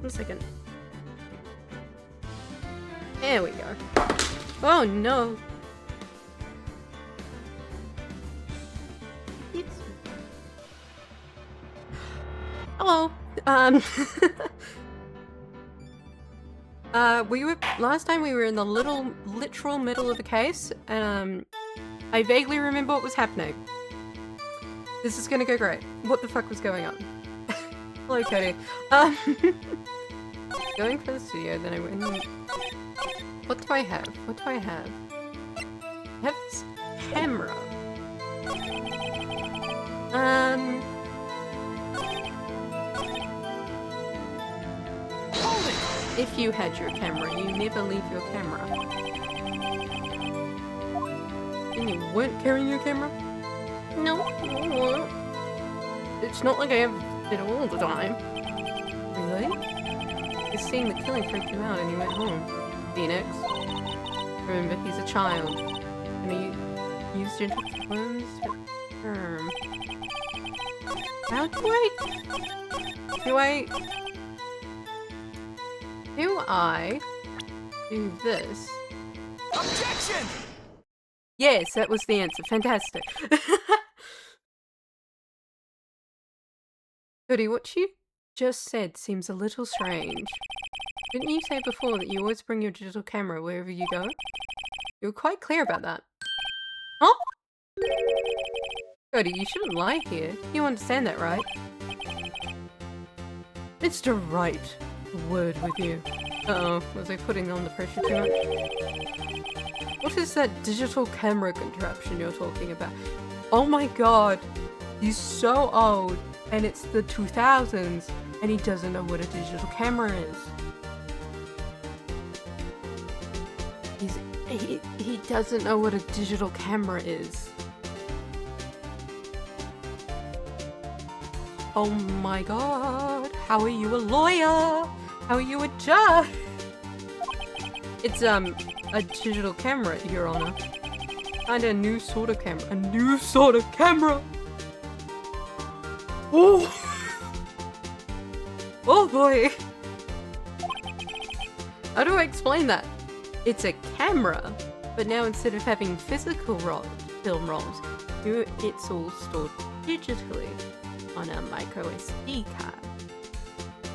1 second. There we go. Oh no. It's... Hello. Last time we were in the literal middle of a case, and I vaguely remember what was happening. This is gonna go great. What the fuck was going on? Hello, Cody. Going for the studio, then I went. What do I have? What do I have? I have this camera. Hold it! If you had your camera, you never leave your camera. And you weren't carrying your camera? No, you weren't. It's not like I have it all the time. Really? Just seeing the killing freaked him out and he went home. Phoenix. Remember, he's a child. And he used gentle tones to term. How do I do this? Objection! Yes, that was the answer. Fantastic. Cody, what you just said seems a little strange. Didn't you say before that you always bring your digital camera wherever you go? You were quite clear about that. Huh? Cody, you shouldn't lie here. You understand that, right? Mr. Right. A word with you. Uh-oh, was I putting on the pressure too much? What is that digital camera contraption you're talking about? Oh my god! He's so old, and it's the 2000s, and he doesn't know what a digital camera is. He doesn't know what a digital camera is. Oh my god, how are you a lawyer? How are you a judge? It's a digital camera, Your Honor. And a new sort of camera. A new sort of camera! Oh! Oh boy! How do I explain that? It's a camera, but now instead of having physical film rolls, it's all stored digitally on a micro SD card.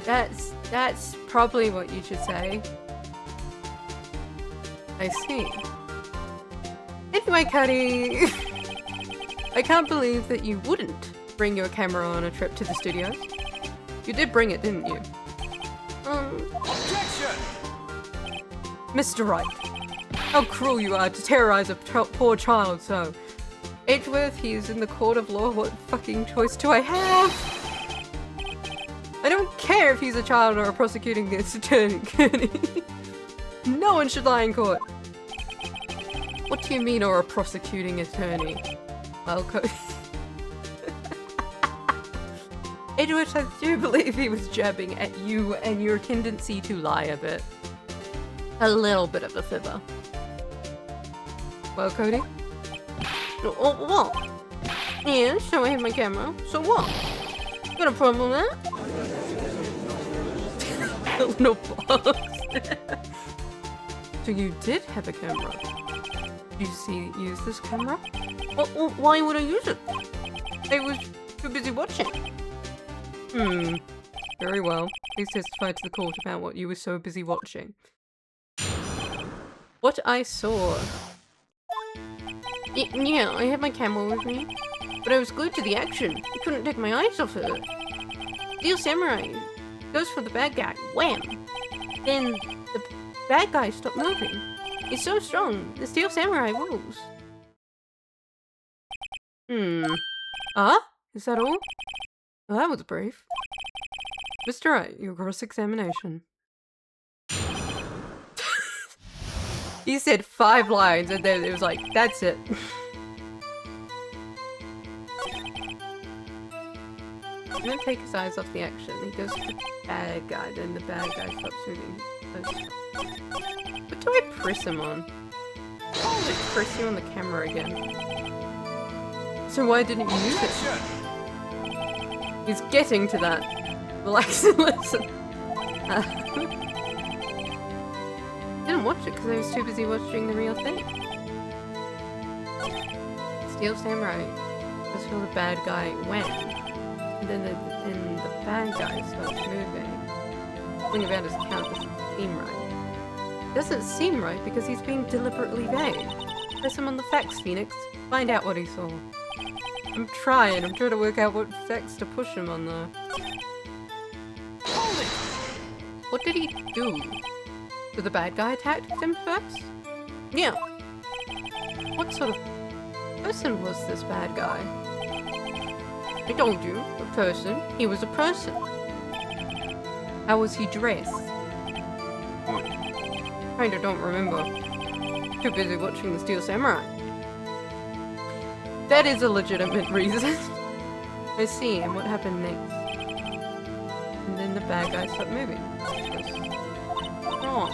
That's probably what you should say. I see. Anyway, Cuddy, I can't believe that you wouldn't bring your camera on a trip to the studios. You did bring it, didn't you? Objection! Mr. Wright, how cruel you are to terrorize a poor child so. Edgeworth, he is in the court of law. What fucking choice do I have? I don't care if he's a child or a prosecuting attorney. No one should lie in court. What do you mean, or a prosecuting attorney? Well, Edgeworth, I do believe he was jabbing at you and your tendency to lie a bit. A little bit of a fibber. Well, Cody? Oh, what? Yeah, so I have my camera. So what? Got a problem with that? The little box. So you did have a camera. Did you use this camera? Well, why would I use it? I was too busy watching. Very well. Please testify to the court about what you were so busy watching. What I saw. Yeah, I had my camera with me, but I was glued to the action. I couldn't take my eyes off it. Steel Samurai goes for the bad guy. Wham! Then the bad guy stopped moving. He's so strong. The Steel Samurai rules. Is that all? Well, that was brief. Mr. Wright, your cross-examination. He said 5 lines and then it was like, that's it. I'm gonna take his eyes off the action. He goes to the bad guy, then the bad guy stops moving. What do I press him on? Just press you on the camera again. So why didn't you use it? He's getting to that. Relax and listen. Didn't watch it because I was too busy watching the real thing. Steel Samurai was who the bad guy went. And then the bad guy starts moving. Something about his account doesn't seem right. Doesn't seem right because he's being deliberately vague. Press him on the facts, Phoenix. Find out what he saw. I'm trying to work out what facts to push him on though. Hold it! What did he do? Did the bad guy attack him first? Yeah. What sort of person was this bad guy? I told you, a person. He was a person. How was he dressed? Kinda don't remember. Too busy watching the Steel Samurai. That is a legitimate reason. I see, and what happened next? And then the bad guy stopped moving. Oh.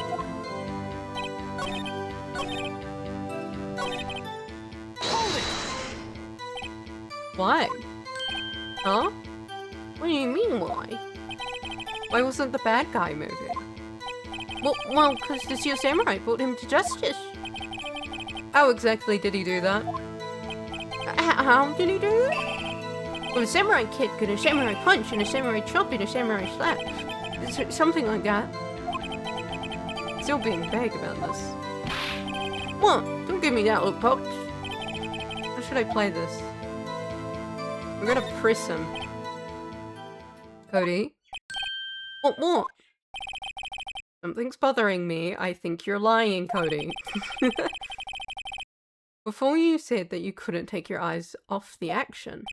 Hold it! Why? Huh? What do you mean, why? Why wasn't the bad guy moving? Well, because the Steel Samurai brought him to justice. How exactly did he do that? How did he do it? Well, a samurai kick and a samurai punch and a samurai chop and a samurai slap. Something like that. Still being vague about this. What? Don't give me that look, Pops. How should I play this? We're gonna press him. Cody? What? Something's bothering me. I think you're lying, Cody. Before you said that you couldn't take your eyes off the action.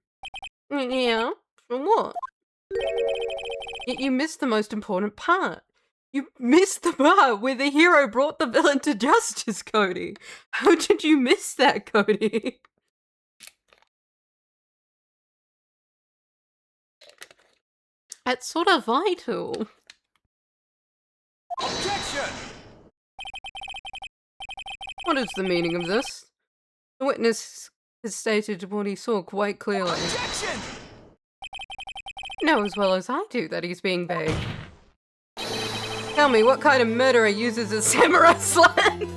Yeah? For what? Yet you missed the most important part. You missed the part where the hero brought the villain to justice, Cody. How did you miss that, Cody? That's sort of vital. Objection! What is the meaning of this? The witness has stated what he saw quite clearly. Objection! You know as well as I do that he's being vague. Tell me, what kind of murderer uses a samurai slam?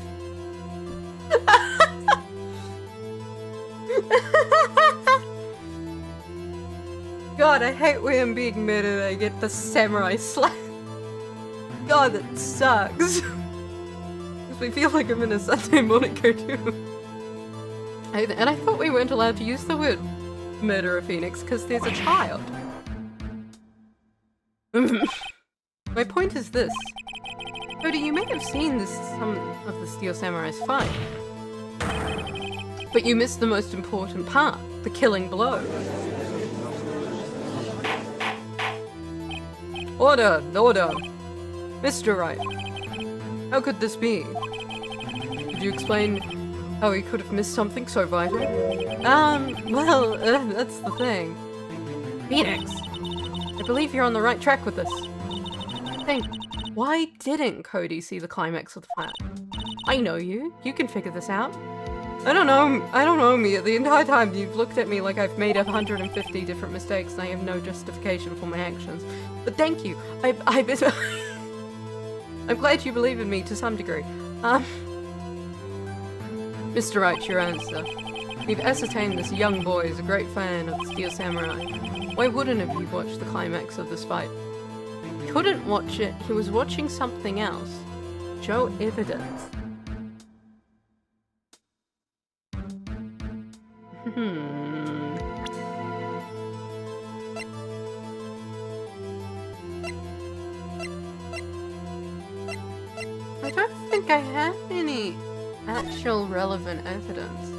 God, I hate when I'm being murdered and I get the samurai slam. God, that sucks. Makes me feel like I'm in a Sunday morning cartoon. And I thought we weren't allowed to use the word murderer Phoenix because there's a child. My point is this. Cody, you may have seen some of the Steel Samurai's fight. But you missed the most important part, the killing blow. Order! Mr. Wright, how could this be? Could you explain how he could have missed something so vital? That's the thing. Phoenix, I believe you're on the right track with this. Why didn't Cody see the climax of the fight? I know you. You can figure this out. I don't know me. The entire time you've looked at me like I've made 150 different mistakes and I have no justification for my actions. But thank you. I'm glad you believe in me to some degree. Mr. Wright, your answer. We've ascertained this young boy is a great fan of the Steel Samurai. Why wouldn't have you watched the climax of this fight? He couldn't watch it. He was watching something else. Show evidence. I don't think I have any actual relevant evidence.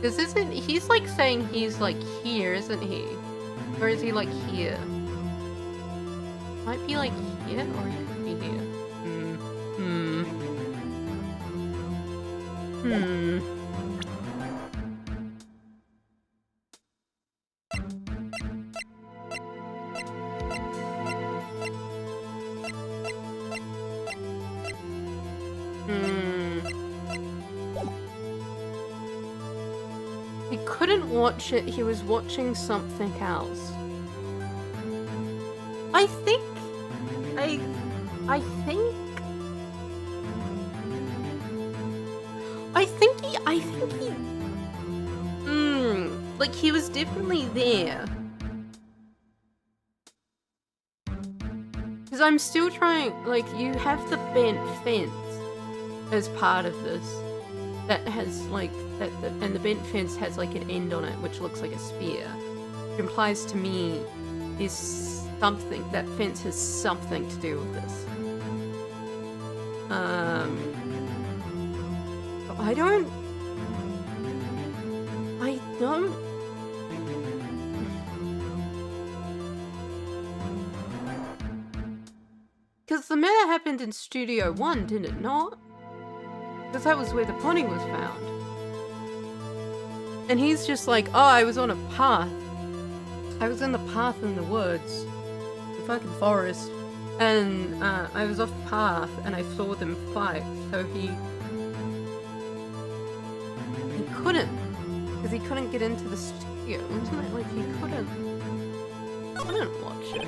Because he's like saying he's like here, isn't he? Or is he like here? Might be like here, or he could be here. He couldn't watch it, he was watching something else. I think he, like he was definitely there. Because I'm still trying, like, you have the bent fence as part of this. That has, like, and the bent fence has, like, an end on it, which looks like a spear. It implies to me is something, that fence has something to do with this. I don't... Because the murder happened in Studio 1, did it not? Because that was where the body was found. And he's just like, oh, I was on a path. I was in the path in the woods. The fucking forest. And I was off path and I saw them fight. So he couldn't. Because he couldn't get into the studio. Wasn't it like he couldn't watch it?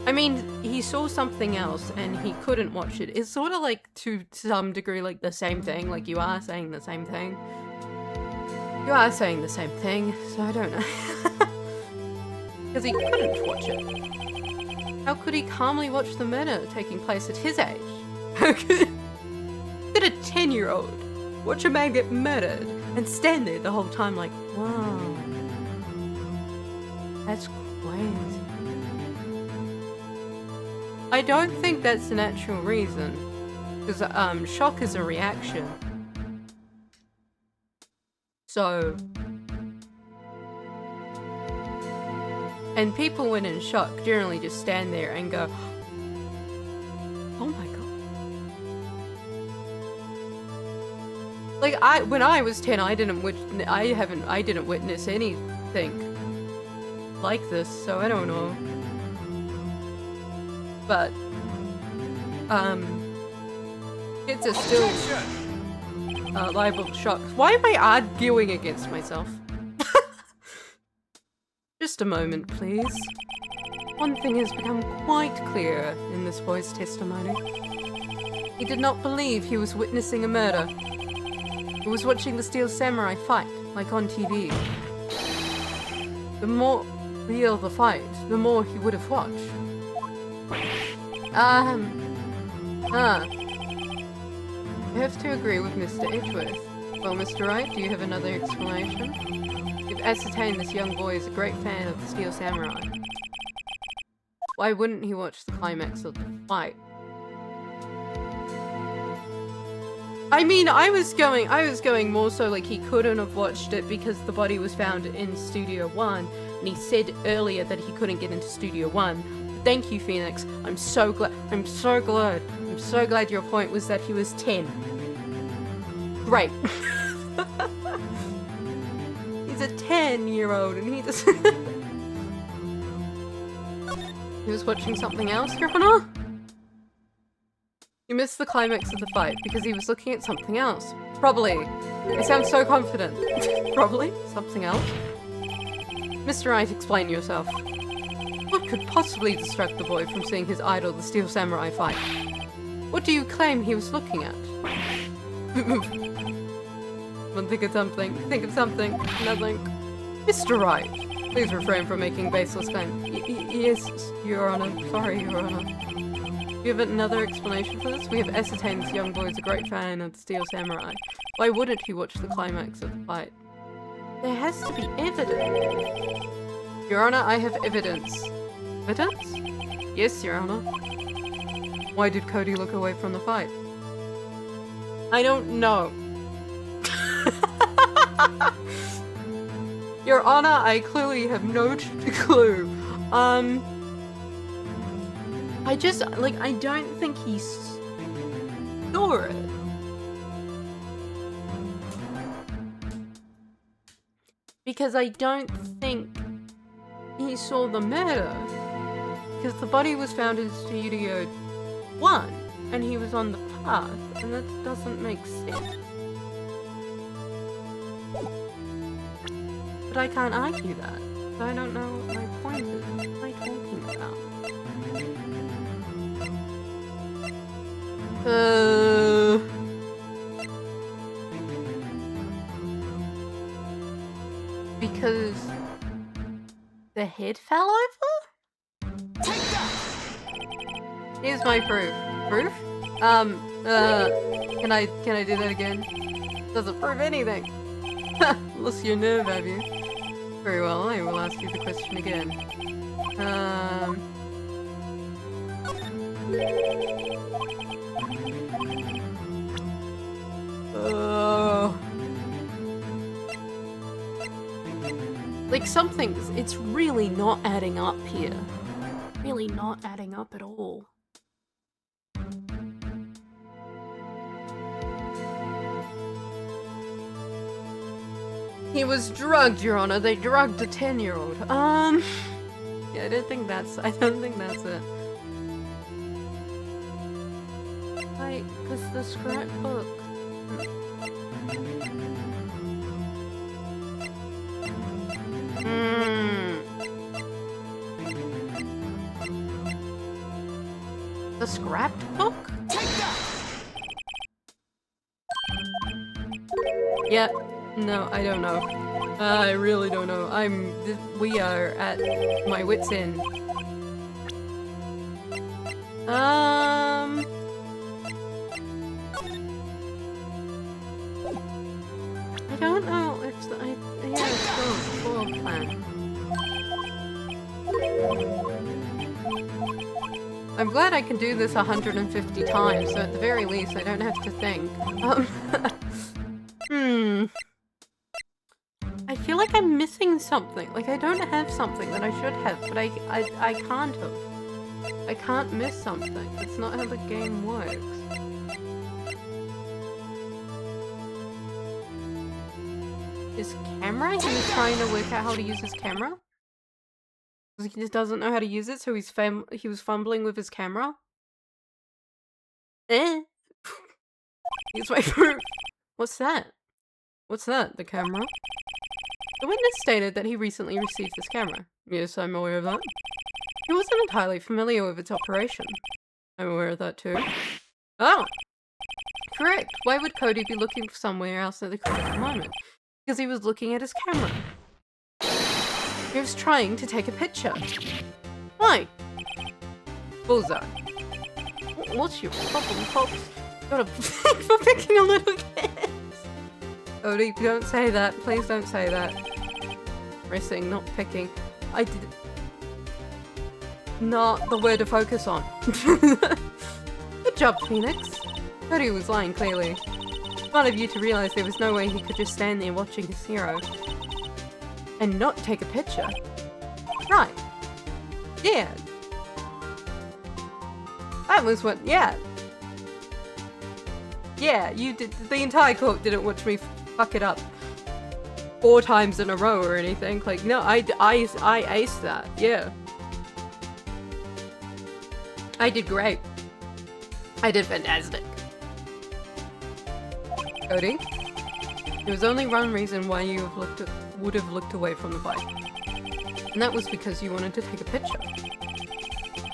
I mean, he saw something else and he couldn't watch it. It's sort of like, to some degree, like the same thing. Like, you are saying the same thing. You are saying the same thing, so I don't know. Because he couldn't watch it. How could he calmly watch the murder taking place at his age? How could a 10-year-old watch a man get murdered and stand there the whole time like, wow, that's crazy. I don't think that's an actual reason, because shock is a reaction. So, and people when in shock generally just stand there and go, oh my god. Like when I was 10, I didn't witness anything like this, so I don't know. But, kids are still liable to shock. Why am I arguing against myself? Just a moment, please. One thing has become quite clear in this boy's testimony. He did not believe he was witnessing a murder. He was watching the Steel Samurai fight, like on TV. The more real the fight, the more he would have watched. I have to agree with Mr. Edgeworth. Well, Mr. Wright, do you have another explanation? You've ascertained this young boy is a great fan of the Steel Samurai. Why wouldn't he watch the climax of the fight? I mean, I was going more so like he couldn't have watched it because the body was found in Studio 1, and he said earlier that he couldn't get into Studio 1. Thank you, Phoenix. I'm so glad your point was that he was 10. Great. He's a 10-year-old and he just... He was watching something else, Your Honor? You missed the climax of the fight because he was looking at something else. Probably. I sound so confident. Probably. Something else. Mr. Wright, explain yourself. What could possibly distract the boy from seeing his idol, the Steel Samurai, fight? What do you claim he was looking at? Think of something. Think of something. Nothing. Mr. Wright, please refrain from making baseless claims. Yes, Your Honor. Sorry, Your Honor. Do you have another explanation for this? We have ascertained this young boy is a great fan of the Steel Samurai. Why wouldn't he watch the climax of the fight? There has to be evidence. Your Honor, I have evidence. Evidence? Yes, Your Honor. Why did Cody look away from the fight? I don't know. Your Honor, I clearly have no clue. I just, like, I don't think he saw it. Because I don't think he saw the murder. Because the body was found in Studio 1, and he was on the path, and that doesn't make sense. But I can't argue that. So I don't know what my point is. What am I talking about? Because the head fell over? Take that! Here's my proof. Proof? Can I do that again? Doesn't prove anything. Lost your nerve, have you? Very well, I will ask you the question again. Like something's, it's really not adding up here. Really not adding up at all. He was drugged, Your Honor. They drugged a 10-year-old. Yeah, I don't think that's it. Like, cause the scrapbook. The scrapbook? Take that! Yeah. No, I don't know. I really don't know. We are at my wit's end. I don't know. It's still a floor plan. I'm glad I can do this 150 times, so at the very least I don't have to think. I feel like I'm missing something. Like I don't have something that I should have, but I can't have. I can't miss something. That's not how the game works. His camera? He was trying to work out how to use his camera? He just doesn't know how to use it, so he was fumbling with his camera? Here's my proof. What's that? What's that? The camera? The witness stated that he recently received this camera. Yes, I'm aware of that. He wasn't entirely familiar with its operation. I'm aware of that too. Oh! Correct. Why would Cody be looking for somewhere else at the correct moment? Because he was looking at his camera. He was trying to take a picture. Why? Bullseye. What's your problem, Pops? Got a for picking a little kid. Cody, don't say that. Please don't say that. Pressing, not picking. I did... Not the word to focus on. Good job, Phoenix. Cody was lying, clearly. Smart of you to realize there was no way he could just stand there watching his hero. And not take a picture. Right. Yeah. That was what... Yeah. Yeah, you did. The entire court didn't watch me fuck it up 4 times in a row or anything. Like, no, I aced that. Yeah. I did great. I did fantastic. Cody, there was only one reason why you would have looked away from the fight. And that was because you wanted to take a picture.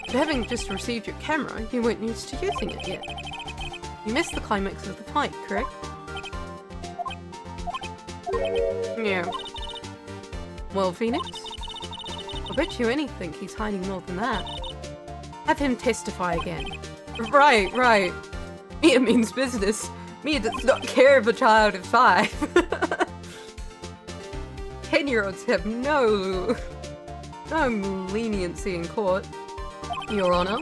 But having just received your camera, you weren't used to using it yet. You missed the climax of the fight, correct? Yeah. Well, Phoenix? I bet you anything he's hiding more than that. Have him testify again. Right, right. Mia means business. Mia does not care if a child is 5. 10-year-olds have no leniency in court. Your Honor,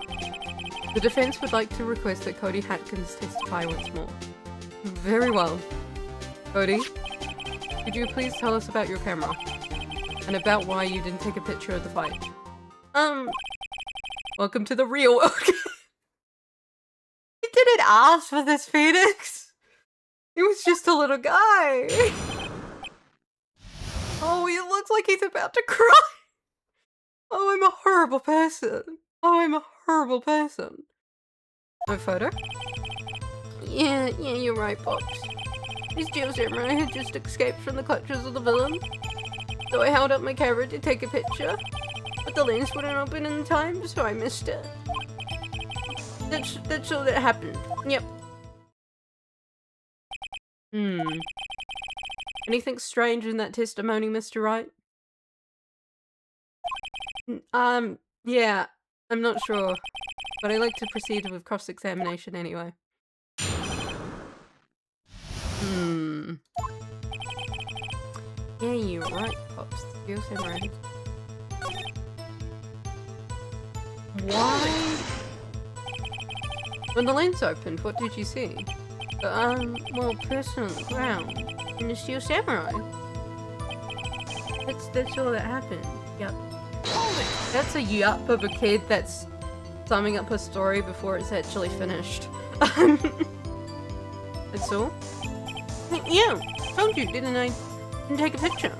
the defense would like to request that Cody Hatkins testify once more. Very well. Cody, could you please tell us about your camera? And about why you didn't take a picture of the fight? Welcome to the real world. He didn't ask for this, Phoenix. He was just a little guy. Oh, he looks like he's about to cry. Oh, I'm a horrible person. Oh, I'm a horrible person. No photo? Yeah, you're right, Pops. This jail samurai had just escaped from the clutches of the villain. So I held up my camera to take a picture, but the lens wouldn't open in time, so I missed it. That's all that happened. Yep. Anything strange in that testimony, Mr. Wright? Yeah, I'm not sure, but I like to proceed with cross-examination anyway. Yeah, you're right, Pops. Steel Samurai. Why? When the lens opened, what did you see? Well, person on the ground in the Steel Samurai. That's all that happened. Yup. That's a yup of a kid that's summing up her story before it's actually finished. That's all? Yeah, told you, didn't I? Didn't take a picture.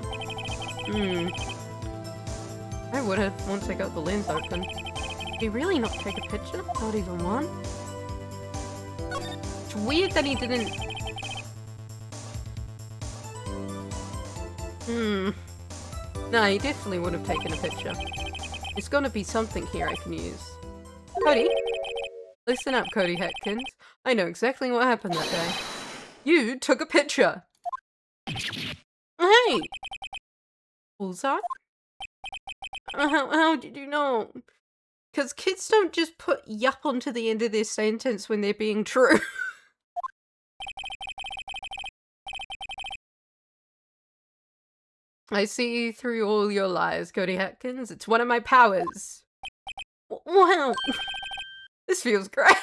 I would have once I got the lens open. Did he really not take a picture? Not even one? It's weird that he didn't... No, he definitely would have taken a picture. There's gotta be something here I can use. Cody? Listen up, Cody Hatkins. I know exactly what happened that day. You took a picture! Hey! Bullseye? How did you know? Because kids don't just put yup onto the end of their sentence when they're being true. I see through all your lies, Cody Hatkins. It's one of my powers. Wow. This feels great.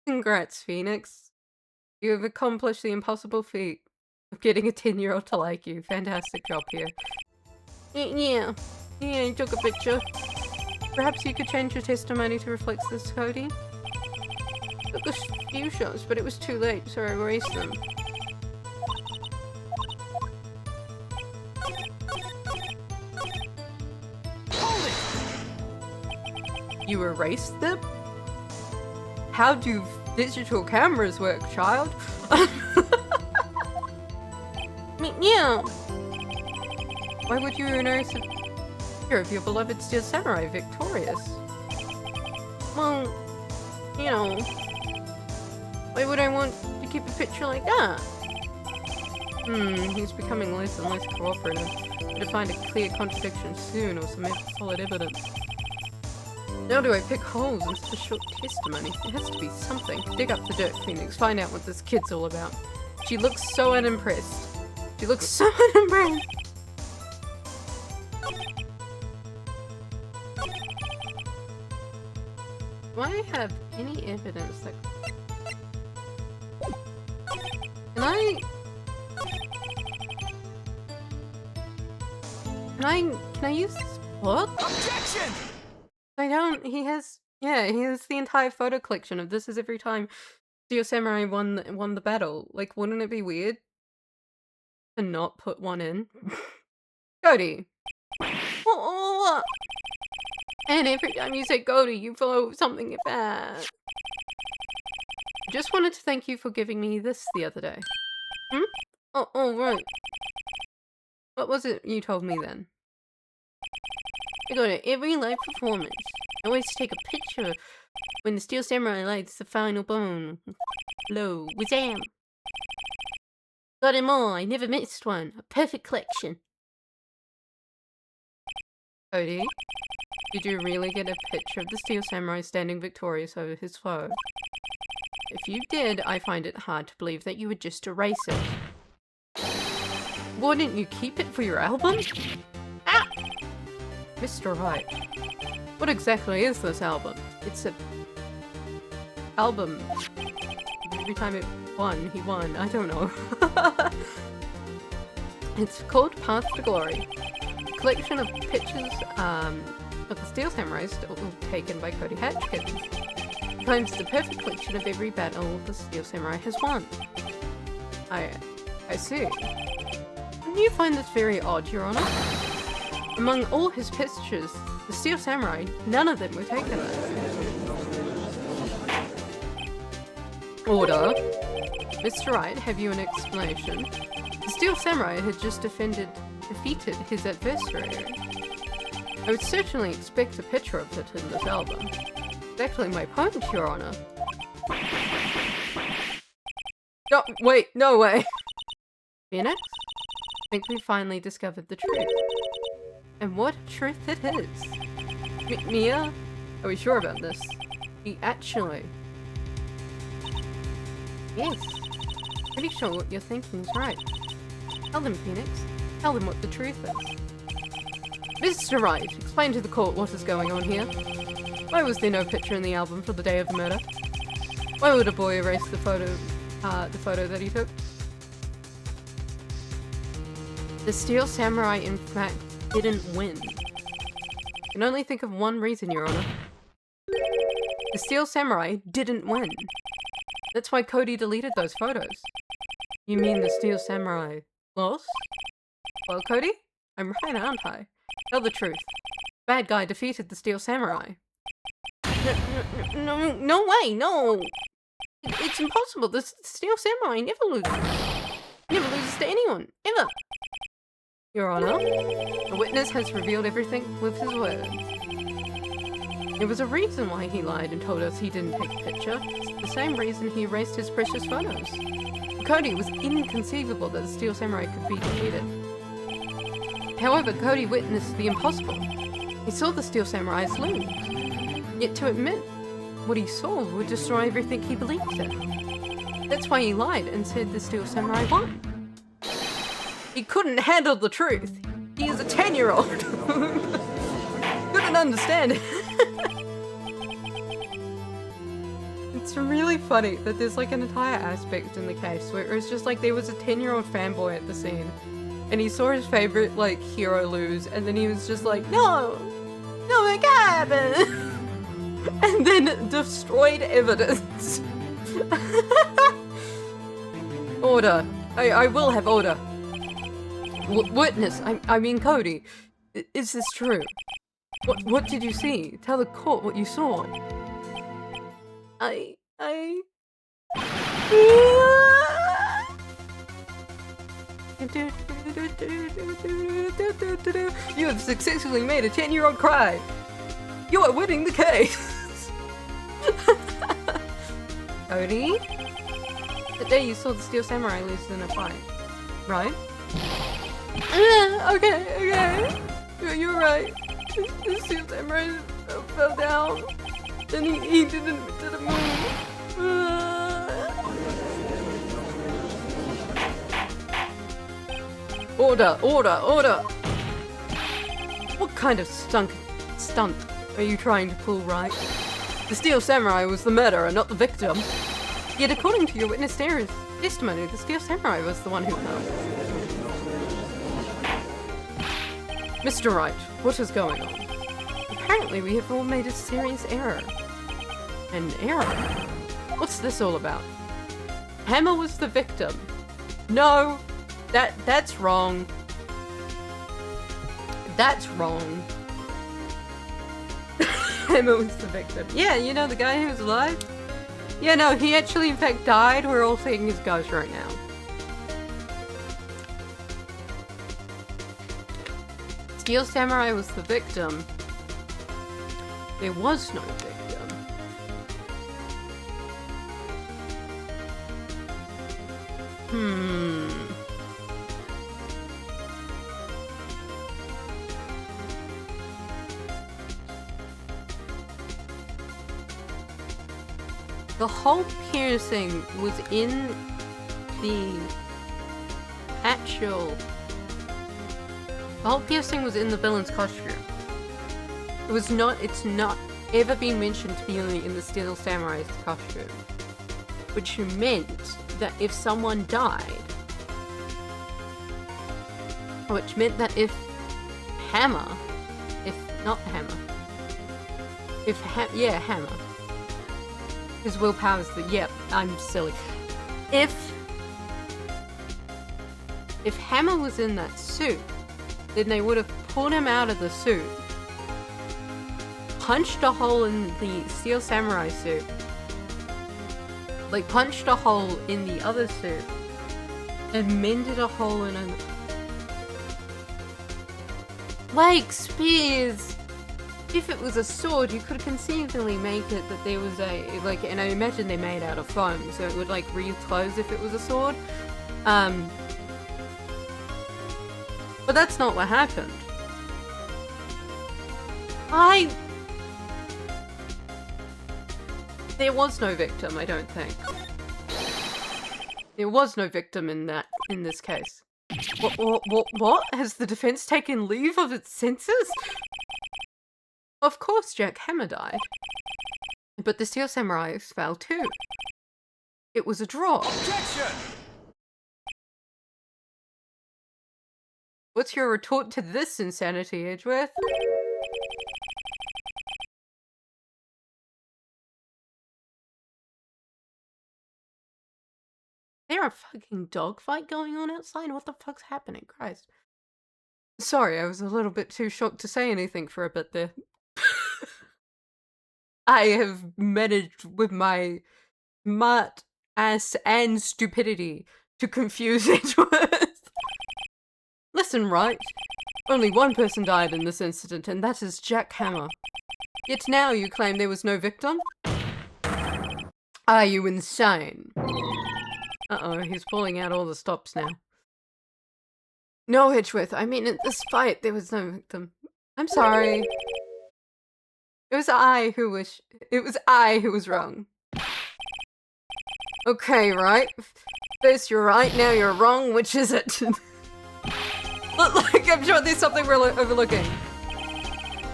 Congrats, Phoenix. You have accomplished the impossible feat of getting a 10-year-old to like you. Fantastic job here. Yeah, you took a picture. Perhaps you could change your testimony to reflect this, Cody? Took a few shots, but it was too late, so I erased them. You erased them? How do digital cameras work, child? Yeah. Why would you erase a picture of your beloved Steel Samurai victorious? Well, you know, why would I want to keep a picture like that? He's becoming less and less cooperative. Better find a clear contradiction soon or some solid evidence. Now do I pick holes in such a short testimony? There has to be something. Dig up the dirt, Phoenix. Find out what this kid's all about. She looks so unimpressed. She looks so unimpressed. Do I have any evidence that... Can I use this book? Objection! I don't. He has the entire photo collection of this is every time Steel Samurai won the battle. Like, wouldn't it be weird to not put one in? Cody! What? And every time you say Cody, you follow something bad. I just wanted to thank you for giving me this the other day. Oh, right. What was it you told me then? I got it every live performance. I always take a picture when the Steel Samurai lights the final blow. Wazam! Got them all. I never missed one. A perfect collection. Cody, did you really get a picture of the Steel Samurai standing victorious over his foe? If you did, I find it hard to believe that you would just erase it. Wouldn't you keep it for your album? Ah! Mr. Wright, what exactly is this album? It's a... album. Every time it won, he won. I don't know. It's called Path to Glory. A collection of pictures of the Steel Samurai still taken by Cody Hatkins. It claims the perfect collection of every battle the Steel Samurai has won. I see. Don't you find this very odd, Your Honor? Among all his pictures, the Steel Samurai, none of them were taken there. Order. Mr. Wright, have you an explanation? The Steel Samurai had just defeated his adversary. I would certainly expect a picture of it in this album. exactly my point, Your Honor. No, wait, no way. Phoenix? I think we finally discovered the truth. And what truth it is. Mia? Are we sure about this? He actually... Yes. Pretty sure what you're thinking is right. Tell them, Phoenix. Tell them what the truth is. Mr. Wright, explain to the court what is going on here. Why was there no picture in the album for the day of the murder? Why would a boy erase the photo that he took? The Steel Samurai, in fact, didn't win. I can only think of one reason, Your Honor. The Steel Samurai didn't win. That's why Cody deleted those photos. You mean the Steel Samurai lost? Well, Cody, I'm right, aren't I? Tell the truth. Bad guy defeated the Steel Samurai. No way, no! It's impossible. The Steel Samurai never loses. Never loses to anyone, ever. Your Honor, the witness has revealed everything with his words. There was a reason why he lied and told us he didn't take a picture. It's the same reason he erased his precious photos. For Cody, it was inconceivable that the Steel Samurai could be defeated. However, Cody witnessed the impossible. He saw the Steel Samurais lose. Yet to admit what he saw would destroy everything he believed in. That's why he lied and said the Steel Samurai won. He couldn't handle the truth. He is a 10-year-old. Couldn't understand it. It's really funny that there's like an entire aspect in the case where it's just like there was a 10-year-old fanboy at the scene and he saw his favorite like hero lose and then he was just like, no, it can't happen. And then destroyed evidence. Order. I will have order. Witness, I mean Cody. Is this true? What did you see? Tell the court what you saw. You have successfully made a 10-year-old cry. You are winning the case. Cody? The day you saw the Steel Samurai lose in a fight, right? Okay. You're right. The Steel Samurai fell down. Then he didn't move. Order. What kind of stunt are you trying to pull, right? The Steel Samurai was the murderer, not the victim. Yet according to your witness testimony, the Steel Samurai was the one who fell. Mr. Wright, what is going on? Apparently we have all made a serious error. An error? What's this all about? Hammer was the victim. No, that's wrong. That's wrong. Hammer was the victim. Yeah, you know the guy who was alive? Yeah, no, he actually in fact died. We're all seeing his ghost right now. Steel Samurai was the victim. There was no victim. The whole piercing was in the actual... The whole piercing was in the villain's costume. It's not ever been mentioned to be in the Steel Samurai's costume. Which meant that if someone died... Which meant that if Hammer... Hammer. His willpower is the... Yep, I'm silly. If Hammer was in that suit, then they would have pulled him out of the suit, punched a hole in the Steel Samurai suit, like punched a hole in the other suit, and mended a hole in an... Like, Spears! if it was a sword, you could conceivably make it that there was a, like, and I imagine they're made out of foam, so it would, like, reclose if it was a sword. But that's not what happened. There was no victim, I don't think. There was no victim in this case. What? Has the defense taken leave of its senses? Of course Jack Hammer died. But the Steel Samurai fell too. It was a draw. Objection! What's your retort to this insanity, Edgeworth? There a fucking dogfight going on outside? What the fuck's happening? Christ. Sorry, I was a little bit too shocked to say anything for a bit there. I have managed with my smart ass and stupidity to confuse Edgeworth. Listen, right? Only one person died in this incident, and that is Jack Hammer. Yet now you claim there was no victim? Are you insane? Uh-oh, he's pulling out all the stops now. No, Edgeworth, I mean, in this fight, there was no victim. I'm sorry. It was I who was wrong. Okay, right? First you're right, now you're wrong, which is it? Look, like, I'm sure there's something we're overlooking.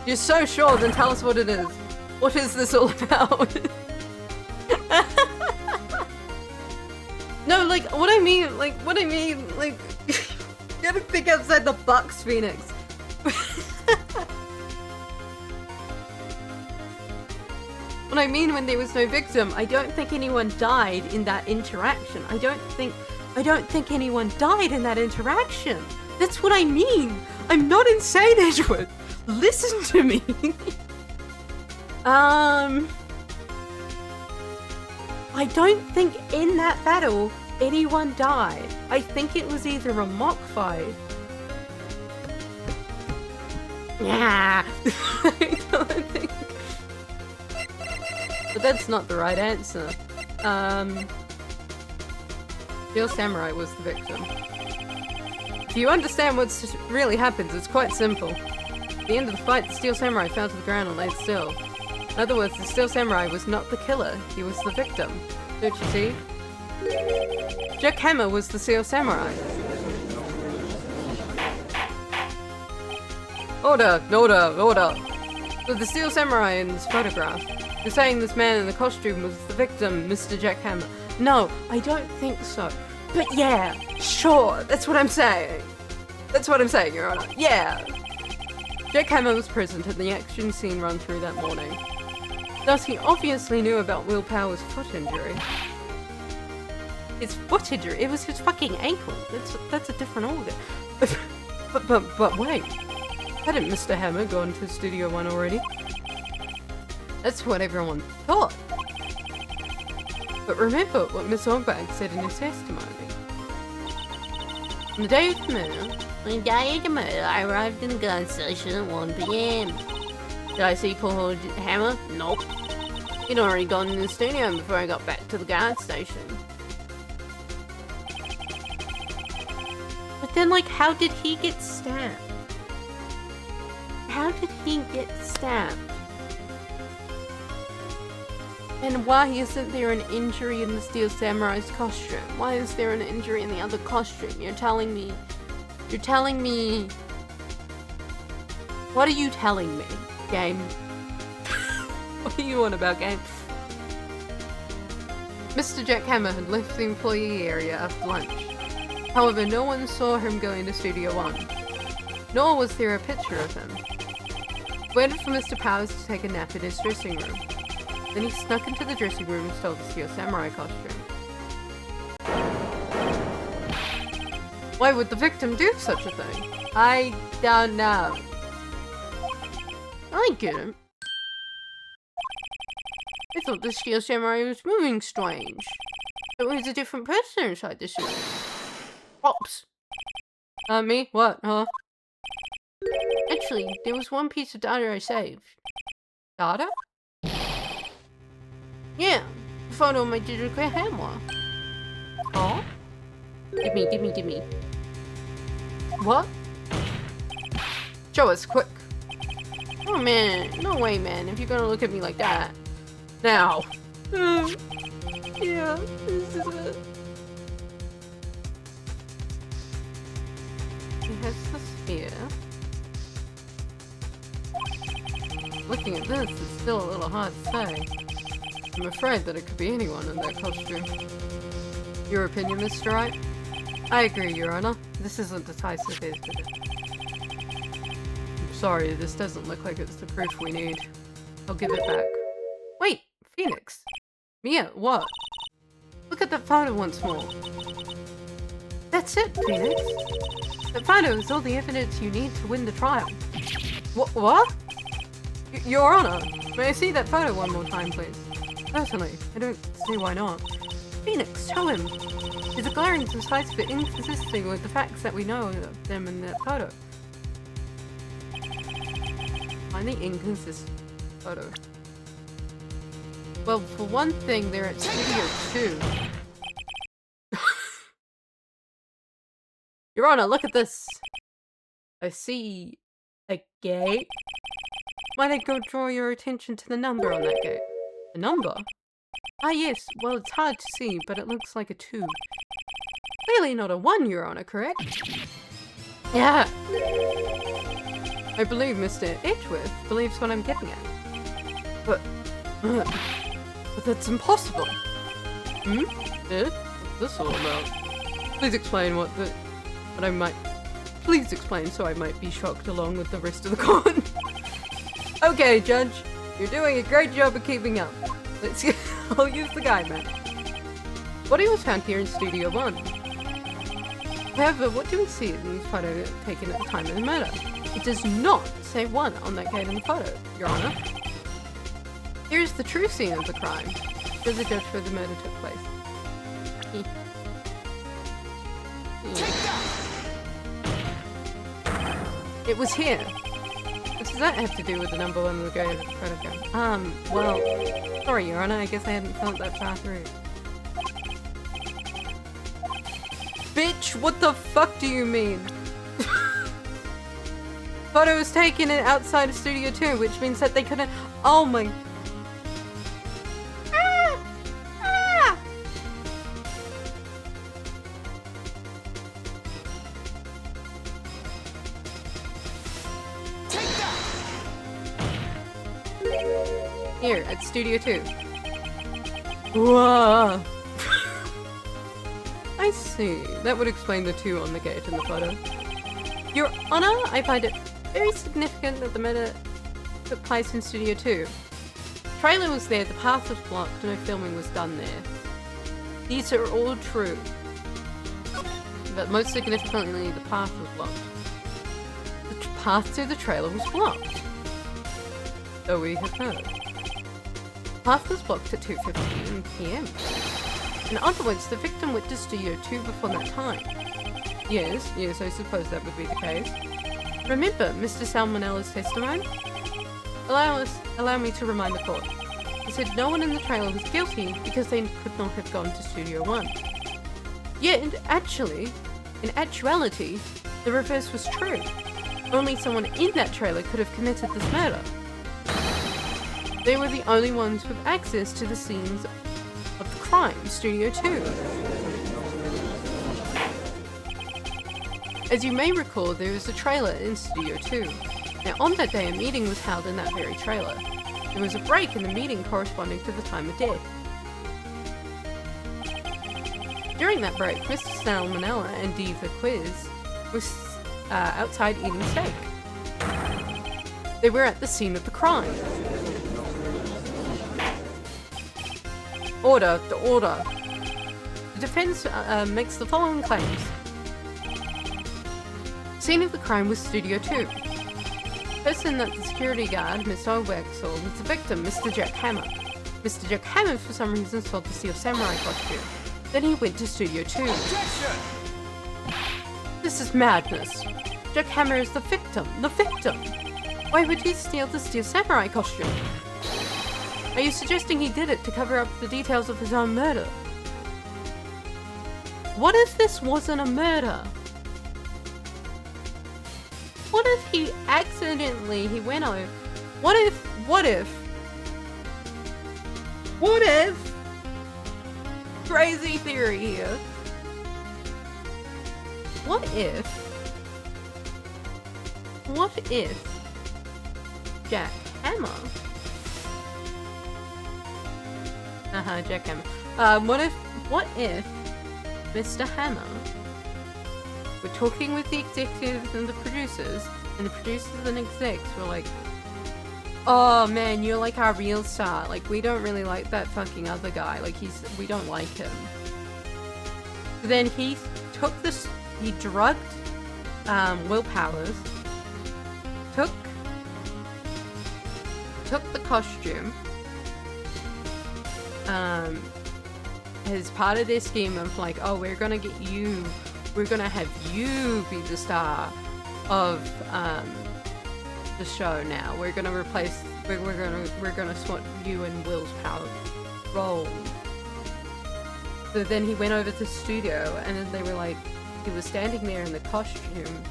You're so sure, then tell us what it is. What is this all about? No, like, what I mean, like, you gotta think outside the box, Phoenix. What I mean when there was no victim, I don't think anyone died in that interaction. I don't think anyone died in that interaction. That's what I mean. I'm not insane, Edgeworth. Listen to me. I don't think in that battle anyone died. I think it was either a mock fight. Yeah. I don't think. But that's not the right answer. Steel Samurai was the victim. If you understand what really happens, it's quite simple. At the end of the fight, the Steel Samurai fell to the ground and lay still. In other words, the Steel Samurai was not the killer, he was the victim. Don't you see? Jack Hammer was the Steel Samurai. Order! So the Steel Samurai in this photograph, you're saying this man in the costume was the victim, Mr. Jack Hammer. No, I don't think so. But yeah, sure, that's what I'm saying. That's what I'm saying, Your Honor. Yeah. Jack Hammer was present at the action scene run through that morning. Thus, he obviously knew about Will Power's foot injury. His foot injury? It was his fucking ankle. That's a different organ. but wait. Hadn't Mr. Hammer gone to Studio One already? That's what everyone thought. But remember what Miss Ogbag said in his testimony. On the day of the murder, I arrived in the gun station at 1 PM. Did I see poor Hammer? Nope. He'd already gone in the studio before I got back to the guard station. But then, like, how did he get stabbed? How did he get stabbed? And why isn't there an injury in the Steel Samurai's costume? Why is there an injury in the other costume? You're telling me... What are you telling me, game? What are you on about, game? Mr. Jack Hammer had left the employee area after lunch. However, no one saw him go into Studio One. Nor was there a picture of him. He waited for Mr. Powers to take a nap in his dressing room. Then he snuck into the dressing room and stole the Steel Samurai costume. Why would the victim do such a thing? I don't know. I get him. I thought the Steel Samurai was moving strange. It was a different person inside the suit. Ops. Me? What? Huh? Actually, there was one piece of data I saved. Data? Yeah, the photo of my digital camera. Oh? Give me. What? Show us, quick. Oh man, no way, man, if you're gonna look at me like that. Now. Yeah, this is it. He has the spear. Looking at this, it's still a little hard to say. I'm afraid that it could be anyone in that costume. Your opinion, Mr. Wright? I agree, Your Honor. This isn't decisive, is it? I'm sorry, this doesn't look like it's the proof we need. I'll give it back. Wait, Phoenix. Mia, what? Look at that photo once more. That's it, Phoenix. The photo is all the evidence you need to win the trial. What? Your Honor, may I see that photo one more time, please? Certainly. I don't see why not. Phoenix, show him. There's a glaring decisive inconsistency with the facts that we know of them in that photo. Find the inconsistent photo. Well, for one thing, they're at Studio 2. Your Honor, look at this. I see a gate. Why don't you draw your attention to the number on that gate? The number? Ah yes, well it's hard to see, but it looks like a 2. Clearly not a 1, Your Honor, correct? Yeah. I believe Mr. Edgeworth believes what I'm getting at. But that's impossible. Ed? What's this all about? Please explain Please explain so I might be shocked along with the rest of the court. Okay, Judge. You're doing a great job of keeping up. I'll use the guide map. Body was found here in Studio 1. However, what do we see in the photo taken at the time of the murder? It does not say 1 on that gate in the photo, Your Honor. Here is the true scene of the crime. Here's the judge where the murder took place. It was here. What does that have to do with the number 1 on the gate of the photo? Well, sorry, Your Honor, I guess I hadn't thought that far through. Bitch, what the fuck do you mean? Photo was taken outside of Studio 2, which means that they couldn't— oh my— Here, at Studio 2. Whoa. I see. That would explain the 2 on the gate in the photo. Your Honor, I find it very significant that the murder took place in Studio 2. The trailer was there, the path was blocked, no filming was done there. These are all true. But most significantly, the path was blocked. The path to the trailer was blocked. So we have heard. The path was blocked at 2:15 PM. In other words, the victim went to Studio 2 before that time. Yes, I suppose that would be the case. Remember Mr. Salmonella's testimony? Allow me to remind the court. He said no one in the trailer was guilty because they could not have gone to Studio 1. Yet, in actuality, the reverse was true. Only someone in that trailer could have committed this murder. They were the only ones with access to the scenes of the crime, Studio 2. As you may recall, there is a trailer in Studio 2. Now on that day a meeting was held in that very trailer. There was a break in the meeting corresponding to the time of death. During that break, Mr. Salmonella and Diva Quiz were outside eating steak. They were at the scene of the crime. Order. The defense makes the following claims. Scene of the crime was Studio 2. The person that the security guard, Mr. Oberg, saw was the victim, Mr. Jack Hammer. Mr. Jack Hammer, for some reason, saw the Steel Samurai costume. Then he went to Studio 2. Objection! This is madness. Jack Hammer is the victim. The victim! Why would he steal the Steel Samurai costume? Are you suggesting he did it to cover up the details of his own murder? What if this wasn't a murder? What if he accidentally, he went over... What if... Crazy theory here. What if Jack Hammer... Jack Hammer. What if Mr. Hammer were talking with the executives and the producers and execs were like, oh man, you're like our real star. Like, we don't really like that fucking other guy. Like, we don't like him. So then he took this, he drugged Will Powers, took the costume, as part of their scheme of like, oh, we're gonna have you be the star of the show now. We're gonna swap you and Will's power role. So then he went over to the studio and then they were like, he was standing there in the costume,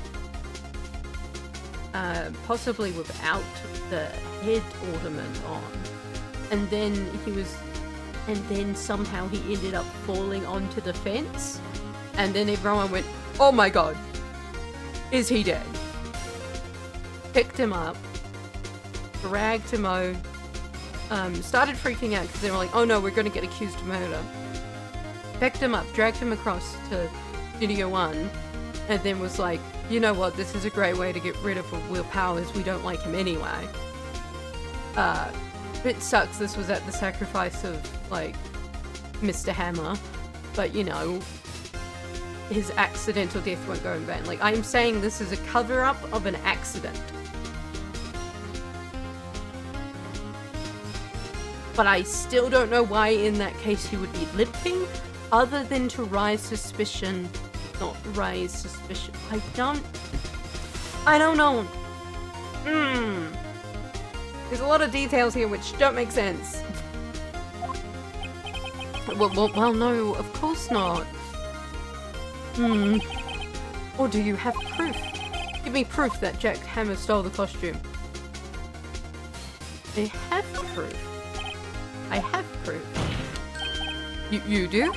possibly without the head ornament on. And then somehow he ended up falling onto the fence. And then everyone went, oh my god, is he dead? Picked him up, dragged him out, started freaking out because they were like, oh no, we're going to get accused of murder. Picked him up, dragged him across to Studio One, and then was like, you know what, this is a great way to get rid of Will Powers, we don't like him anyway. It sucks this was at the sacrifice of, like, Mr. Hammer, but you know, his accidental death won't go in vain. Like, I'm saying this is a cover-up of an accident. But I still don't know why in that case he would be limping, other than to raise suspicion. Not raise suspicion. I don't know. There's a lot of details here which don't make sense. Well, no, of course not. Or do you have proof? Give me proof that Jack Hammer stole the costume. I have proof. I have proof. You do? You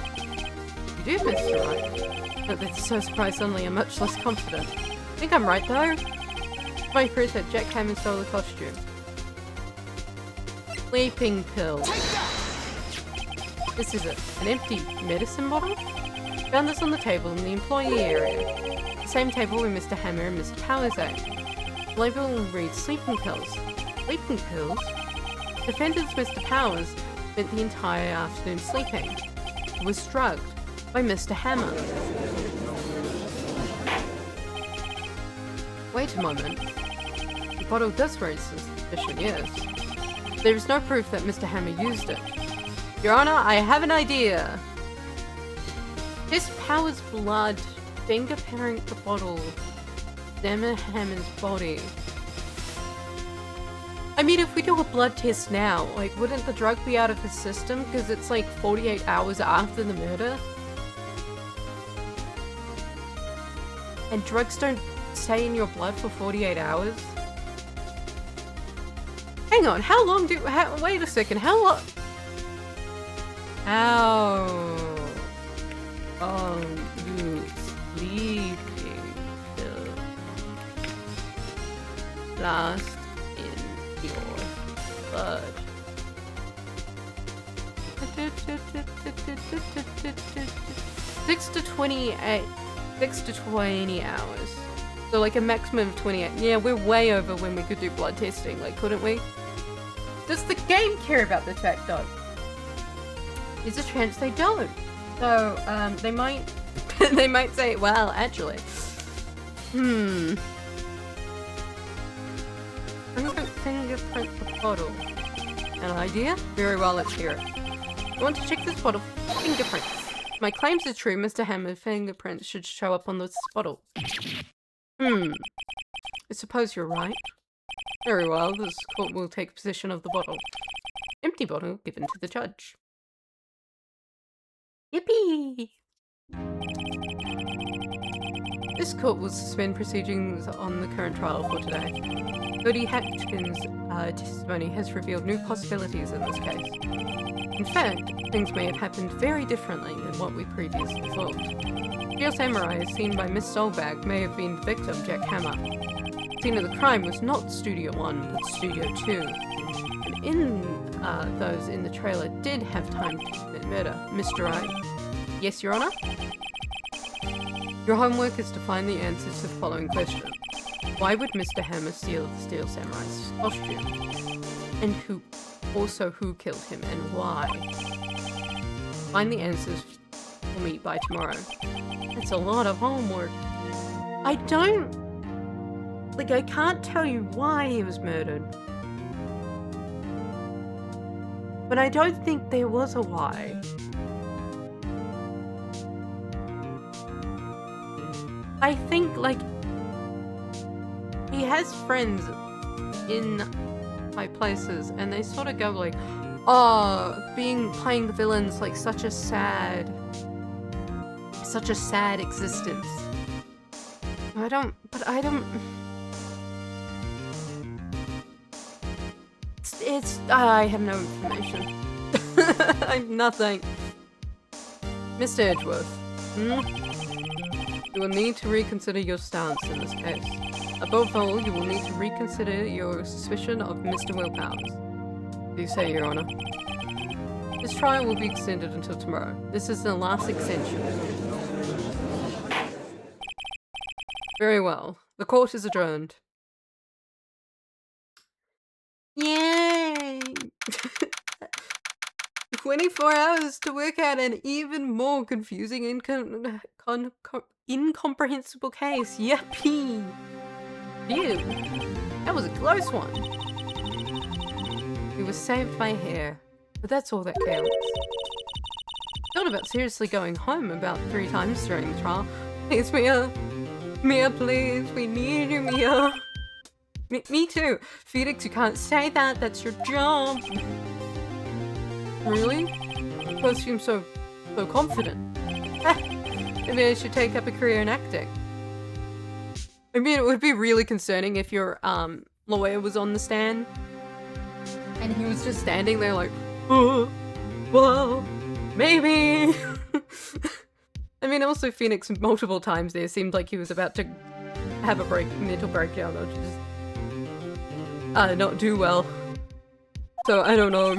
do, Mr. Right. But that's so surprised suddenly I'm much less confident. I think I'm right though. My proof that Jack Hammer stole the costume. Sleeping pill. This is it. An empty medicine bottle? Found this on the table in the employee area. The same table where Mr. Hammer and Mr. Powers ate. The label reads sleeping pills. Sleeping pills? Defendant's Mr. Powers spent the entire afternoon sleeping. He was drugged by Mr. Hammer. Wait a moment. The bottle does raise suspicion, yes. There is no proof that Mr. Hammer used it. Your Honor, I have an idea. This Powers' blood fingerprinting the bottle. Examine Hammer's body. I mean, if we do a blood test now, like, wouldn't the drug be out of his system? Because it's like 48 hours after the murder. And drugs don't stay in your blood for 48 hours. Hang on, how long do... wait a second, how long... Oh, you sleeping pill. Last in your blood. 6 to 28... 6 to 20 hours. So like a maximum of 28. Yeah, we're way over when we could do blood testing, like, couldn't we? Does the game care about the fact though? There's a chance they don't. So, they might they might say, well, actually. Fingerprint the bottle. An idea? Very well, let's hear it. I want to check this bottle for fingerprints. My claims are true, Mr. Hammer's fingerprints should show up on this bottle. I suppose you're right. Very well, this court will take possession of the bottle. Empty bottle given to the judge. Yippee! This court will suspend proceedings on the current trial for today. Cody Hatchkin's testimony has revealed new possibilities in this case. In fact, things may have happened very differently than what we previously thought. Steel Samurai, seen by Miss Solbag, may have been the victim, Jack Hammer. The scene of the crime was not Studio 1, but Studio 2. And those in the trailer did have time to commit murder. Mr. Wright? Yes, Your Honor? Your homework is to find the answers to the following question. Why would Mr. Hammer steal the Steel Samurai's costume? And who killed him and why? Find the answers for me by tomorrow. It's a lot of homework. I can't tell you why he was murdered. But I don't think there was a why. I think, he has friends in high places, and they sort of go like, oh, playing the villain's like such a sad existence. I have no information. I have nothing. Mr. Edgeworth, you will need to reconsider your stance in this case. Above all, you will need to reconsider your suspicion of Mr. Willpowers. Do you say, Your Honor? This trial will be extended until tomorrow. This is the last extension. Very well. The court is adjourned. Yay! 24 hours to work out an even more confusing incomprehensible case. Yippee! Phew! That was a close one. We were saved by Hare, but that's all that counts. Thought about seriously going home about 3 times during the trial. Please, Mia. Mia, please. We need you, Mia. Me too. Felix, you can't say that. That's your job. Really? You seem so confident. Maybe I should take up a career in acting. I mean, it would be really concerning if your lawyer was on the stand and he was just standing there like, oh, well, maybe. I mean, also Phoenix multiple times there seemed like he was about to have a mental breakdown or just not do well. So I don't know.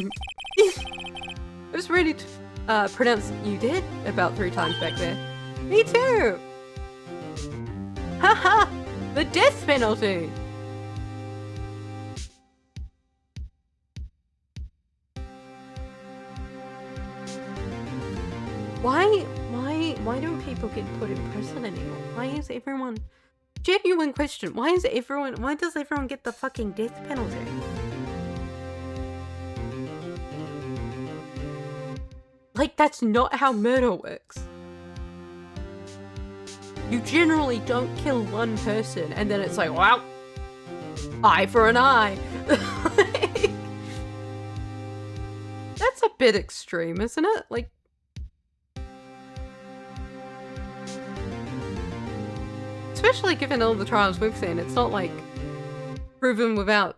I was ready to pronounce you did about 3 times back there. Me too! Haha! The death penalty! Why don't people get put in prison anymore? Why is everyone... Genuine question. Why does everyone get the fucking death penalty? Like, that's not how murder works. You generally don't kill one person and then it's like, wow, eye for an eye. Like, that's a bit extreme, isn't it? Like, especially given all the trials we've seen, it's not like proven without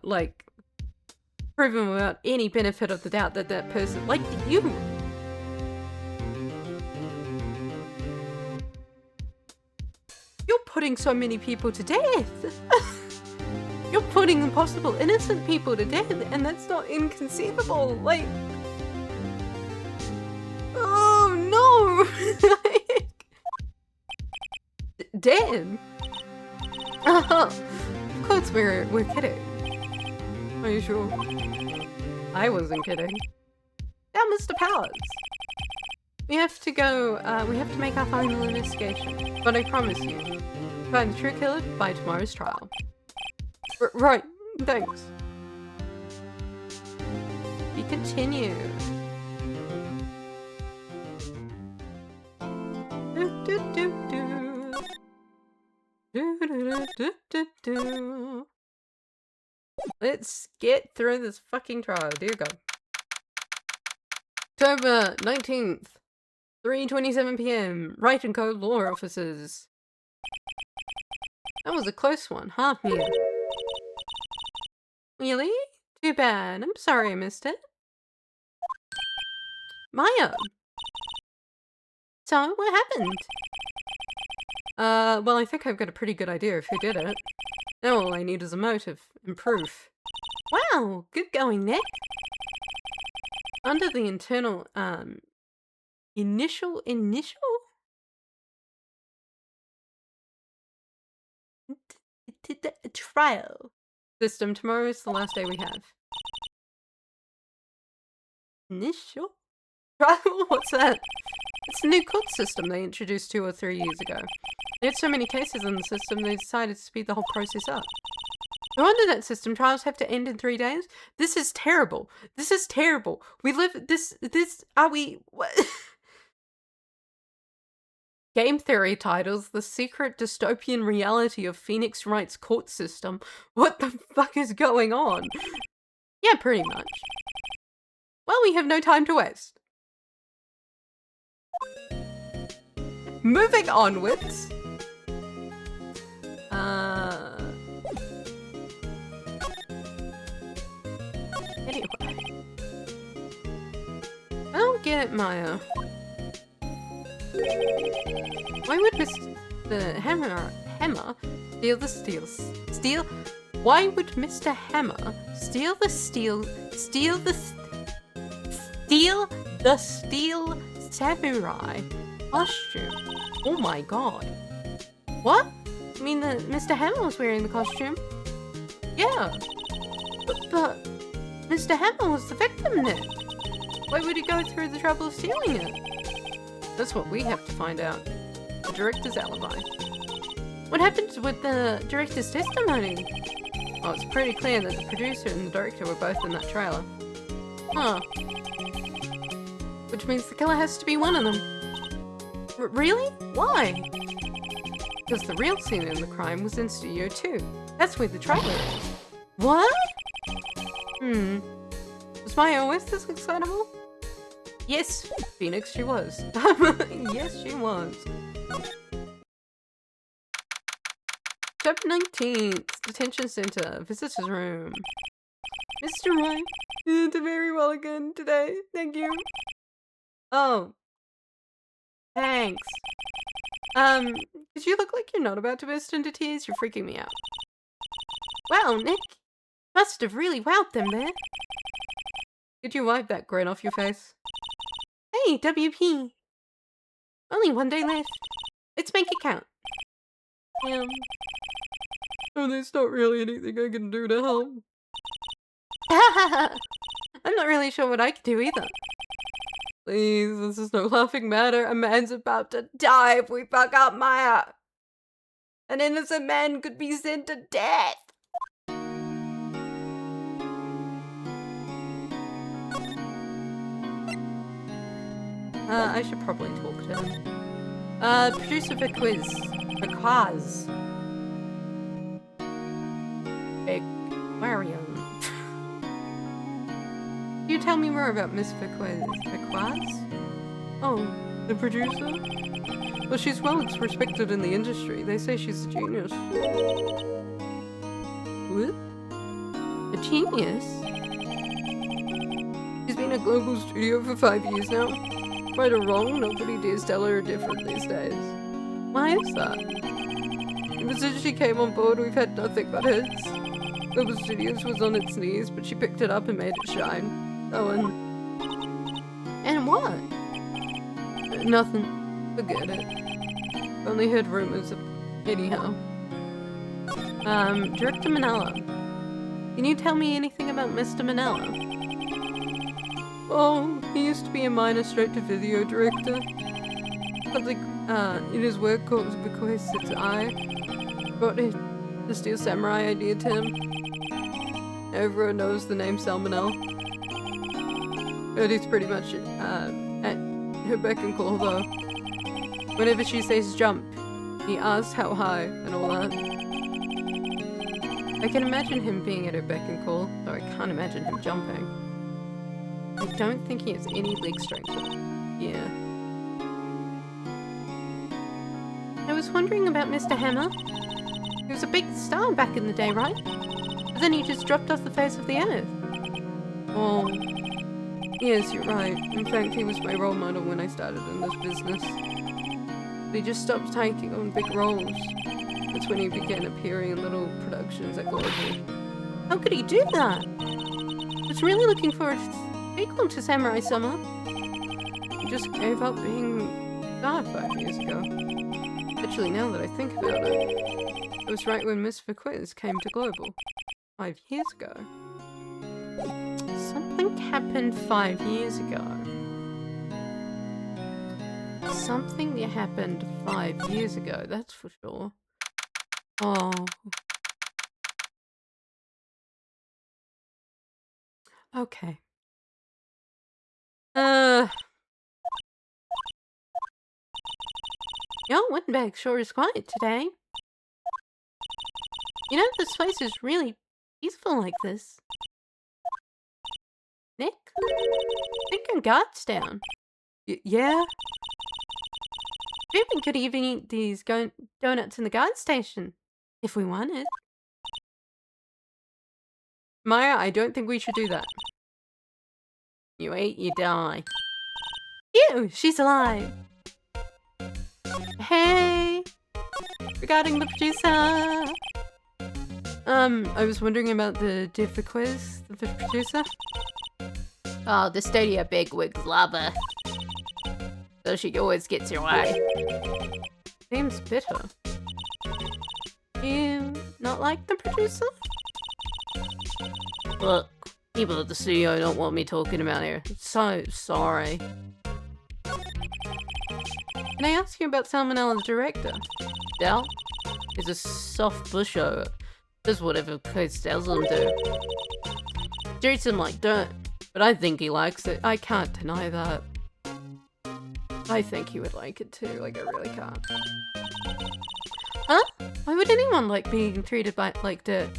any benefit of the doubt that that person, like you. You're putting so many people to death. You're putting impossible innocent people to death, and that's not inconceivable. Like, oh no! Damn. Of course we're kidding. Are you sure? I wasn't kidding. Now, Mr. Powers. We have to go, we have to make our final investigation. But I promise you, find the true killer by tomorrow's trial. Right, thanks. We continue. Do, do, do, do. Do, do, do, do. Let's get through this fucking trial. Dear God. October 19th, 3:27 p.m. Right and Co. Law Offices. That was a close one, huh, Mia? Really? Too bad. I'm sorry I missed it. Maya! So, what happened? Well, I think I've got a pretty good idea of who did it. Now all I need is a motive and proof. Wow, good going, Nick. Under the initial trial system, tomorrow is the last day we have. Initial trial? What's that? It's a new court system they introduced 2 or 3 years ago. They had so many cases in the system, they decided to speed the whole process up. No wonder that system trials have to end in 3 days. This is terrible. This is terrible. We live what? Game theory titles, The Secret Dystopian Reality of Phoenix Wright's Court System. What the fuck is going on? Yeah, pretty much. Well, we have no time to waste. Moving onwards. Anyway. I don't get it, Maya. Why would Mr. Hammer steal the steel? Why would Mr. Hammer steal the steel samurai costume? Oh my god. What? You mean that Mr. Hammer was wearing the costume? Yeah. But Mr. Hammer was the victim, Nick. Why would he go through the trouble of stealing it? That's what we have to find out. The director's alibi. What happened with the director's testimony? Oh, it's pretty clear that the producer and the director were both in that trailer. Huh. Which means the killer has to be one of them. Really? Why? Because the real scene in the crime was in Studio 2. That's where the trailer is. What? Was Maya always this excitable? Yes, Phoenix, she was. Yes, she was. Chapter 19th, Detention Center, Visitor's Room. Mr. Wright, you did very well again today. Thank you. Oh. Thanks. Because you look like you're not about to burst into tears. You're freaking me out. Wow, Nick. Must have really wowed them there. Could you wipe that grin off your face? Hey, WP. Only 1 day left. Let's make it count. Oh, there's not really anything I can do to help. I'm not really sure what I can do either. Please, this is no laughing matter. A man's about to die if we fuck up Maya. An innocent man could be sent to death. I should probably talk to him. Producer for quiz. Aquarium. Can you tell me more about Miss Aquaz? Oh, the producer? Well, she's well respected in the industry. They say she's a genius. What? A genius? She's been at Global Studio for 5 years now. Right or wrong, nobody dares tell her different these days. Why is that? Ever since she came on board, we've had nothing but hits. Global Studios was on its knees, but she picked it up and made it shine. Oh, and what? Nothing. Forget it. Only heard rumors. Anyhow. Director Manella. Can you tell me anything about Mr. Manella? Oh, he used to be a minor straight-to-video director. Something, in his work called because its eye. Brought the Steel Samurai idea to him. Everyone knows the name Salmonella. But he's pretty much, at her beck and call, though. Whenever she says jump, he asks how high and all that. I can imagine him being at her beck and call, though I can't imagine him jumping. I don't think he has any leg strength. Yeah. I was wondering about Mr. Hammer. He was a big star back in the day, right? But then he just dropped off the face of the earth. Oh, yes, you're right. In fact, he was my role model when I started in this business. He just stopped taking on big roles. That's when he began appearing in little productions at Global. How could he do that? I was really looking for a sequel to Samurai Summer. He just gave up being star 5 years ago. Actually, now that I think about it, it was right when Miss Quiz came to Global. 5 years ago. Something happened 5 years ago. Something happened 5 years ago, that's for sure. Oh. Okay. Your windbag sure is quiet today. You know, this place is really peaceful like this. Nick? I think our guard's down. Yeah? Maybe we could even eat these donuts in the guard station. If we wanted. Maya, I don't think we should do that. You eat, you die. Ew, she's alive. Hey! Regarding the producer. I was wondering about the Differ quiz, the producer. Oh, the studio bigwigs love her. So she always gets her way. Seems bitter. You not like the producer? Look, people at the studio don't want me talking about her. So sorry. Can I ask you about Salmonella, the director? Del? He's a soft pushover. Does whatever Chris tells him to. Treats him like dirt, but I think he likes it. I can't deny that. I think he would like it too, like I really can't. Huh? Why would anyone like being treated like dirt?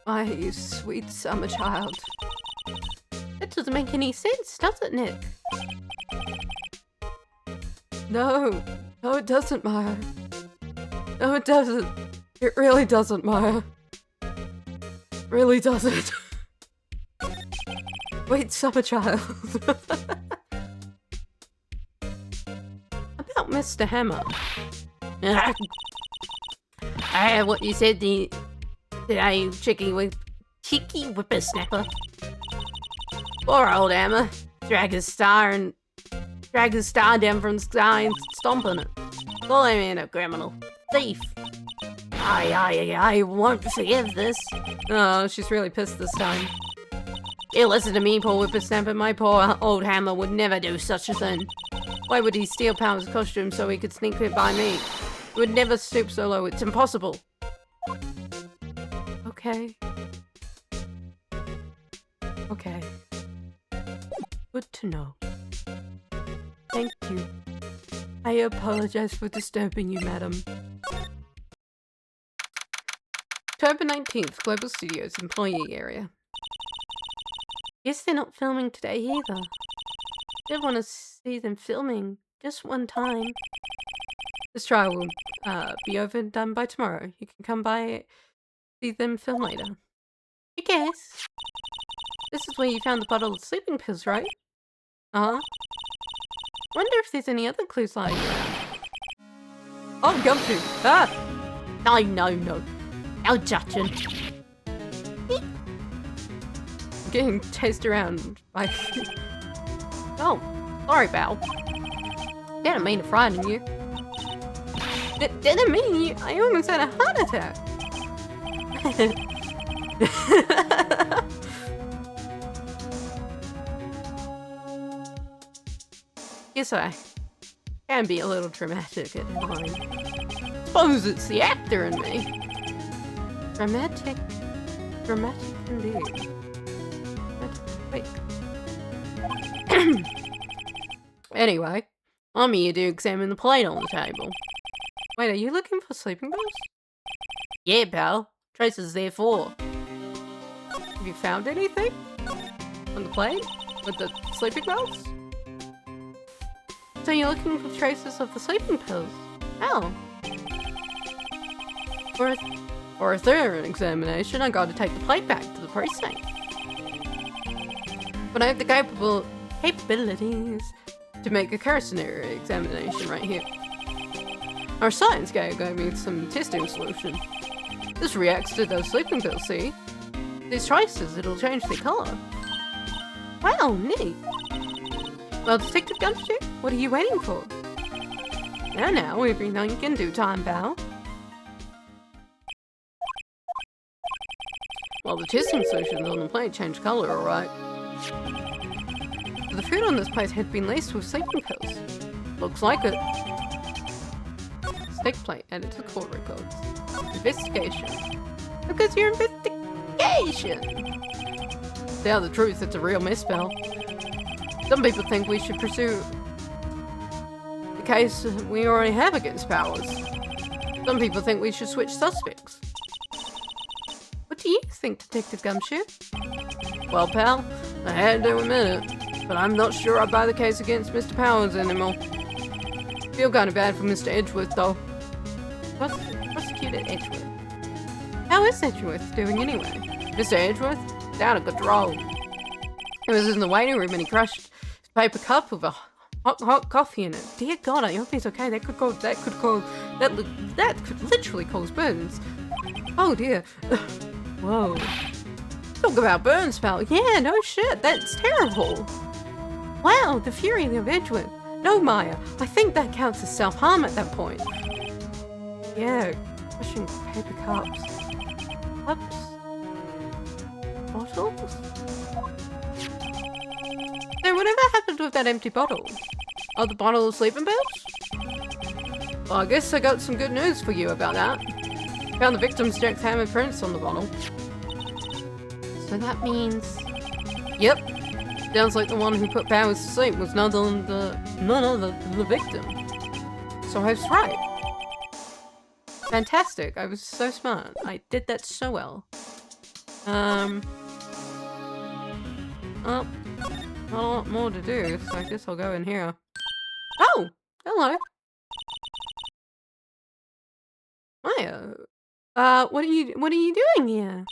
Why, you sweet summer child. That doesn't make any sense, does it, Nick? No. No, it doesn't, Maya. No, it doesn't. It really doesn't, Maya. Really doesn't. Wait, summer child. About Mr. Hammer. I heard what you said today, cheeky whippersnapper. Poor old Hammer. Drag his star down from the sky and stomp on it. Call him a criminal. Thief. I won't forgive this. Oh, she's really pissed this time. You listen to me, poor whippersnapper. My poor old Hammer would never do such a thing. Why would he steal Power's costume so he could sneak it by me? He would never stoop so low. It's impossible. Okay. Okay. Good to know. Thank you. I apologize for disturbing you, madam. October 19th, Global Studios employee area. Guess they're not filming today either. Did want to see them filming just one time. This trial will be over and done by tomorrow. You can come by, see them film later. I guess. This is where you found the bottle of sleeping pills, right? Uh-huh. Wonder if there's any other clues lying around. Oh, gumshoe! Ah! No. I'll judging. Getting chased around by... Oh, sorry, Val. Didn't mean to frighten you. Didn't mean you. I almost had a heart attack. Yes, I can be a little dramatic at times. Suppose it's the actor in me. Dramatic indeed. Wait. Anyway, I'm here to examine the plate on the table. Wait, are you looking for sleeping pills? Yeah, pal. Tracer's there for. Have you found anything? On the plane? With the sleeping pills? So you're looking for traces of the sleeping pills? Oh. For a thorough examination, I gotta take the plate back to the precinct. But I have the capabilities to make a cursory examination right here. Our science guy gave me some testing solution. This reacts to those sleeping pills, see? These traces, it'll change their color. Wow, neat. Well, Detective Gumshoe, what are you waiting for? Now, everything you can do, time, pal. Well, the testing solutions on the plate changed color, alright. The food on this plate had been laced with sleeping pills. Looks like it. Steak plate added to court records. Investigation. Because your investigation! Tell the truth, it's a real misspell. Some people think we should pursue the case we already have against Powers. Some people think we should switch suspects. What do you think, Detective Gumshoe? Well, pal, I had to admit it, but I'm not sure I buy the case against Mr. Powers anymore. Feel kind of bad for Mr. Edgeworth, though. Prosecutor Edgeworth. How is Edgeworth doing anyway? Mr. Edgeworth? Down a control. He was in the waiting room and he crushed his paper cup with a hot coffee in it. Dear God, I hope he's okay. That could literally cause burns. Oh dear. Whoa. Talk about burns, pal. Yeah, no shit. That's terrible. Wow, the fury of Edgeworth. No, Maya. I think that counts as self-harm at that point. Yeah, crushing paper cups. Cups? Bottles? So whatever happened with that empty bottle? Oh, the bottle of sleeping pills? Well, I guess I got some good news for you about that. Found the victim's jackhammer prints on the bottle. So that means... Yep. Sounds like the one who put Powers to sleep was none other than the victim. So I was right. Fantastic. I was so smart. I did that so well. Oh, not a lot more to do, so I guess I'll go in here. Oh! Hello! Maya, what are you doing here?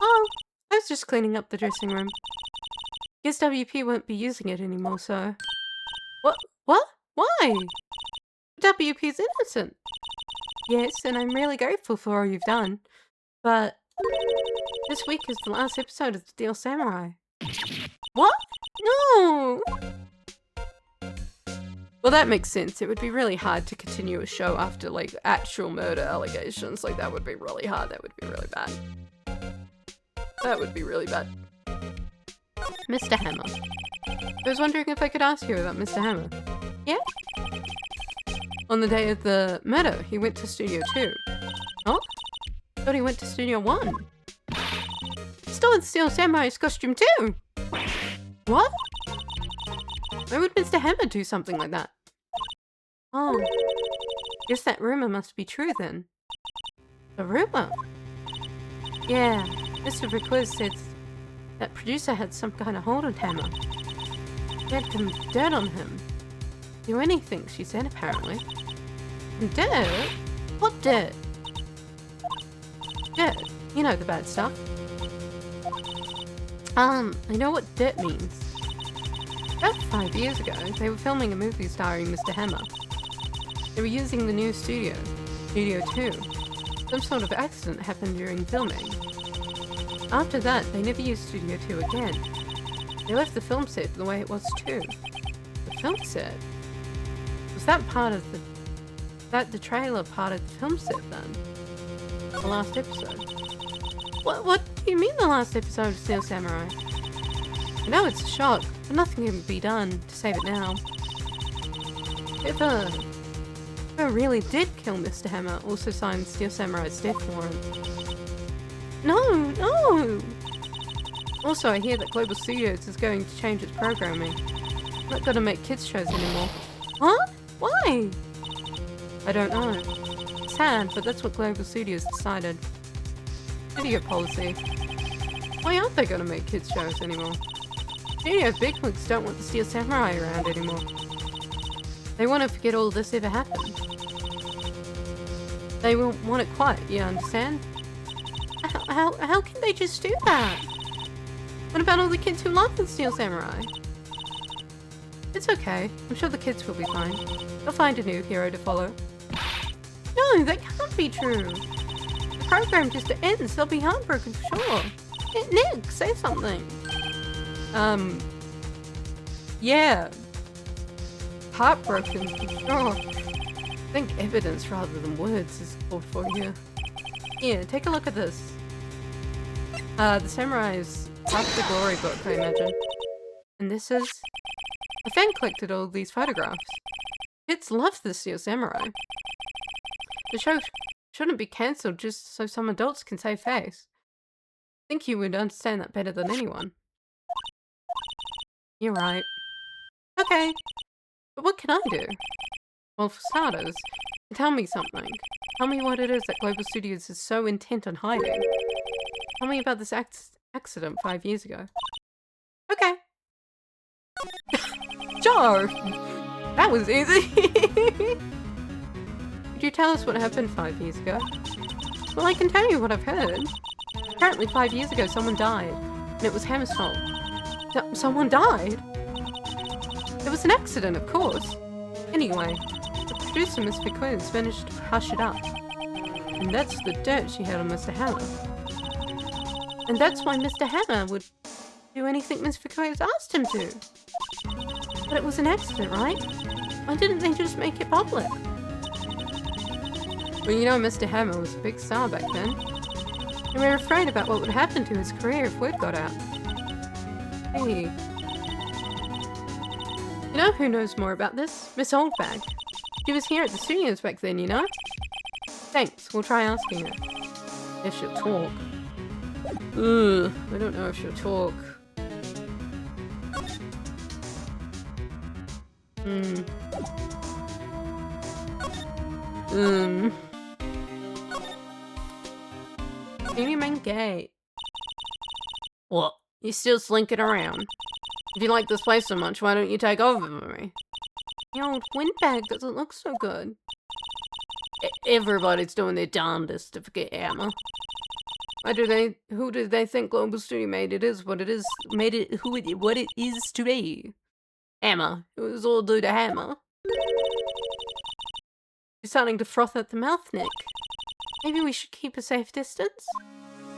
Oh, I was just cleaning up the dressing room. Guess WP won't be using it anymore, so... What? Why? WP's innocent. Yes, and I'm really grateful for all you've done. But... this week is the last episode of Steel Samurai. What? No! Well, that makes sense. It would be really hard to continue a show after, like, actual murder allegations. Like, that would be really hard. That would be really bad. That would be really bad. Mr. Hammer. I was wondering if I could ask you about Mr. Hammer. Yeah? On the day of the murder, he went to Studio 2. Oh? I thought he went to Studio 1. Still in Steel Samurai's costume too! What? Why would Mr. Hammer do something like that? Oh. Guess that rumor must be true then. A rumor? Yeah. Mr. Requez said that producer had some kind of hold on Hammer. He had some dirt on him. Do anything, she said, apparently. Dirt? What dirt? Dirt. You know the bad stuff. I know what dirt means. About 5 years ago, they were filming a movie starring Mr. Hammer. They were using the new studio, Studio 2. Some sort of accident happened during filming. After that, they never used Studio 2 again. They left the film set the way it was too. The film set? Was that part of the... the trailer part of the film set then? The last episode? What do you mean the last episode of Steel Samurai? I know it's a shock, but nothing can be done to save it now. If I really did kill Mr. Hammer, also signed Steel Samurai's death warrant. No! Also, I hear that Global Studios is going to change its programming. Not gonna make kids shows anymore. Huh? Why? I don't know. sad, but that's what Global Studios decided. Studio policy. Why aren't they gonna make kids shows anymore? Studio bigwigs don't want the Steel Samurai around anymore. They want to forget all this ever happened. They want it quiet, you understand? How can they just do that? What about all the kids who love the Steel Samurai? It's okay. I'm sure the kids will be fine. They'll find a new hero to follow. No, that can't be true. The program just ends. They'll be heartbroken for sure. Nick, say something. Yeah. Heartbroken for sure. I think evidence rather than words is called for here. Yeah, take a look at this. The Samurai's half the glory book, I imagine. And this is... A fan collected all these photographs. Kids love the Steel Samurai. The show shouldn't be cancelled just so some adults can save face. I think you would understand that better than anyone. You're right. Okay. But what can I do? Well, for starters, tell me something. Tell me what it is that Global Studios is so intent on hiding. Tell me about this accident 5 years ago. Okay. Sure! That was easy! Could you tell us what happened 5 years ago? Well, I can tell you what I've heard. Apparently 5 years ago someone died, and it was Hammer's fault. Someone died? It was an accident, of course. Anyway, the producer, Miss Vickers, managed to hush it up. And that's the dirt she had on Mr. Hammer. And that's why Mr. Hammer would do anything Miss Vickers asked him to. But it was an accident, right? Why didn't they just make it public? Well, you know, Mr. Hammer was a big star back then. And we were afraid about what would happen to his career if word got out. Hey. You know who knows more about this? Miss Oldbag. She was here at the studios back then, you know? Thanks, we'll try asking her. If she'll talk. Ugh, I don't know if she'll talk. Union Main Gate. What? You're still slinking around? If you like this place so much, why don't you take over for me? The old windbag doesn't look so good. Everybody's doing their darndest to forget Hammer. Who do they think Global Studio made it is what it is, what it is today? Hammer. It was all due to Hammer. You're starting to froth at the mouth, Nick. Maybe we should keep a safe distance?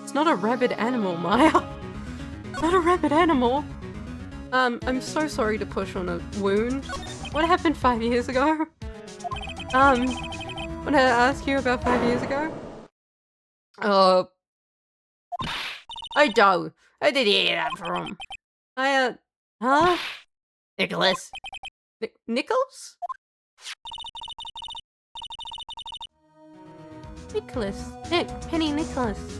It's not a rabid animal, Maya. Not a rabid animal. I'm so sorry to push on a wound. What happened 5 years ago? Want to ask you about 5 years ago? I don't. I did hear that from. Huh? Nicholas. Nichols? Nicholas. Penny Nicholas.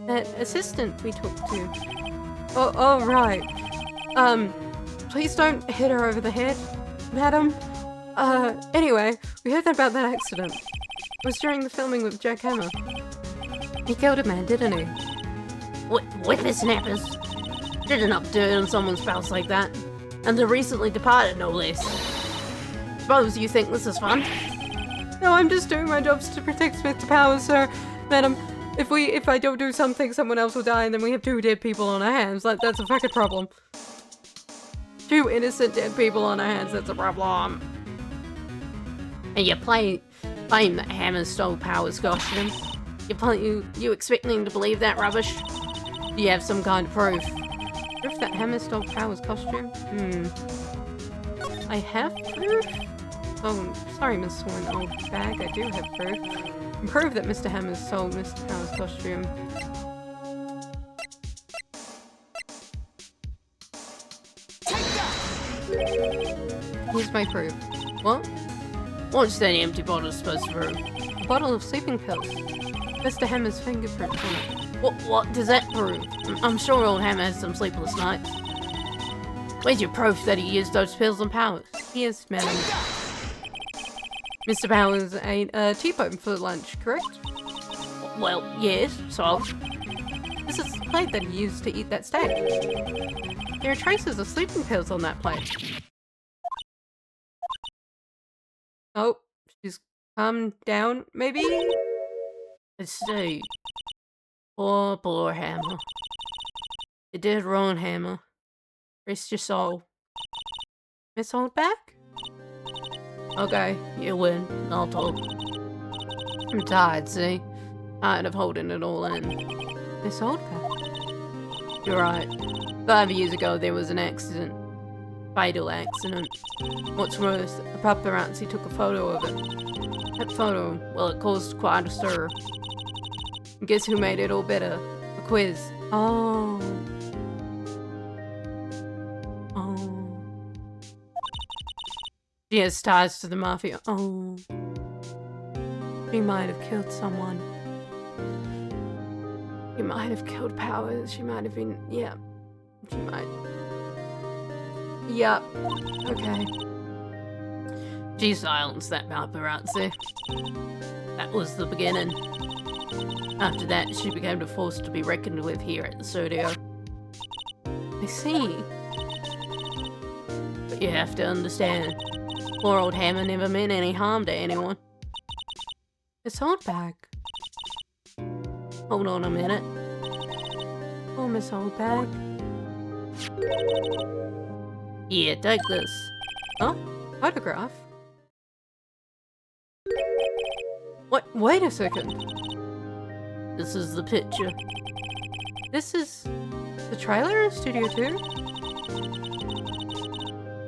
That assistant we talked to. Oh, right. Please don't hit her over the head, madam. Anyway, we heard about that accident. It was during the filming with Jack Hammer. He killed a man, didn't he? Whippersnappers. Didn't up dirt on someone's spouse like that. And the recently departed, no less. Suppose you think this is fun? No, I'm just doing my jobs to protect Mr. Powers, sir. Madam, if I don't do something, someone else will die, and then we have 2 dead people on our hands. Like, that's a fucking problem. 2 innocent dead people on our hands, that's a problem. And you claim that Hammer stole Powers' costume. You expecting to believe that rubbish? Do you have some kind of proof? Proof that Hammer stole Powers' costume? I have proof? Oh, sorry, Miss Swan, old bag, I do have proof. Prove that Mr. Hammer stole Mr. Powers' costume. Here's my proof. What? What's that empty bottle supposed to prove? A bottle of sleeping pills. Mr. Hammer's fingerprint on it. What does that prove? I'm sure old Hammer has some sleepless nights. Where's your proof that he used those pills on Powers? Yes, madam. Mr. Powers ate a T-bone for lunch, correct? Well, yes, so. This is the plate that he used to eat that steak. There are traces of sleeping pills on that plate. Oh, she's calmed down, maybe? Let's see. Poor Hammer. You did wrong, Hammer. Rest your soul. Miss Holdback? Okay, you win. I'll talk. I'm tired, see? Tired of holding it all in. Miss Holdback? You're right. 5 years ago, there was an accident. Fatal accident. What's worse, a paparazzi took a photo of it. That photo, well, it caused quite a stir. And guess who made it all better? A quiz. Oh. She has ties to the mafia. Oh. She might have killed someone. She might have killed Powers. She might have been... Yeah. She might... Yep. Okay. She silenced that paparazzi. That was the beginning. After that, she became a force to be reckoned with here at the studio. I see. But you have to understand, poor old Hammer never meant any harm to anyone. It's Holdback. Hold on a minute. Oh, Miss Holdback. Yeah, take this. Huh? Photograph? What? Wait a second. This is the picture. This is the trailer of Studio 2?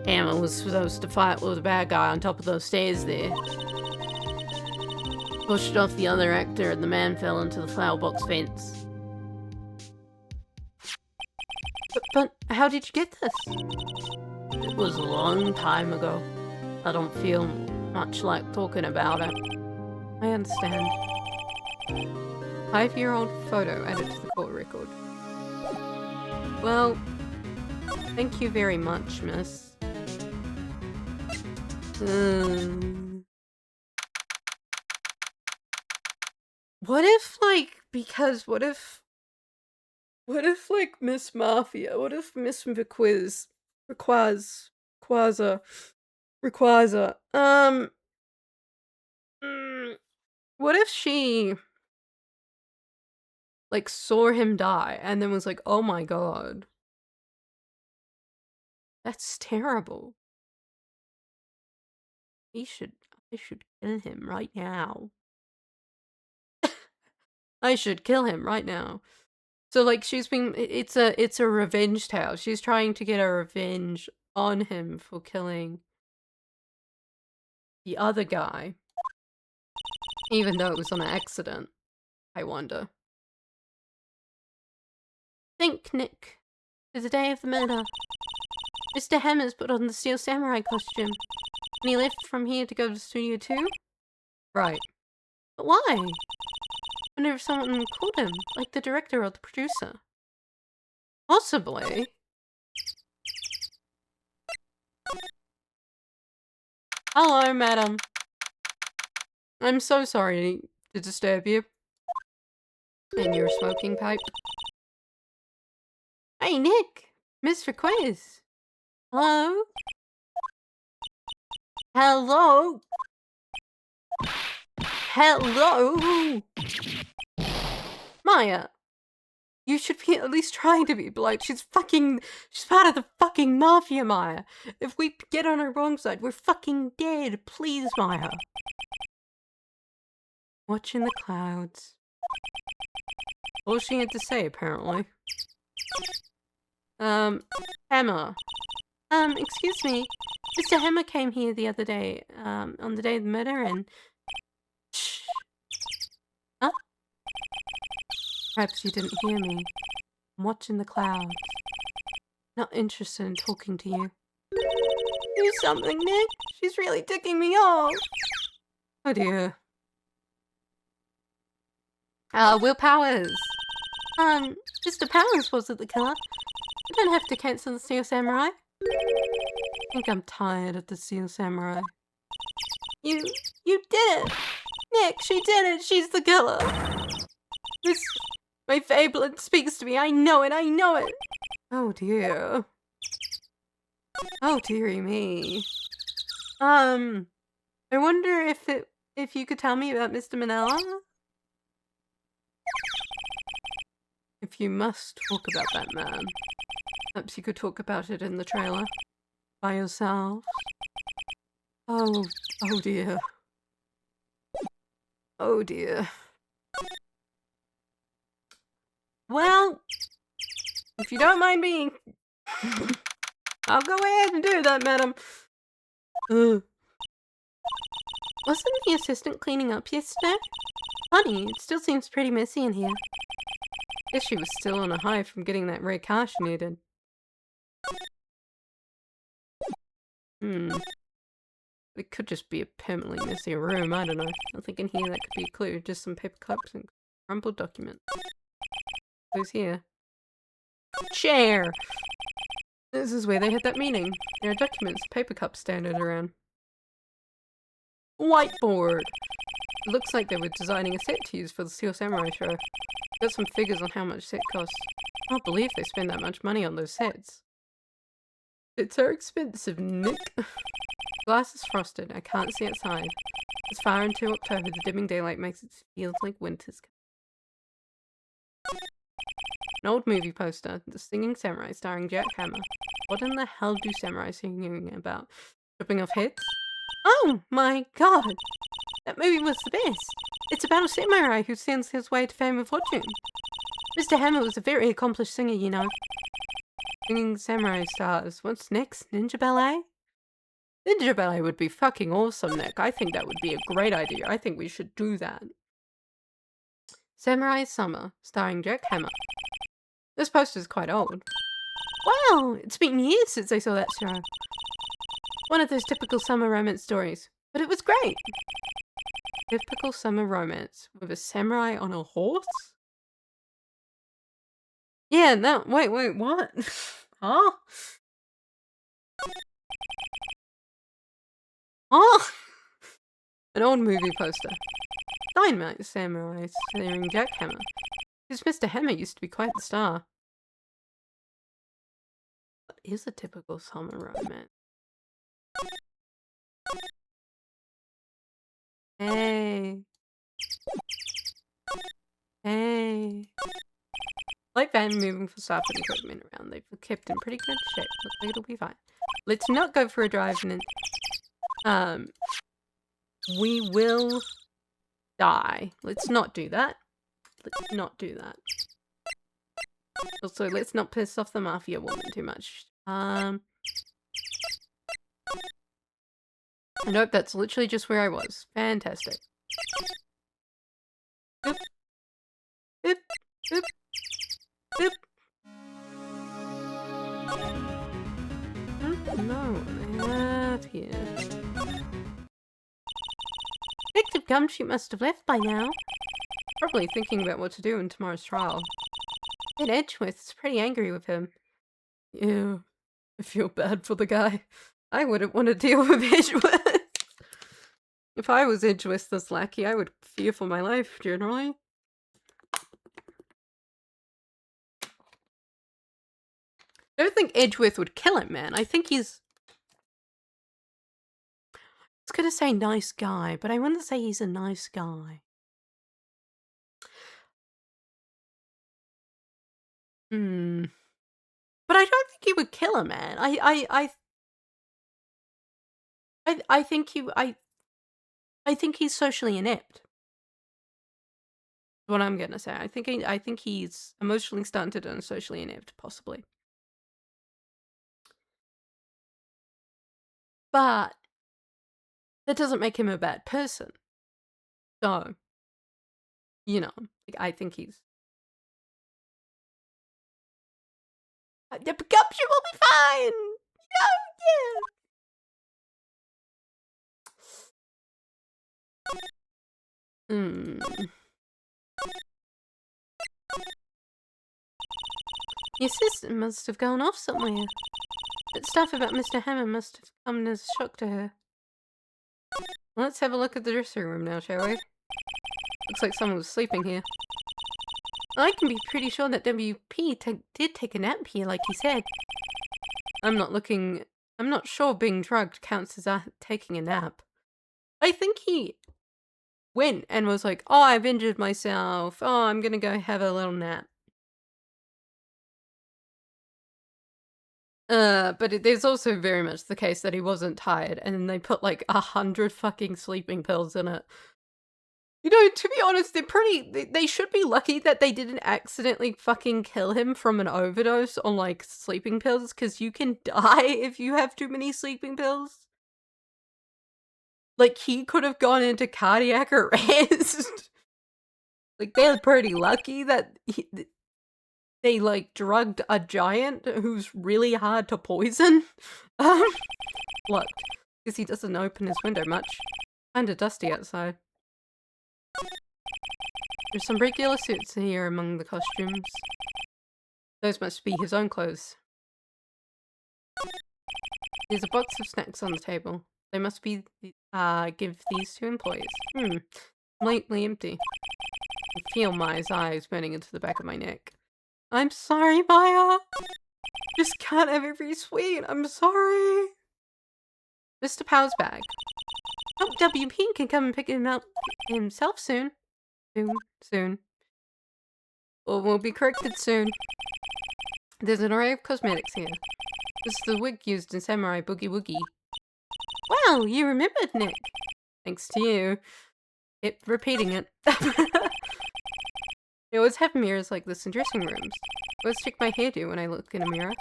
Hammer was supposed to fight with a bad guy on top of those stairs there. Pushed off the other actor and the man fell into the flower box fence. But how did you get this? It was a long time ago. I don't feel much like talking about it. I understand. 5-year-old photo added to the court record. Well, thank you very much, miss. What if, like, because what if, like, Miss Mafia, what if Miss McQuiz requires, what if she, like, saw him die and then was like, oh my god. That's terrible. I should kill him right now. I should kill him right now. So, like, it's a revenge tale. She's trying to get a revenge on him for killing the other guy. Even though it was on an accident, I wonder. Think, Nick. It's the day of the murder. Mr. Hammer's put on the Steel Samurai costume. And he left from here to go to Studio 2? Right. But why? I wonder if someone called him, like the director or the producer. Possibly. Hello, madam. I'm so sorry to disturb you. And your smoking pipe. Hey, Nick! Mr. Quiz! Hello? Hello? Hello? Maya! You should be at least trying to be polite. She's part of the fucking mafia, Maya. If we get on her wrong side, we're fucking dead. Please, Maya. Watching the clouds. All she had to say, apparently. Hammer. Excuse me. Mr. Hammer came here the other day, on the day of the murder and... Shh. Huh? Perhaps you didn't hear me. I'm watching the clouds. Not interested in talking to you. Do something, Nick. She's really ticking me off. Oh dear. Will Powers. Mr. Powers wasn't the killer. I don't have to cancel the Steel Samurai. I think I'm tired of the Steel Samurai. You did it! Nick, she did it! She's the killer! My Fablet speaks to me. I know it. Oh dear. Oh dearie me. I wonder if you could tell me about Mr. Manila? If you must talk about that man, perhaps you could talk about it in the trailer. By yourself. Oh dear. Oh dear. Well, if you don't mind me, I'll go ahead and do that, madam. Wasn't the assistant cleaning up yesterday? Funny, it still seems pretty messy in here. Guess she was still on a high from getting that rare car she needed. It could just be a permanently messy room, I don't know. Nothing in here that could be a clue, just some paper clips and crumpled documents. Who's here? Chair! This is where they had that meeting. There are documents, paper cups standing around. Whiteboard! It looks like they were designing a set to use for the Steel Samurai show. Got some figures on how much set costs. I can't believe they spend that much money on those sets. It's so expensive, Nick. Glass is frosted. I can't see outside. It's far into October. The dimming daylight makes it feel like winter's coming. An old movie poster. The Singing Samurai starring Jack Hammer. What in the hell do samurai singing about? Chopping off heads? Oh my god! That movie was the best! It's about a samurai who sends his way to fame and fortune. Mr. Hammer was a very accomplished singer, you know. Singing samurai stars. What's next? Ninja ballet? Ninja ballet would be fucking awesome, Nick. I think that would be a great idea. I think we should do that. Samurai Summer, starring Jack Hammer. This poster is quite old. Wow, it's been years since I saw that show. One of those typical summer romance stories. But it was great. Typical summer romance with a samurai on a horse? Yeah, no, wait, what? Huh? Oh! An old movie poster. Dynamite Samurai starring Jack Hammer. Because Mr. Hammer used to be quite the star. What is a typical summer romance? Hey. Hey. Like van moving for staff and equipment around. They've kept in pretty good shape. Looks like it'll be fine. Let's not go for a drive and then we will die. Let's not do that. Let's not do that. Also, let's not piss off the mafia woman too much. Nope, that's literally just where I was. Fantastic. Oop. Oop. Oop. Oop. No, I have here. Detective Gumshoe must have left by now. Probably thinking about what to do in tomorrow's trial. Ed Edgeworth's pretty angry with him. Yeah, I feel bad for the guy. I wouldn't want to deal with Edgeworth. If I was Edgeworth's lackey, I would fear for my life, generally. I don't think Edgeworth would kill him, man. I think he's... I was gonna say nice guy, but I wouldn't say he's a nice guy. But I don't think he would kill him, man. I think he's socially inept. What I'm gonna say. I think he's emotionally stunted and socially inept, possibly. But that doesn't make him a bad person. So, you know, I think he's... The Gumshoe will be fine! No, yeah! The assistant must have gone off somewhere. That stuff about Mr. Hammer must have come as a shock to her. Let's have a look at the dressing room now, shall we? Looks like someone was sleeping here. I can be pretty sure that WP did take a nap here, like he said. I'm not sure being drugged counts as taking a nap. I think he went and was like, oh, I've injured myself. Oh, I'm gonna go have a little nap. But there's also very much the case that he wasn't tired, and then they put like 100 fucking sleeping pills in it. You know, to be honest, they should be lucky that they didn't accidentally fucking kill him from an overdose on, like, sleeping pills, because you can die if you have too many sleeping pills. Like, he could have gone into cardiac arrest. Like, they're pretty lucky that they, like, drugged a giant who's really hard to poison. Look, because he doesn't open his window much. Kinda dusty outside. There's some regular suits here among the costumes. Those must be his own clothes. There's a box of snacks on the table. They must be, give these to employees. Completely empty. I feel Maya's eyes burning into the back of my neck. I'm sorry, Maya! Just can't have every sweet, I'm sorry! Mr. Powell's bag. Oh, WP can come and pick him up himself soon. Soon. Or we'll be corrected soon. There's an array of cosmetics here. This is the wig used in Samurai Boogie Woogie. Wow, you remembered, Nick. Thanks to you. Keep repeating it. They always have mirrors like this in dressing rooms. I always check my hairdo when I look in a mirror.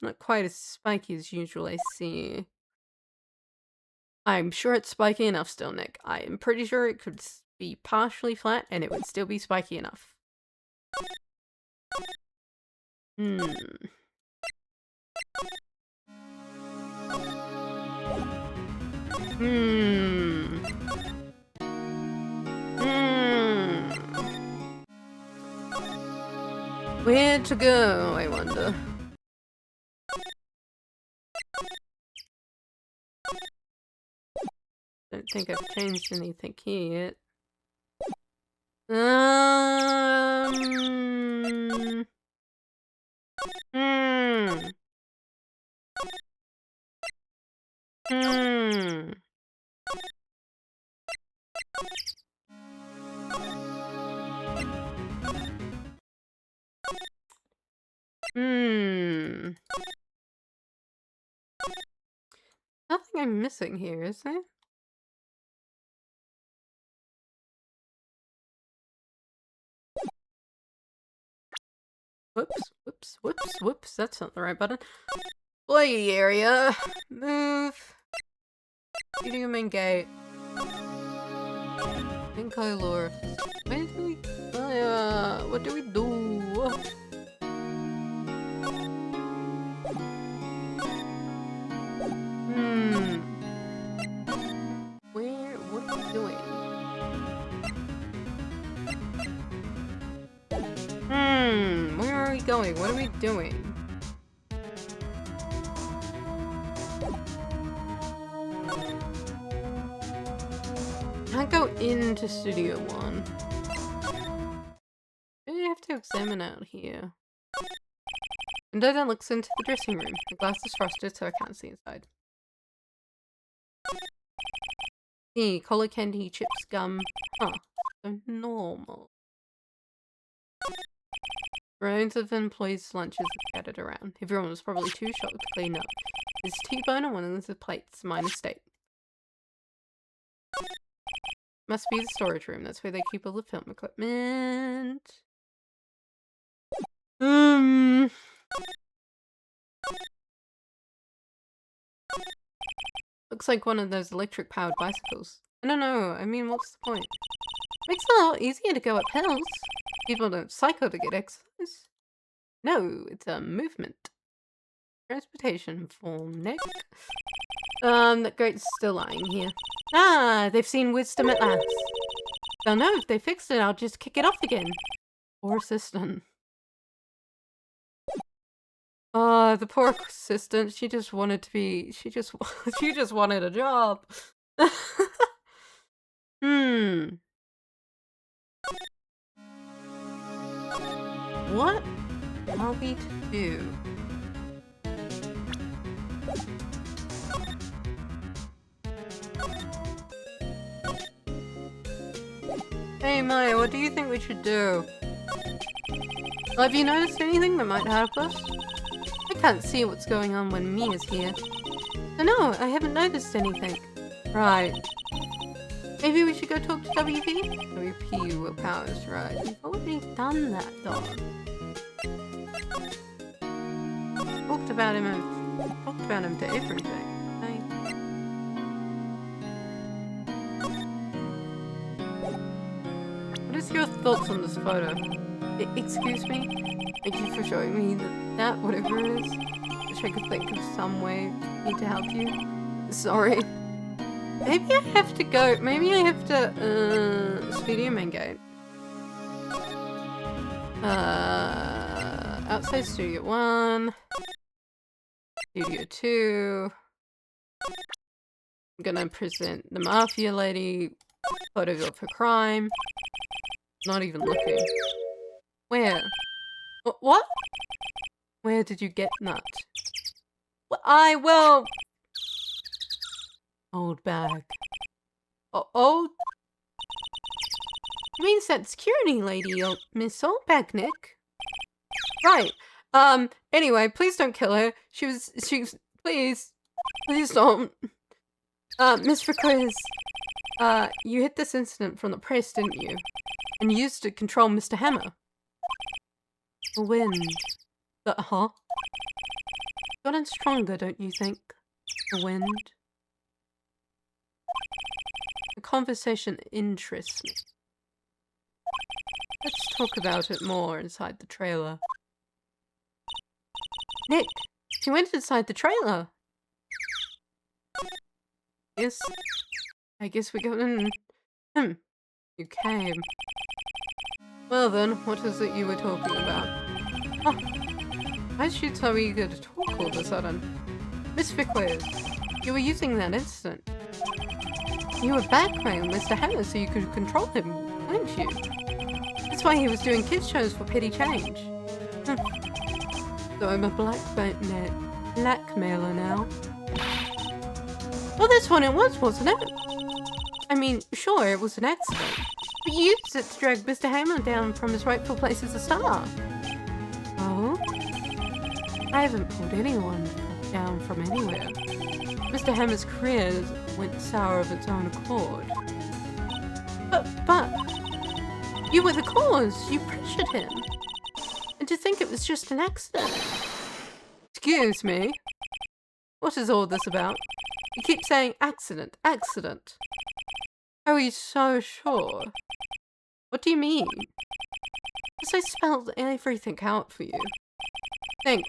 Not quite as spiky as usual, I see. I'm sure it's spiky enough still, Nick. I am pretty sure it could be partially flat and it would still be spiky enough. Where to go, I wonder? Don't think I've changed anything here yet. Nothing I'm missing here, is there? Whoops. That's not the right button. Play area. Move. Studio main gate. Inkai lore. Where do we... what do we do? What are we doing? Where are we going? What are we doing? Can't go into Studio 1. Maybe I have to examine out here. Window that looks into the dressing room. The glass is frosted so I can't see inside. See, cola, candy, chips, gum. Huh. So normal. Remains of employees' lunches are scattered around. Everyone was probably too shocked to clean up. There's T-bone on one of the plates. Minor state. Must be the storage room. That's where they keep all the film equipment. Looks like one of those electric-powered bicycles. I don't know. I mean, what's the point? Makes it a lot easier to go up hills. People don't cycle to get exercise. No, it's a movement. Transportation form, Nick. That grate's still lying here. Ah, they've seen wisdom at last. They'll know if they fixed it, I'll just kick it off again. Poor assistant. Oh, the poor assistant, she just wanted to be, she just wanted a job. Hmm. What are we to do? Hey Maya, what do you think we should do? Have you noticed anything that might help us? I can't see what's going on when Mia's here. So no, I haven't noticed anything. Right. Maybe we should go talk to WP? WP willpowers, right. We've already done that, though. Talked about him to everything. What is your thoughts on this photo? Excuse me? Thank you for showing me that whatever it is. Wish I could think of some way to help you. Sorry. Maybe I have to go. Maybe I have to, Studio Main Gate. Outside Studio 1. Studio 2. I'm gonna present the Mafia lady. Photo of her crime. Not even looking. Where? What? Where did you get that? Well... Old bag. Old? You mean that security lady, Miss Oldbag, Nick? Right. Anyway, please don't kill her. She was, please don't. Miss Vickers, you hid this incident from the press, didn't you? And used to control Mr. Hammer. The wind. Huh? Gotten stronger, don't you think? The wind. The conversation interests me. Let's talk about it more inside the trailer. Nick, she went inside the trailer. Yes. I guess we got in. You came. Well then, what is it you were talking about? Huh. Why is she so eager to talk all of a sudden? Miss Vickers, you were using that instant. You were blackmailing Mr. Hammer so you could control him, weren't you? That's why he was doing kids shows for petty change. So I'm a blackmailer now. Well, that's what it was, wasn't it? I mean, sure, it was an accident. But you used it to drag Mr. Hammer down from his rightful place as a star. Oh? I haven't pulled anyone down from anywhere. Mr. Hammer's career went sour of its own accord. But... You were the cause. You pressured him. And to think it was just an accident. Excuse me. What is all this about? You keep saying accident, accident. Are you so sure? What do you mean? Because I spelled everything out for you. Think,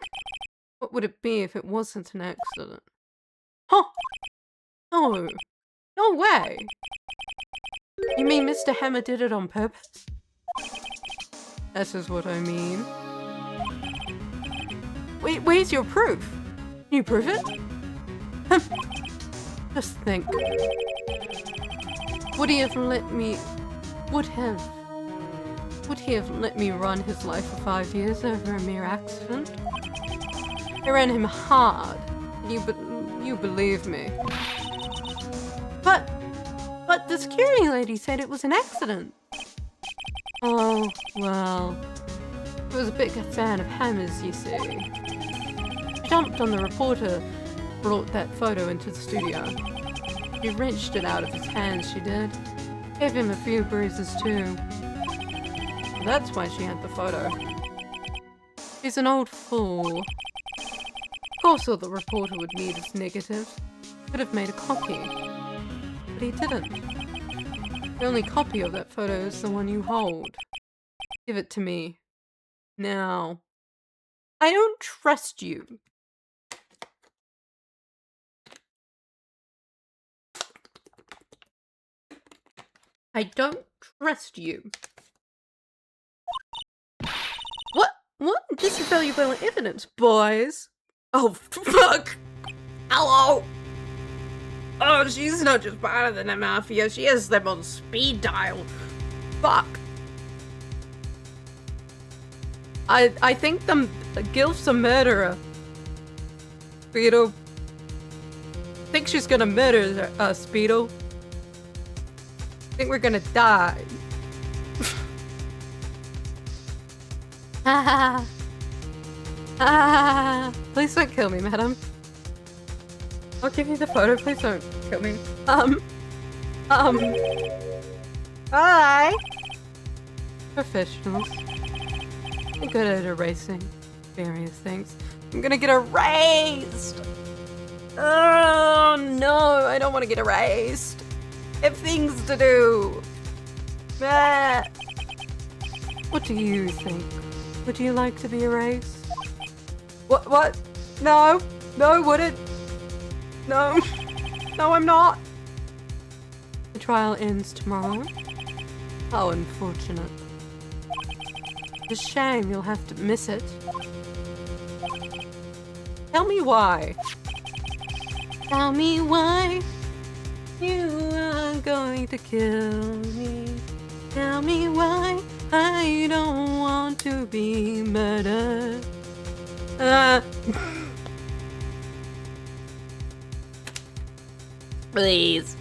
what would it be if it wasn't an accident? Huh? No. No way. You mean Mr. Hammer did it on purpose? That is what I mean. Wait, where's your proof? Can you prove it? Just think. Would he have let me run his life for 5 years over a mere accident? I ran him hard. You believe me. But the security lady said it was an accident. Oh, well. He was a big fan of Hammers, you see. She jumped on the reporter, brought that photo into the studio. She wrenched it out of his hands, she did. Gave him a few bruises too. That's why she had the photo. He's an old fool. Of course all the reporter would need is negative. Could have made a copy. But he didn't. The only copy of that photo is the one you hold. Give it to me. Now. I don't trust you. I don't trust you. What? This is valuable evidence, boys. Oh, fuck. Hello. Oh, she's not just part of the mafia, she has them on speed dial. Fuck. I think Gilf's a murderer. Beetle. I think she's gonna murder us, Beetle. I think we're gonna die. Please don't kill me, madam. I'll give you the photo, please don't kill me. Hi! Professionals. I'm good at erasing various things. I'm gonna get erased! Oh no, I don't want to get erased. I have things to do. Ah. What do you think? Would you like to be erased? What? No, wouldn't. No, no, I'm not. The trial ends tomorrow. How unfortunate. It's a shame you'll have to miss it. Tell me why. Tell me why you are going to kill me. Tell me why I don't want to be murdered. Please.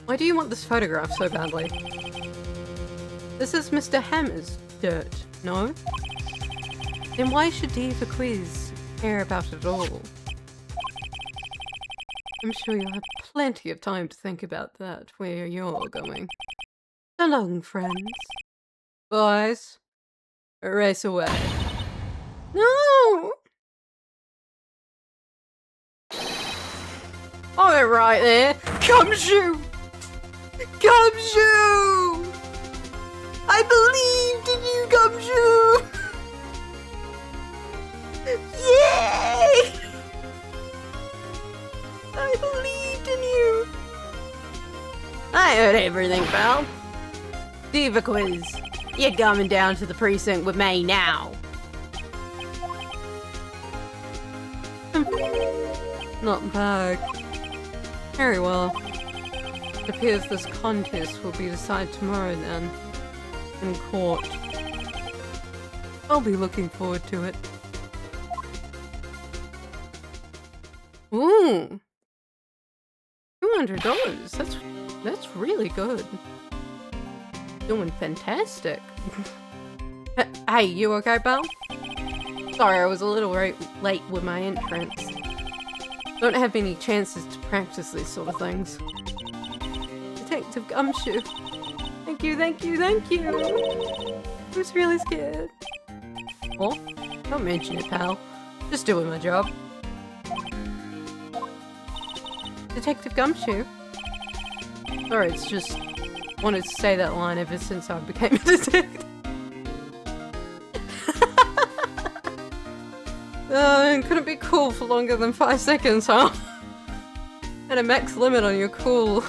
Why do you want this photograph so badly? This is Mr. Hammer's dirt, no? Then why should Diva Quiz care about it at all? I'm sure you'll have plenty of time to think about that, where you're going. So long, friends. Boys, race away. No! Oh, they're right there. Gumshoe! Gumshoe! I believed in you, Gumshoe! Yay! I believed in you. I heard everything, pal. Diva Quiz, you're coming down to the precinct with me now. Not bad. Very well. It appears this contest will be decided tomorrow then, in court. I'll be looking forward to it. Ooh! $200. That's really good. Doing fantastic. Hey, you okay, pal? Sorry, I was a little late with my entrance. Don't have any chances to practice these sort of things. Detective Gumshoe. Thank you, thank you, thank you! I was really scared. Oh, don't mention it, pal. Just doing my job. Detective Gumshoe? Sorry, it's just wanted to say that line ever since I became a detective. Couldn't be cool for longer than 5 seconds, huh? Had a max limit on your cool.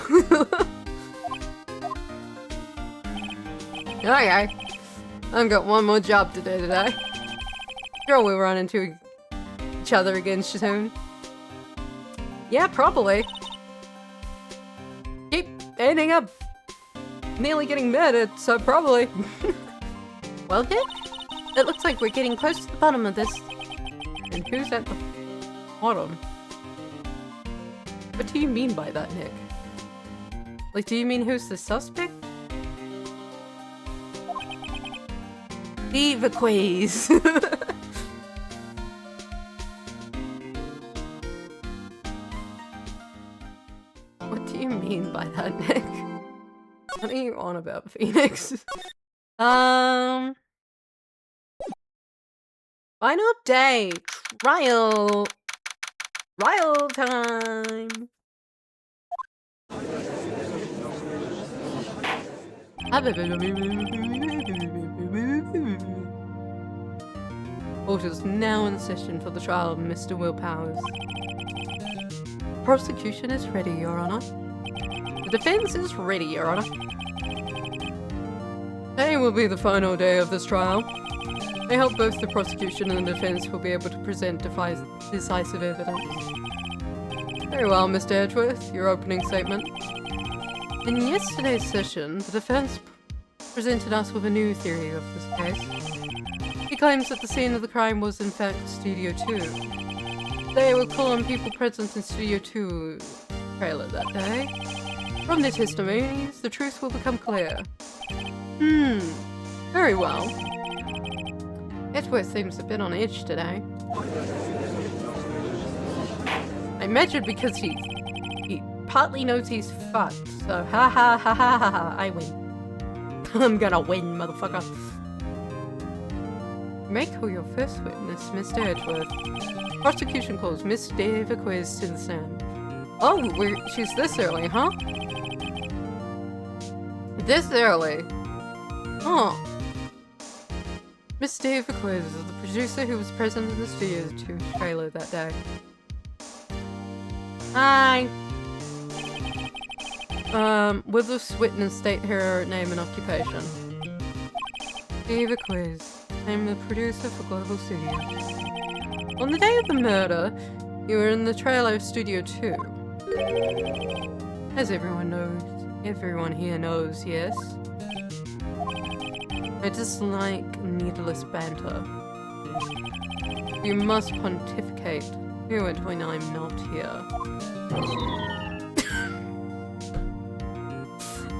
Okay. I've got one more job to do today. Sure, we'll run into each other again soon. Yeah, probably. Keep ending up nearly getting murdered, so probably. Well, Nick, it looks like we're getting close to the bottom of this. And who's at the bottom? What do you mean by that, Nick? Like, do you mean who's the suspect? Diva Quiz. What do you mean by that, Nick? What are you on about, Phoenix? Final day! Trial! Trial time! Court is now in session for the trial of Mr. Will Powers. Prosecution is ready, Your Honor. The defense is ready, Your Honor. Today will be the final day of this trial. I hope both the prosecution and the defense will be able to present decisive evidence. Very well, Mr. Edgeworth, your opening statement. In yesterday's session, the defense presented us with a new theory of this case. He claims that the scene of the crime was in fact Studio 2. Today we'll call on people present in Studio 2 trailer that day. From their testimonies, the truth will become clear. Very well. Edgeworth seems a bit on edge today. I imagine because he partly knows he's fucked, so ha ha ha ha ha ha, I win. I'm gonna win, motherfucker. You may call your first witness, Mr. Edgeworth. Prosecution calls Miss Daviquiz to the stand. Oh, she's this early, huh? This early? Oh. Miss Daviquiz is the producer who was present in the Studio 2 trailer that day. Hi. Will this witness state her name and occupation? Daviquiz. I'm the producer for Global Studios. On the day of the murder, you were in the trailer of Studio 2. As everyone knows. Everyone here knows, yes? I dislike needless banter. You must pontificate fluent when I'm not here.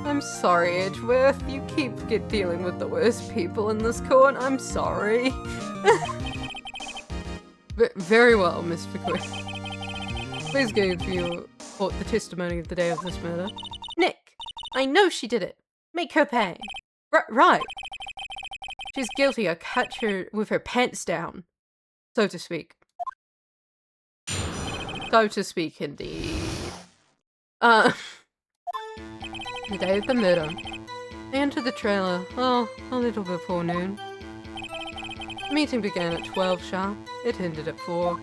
I'm sorry, Edgeworth. You keep dealing with the worst people in this court. I'm sorry. Very well, Miss Vickers. Please give you the testimony of the day of this murder. Nick, I know she did it. Make her pay. Right. She's guilty. I catch her with her pants down. So to speak. So to speak, indeed. The day of the murder. I entered the trailer, a little before noon. The meeting began at 12 sharp. It ended at 4.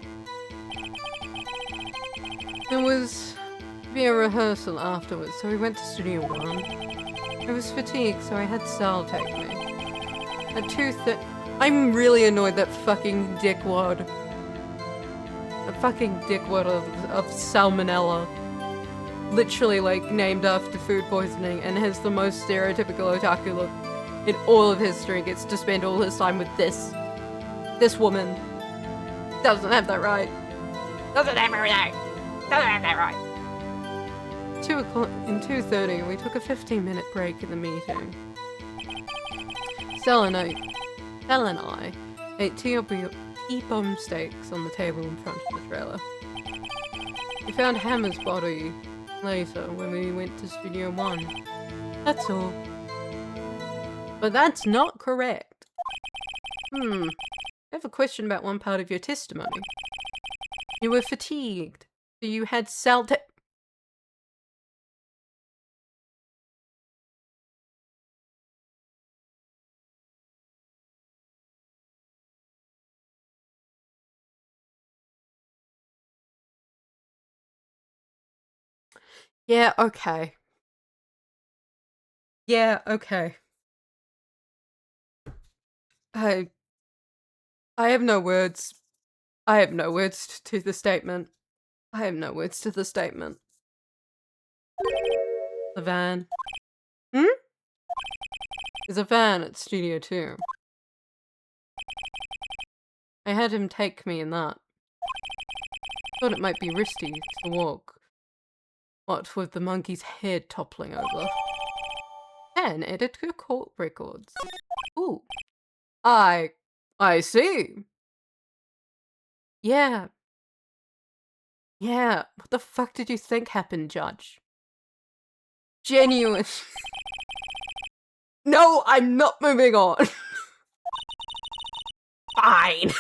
There was to be a rehearsal afterwards, so we went to Studio 1. I was fatigued, so I had Sal take me. At 2:30, I'm really annoyed that fucking dickwad. A fucking dickwad of salmonella. Literally, like, named after food poisoning and has the most stereotypical otaku look in all of history, gets to spend all his time with this woman. Doesn't have that right. Doesn't have that right. 2 o'clock, in 2:30, we took a 15-minute break in the meeting. Stella and I ate T-bomb steaks on the table in front of the trailer. We found Hammer's body later when we went to Studio 1. That's all. But that's not correct. I have a question about one part of your testimony. You were fatigued, so you had Yeah, okay. Yeah, okay. I have no words. I have no words to the statement. I have no words to the statement. The van. There's a van at Studio 2. I had him take me in that. Thought it might be risky to walk. What with the monkey's head toppling over. And edit your court records. Ooh. I see. Yeah. Yeah. What the fuck did you think happened, Judge? Genuine. No, I'm not moving on. Fine.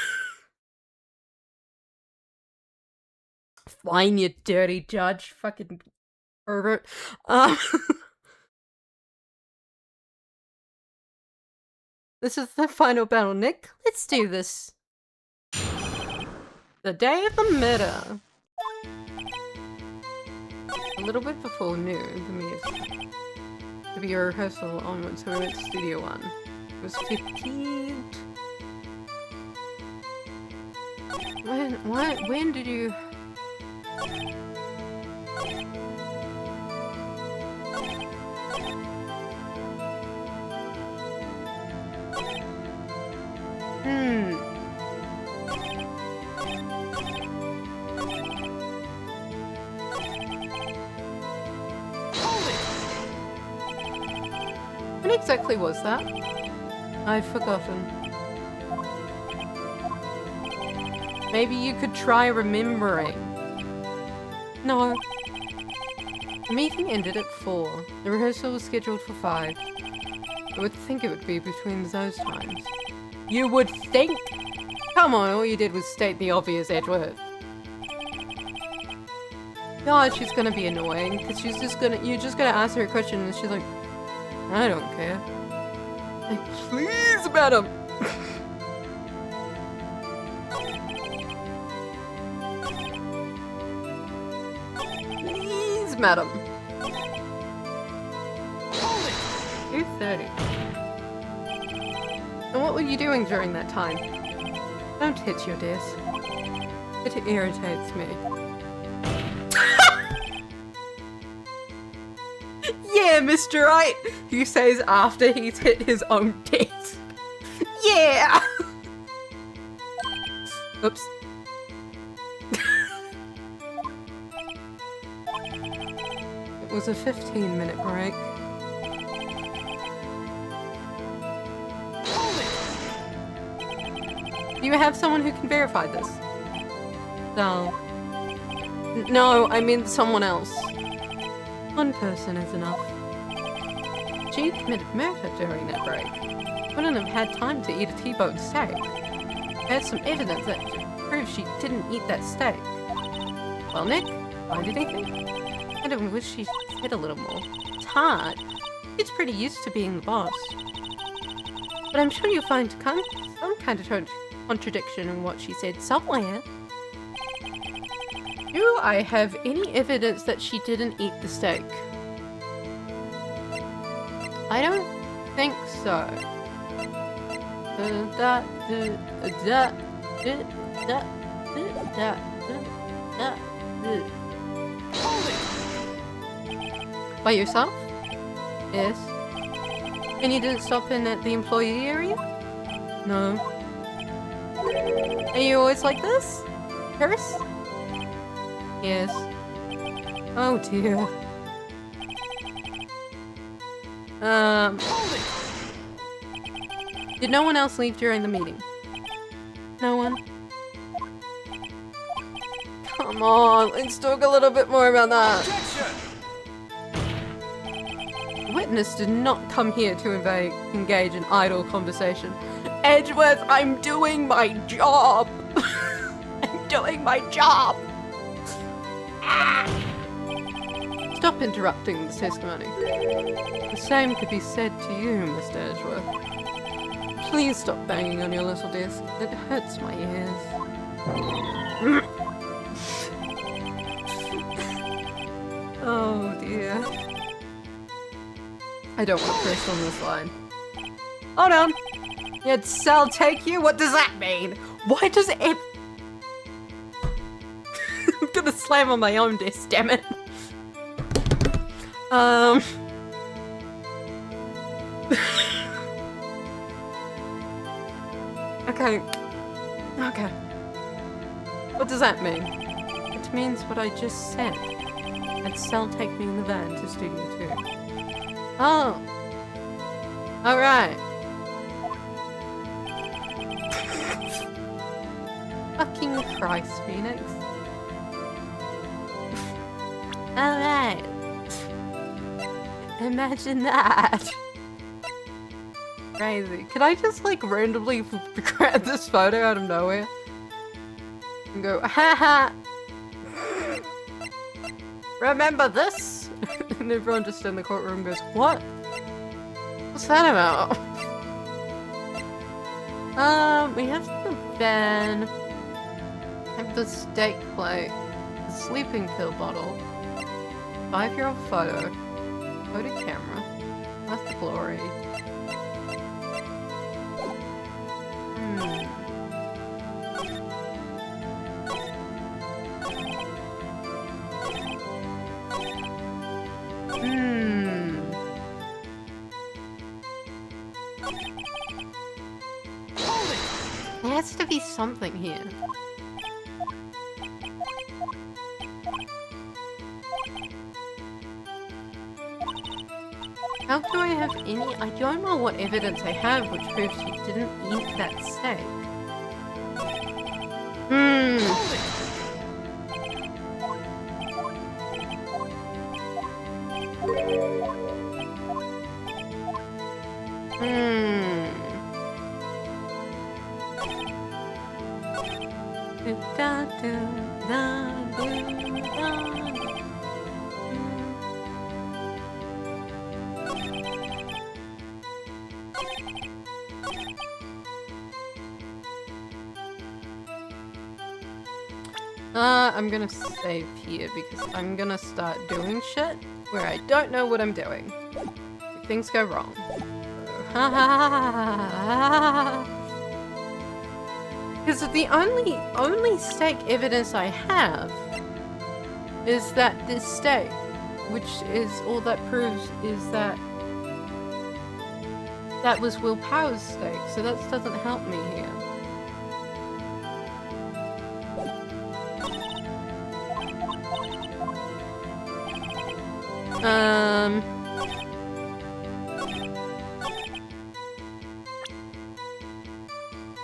Fine, you dirty judge. Fucking pervert. This is the final battle, Nick. Let's do this. The day of the murder. A little bit before noon, the music. To be a rehearsal onwards, so we went to Studio 1. I was fatigued. When did you... When exactly was that? I've forgotten. Maybe you could try remembering. No. The meeting ended at 4. The rehearsal was scheduled for 5. I would think it would be between those times. You would think? Come on, all you did was state the obvious, Edgeworth. God, she's gonna be annoying, because you're just gonna ask her a question and she's like, I don't care. Like, please, madam! Please, madam. 2:30. And what were you doing during that time? Don't hit your desk. It irritates me. Yeah, Mr. Right, he says after he's hit his own desk. Yeah! Oops. It was a 15-minute break. Do you have someone who can verify this? No. No, I mean someone else. One person is enough. She committed murder during that break. Wouldn't have had time to eat a T-bone steak. There's some evidence that proves she didn't eat that steak. Well, Nick, find anything? I don't wish she said a little more. It's hard. She's pretty used to being the boss. But I'm sure you'll find some kind of contradiction in what she said somewhere. Do I have any evidence that she didn't eat the steak? I don't think so. By yourself? Yes. And you didn't stop in at the employee area? No. Are you always like this? Curse? Yes. Oh dear. Did no one else leave during the meeting? No one? Come on, let's talk a little bit more about that. The witness did not come here to engage in idle conversation. Edgeworth, I'm doing my job! I'm doing my job! Stop interrupting the testimony. The same could be said to you, Mr. Edgeworth. Please stop banging on your little desk. It hurts my ears. Oh dear. I don't want to press on this line. Hold on. Yet Sal take you? What does that mean? Why does it... I'm gonna slam on my own desk, damn it. Okay. Okay. What does that mean? It means what I just said. And Sal take me in the van to Studio 2. Oh. Alright. Fucking Christ, Phoenix. Alright. Imagine that. Crazy. Can I just like randomly grab this photo out of nowhere? And go, haha! Remember this? And everyone just in the courtroom goes, what? What's that about? We have the van. Have the steak plate. The sleeping pill bottle. 5-year-old photo. Photo camera. That's the glory. least something here. How do I have any? I don't know what evidence I have which proves you didn't eat that steak. Hold it! Da, da, da, da, da. I'm gonna save here because I'm gonna start doing shit where I don't know what I'm doing. If things go wrong. Because the only steak evidence I have is that this steak, which is all that proves is that that was Will Power's steak, so that doesn't help me here.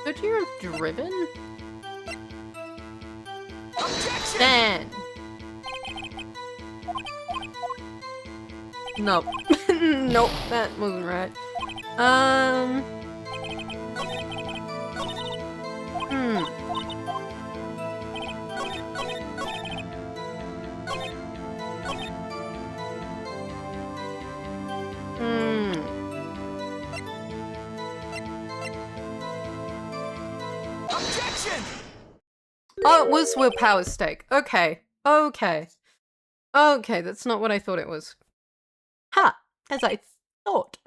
Could you have driven? Objection! Stand! Nope. Nope, that wasn't right. Objection! Oh, it was Will Power's steak. Okay. Okay. Okay, that's not what I thought it was. Ha! As I thought.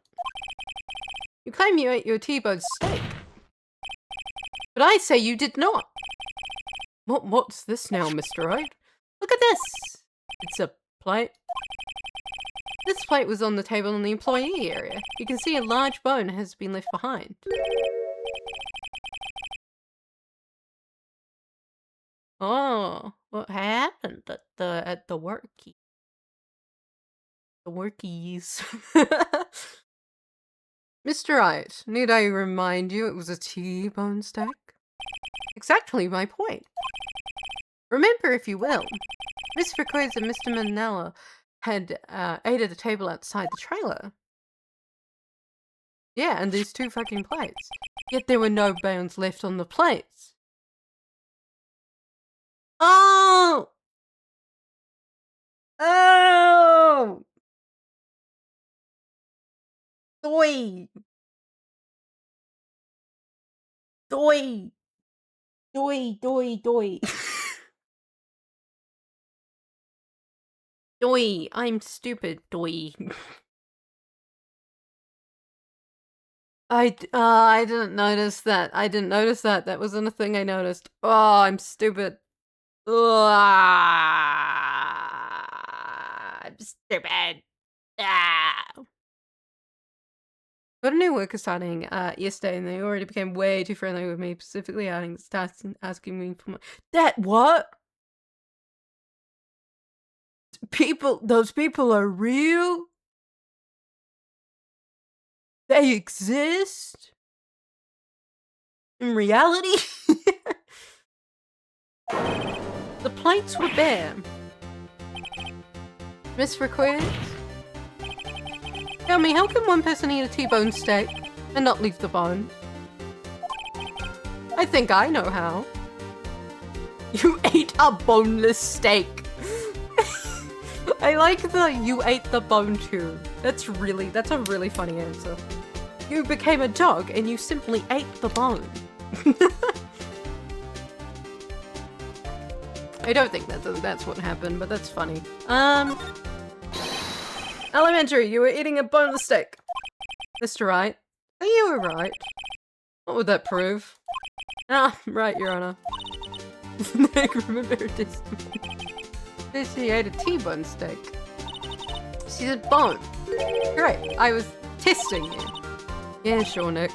You claim you ate your T-bone steak. But I say you did not. What's this now, Mr. Wright? Look at this! It's a plate. This plate was on the table in the employee area. You can see a large bone has been left behind. Oh, what happened at the workie? The workies. Mr. Wright, need I remind you it was a T-bone steak? Exactly my point. Remember, if you will, Miss Frequez and Mr. Manella had ate at a table outside the trailer. Yeah, and these two fucking plates. Yet there were no bones left on the plates. Oh! Oh! Doi! Doi! Doi, doi, doi. Doi, I'm stupid, doi. I didn't notice that. I didn't notice that. That wasn't a thing I noticed. Oh, I'm stupid. I'm stupid. Got a new worker starting yesterday, and they already became way too friendly with me, specifically asking me for my... That what? Those people are real? They exist? In reality? The plates were bare. Miss Frequez? Tell me, how can one person eat a T-bone steak and not leave the bone? I think I know how. You ate a boneless steak. I like the you ate the bone too. That's a really funny answer. You became a dog and you simply ate the bone. I don't think that's what happened, but that's funny. Elementary, you were eating a boneless steak. Mr. Wright, are you alright? What would that prove? Ah, right, Your Honor. Remember this. She ate a T-bone steak. She said bone. Great, I was testing you. Yeah, sure, Nick.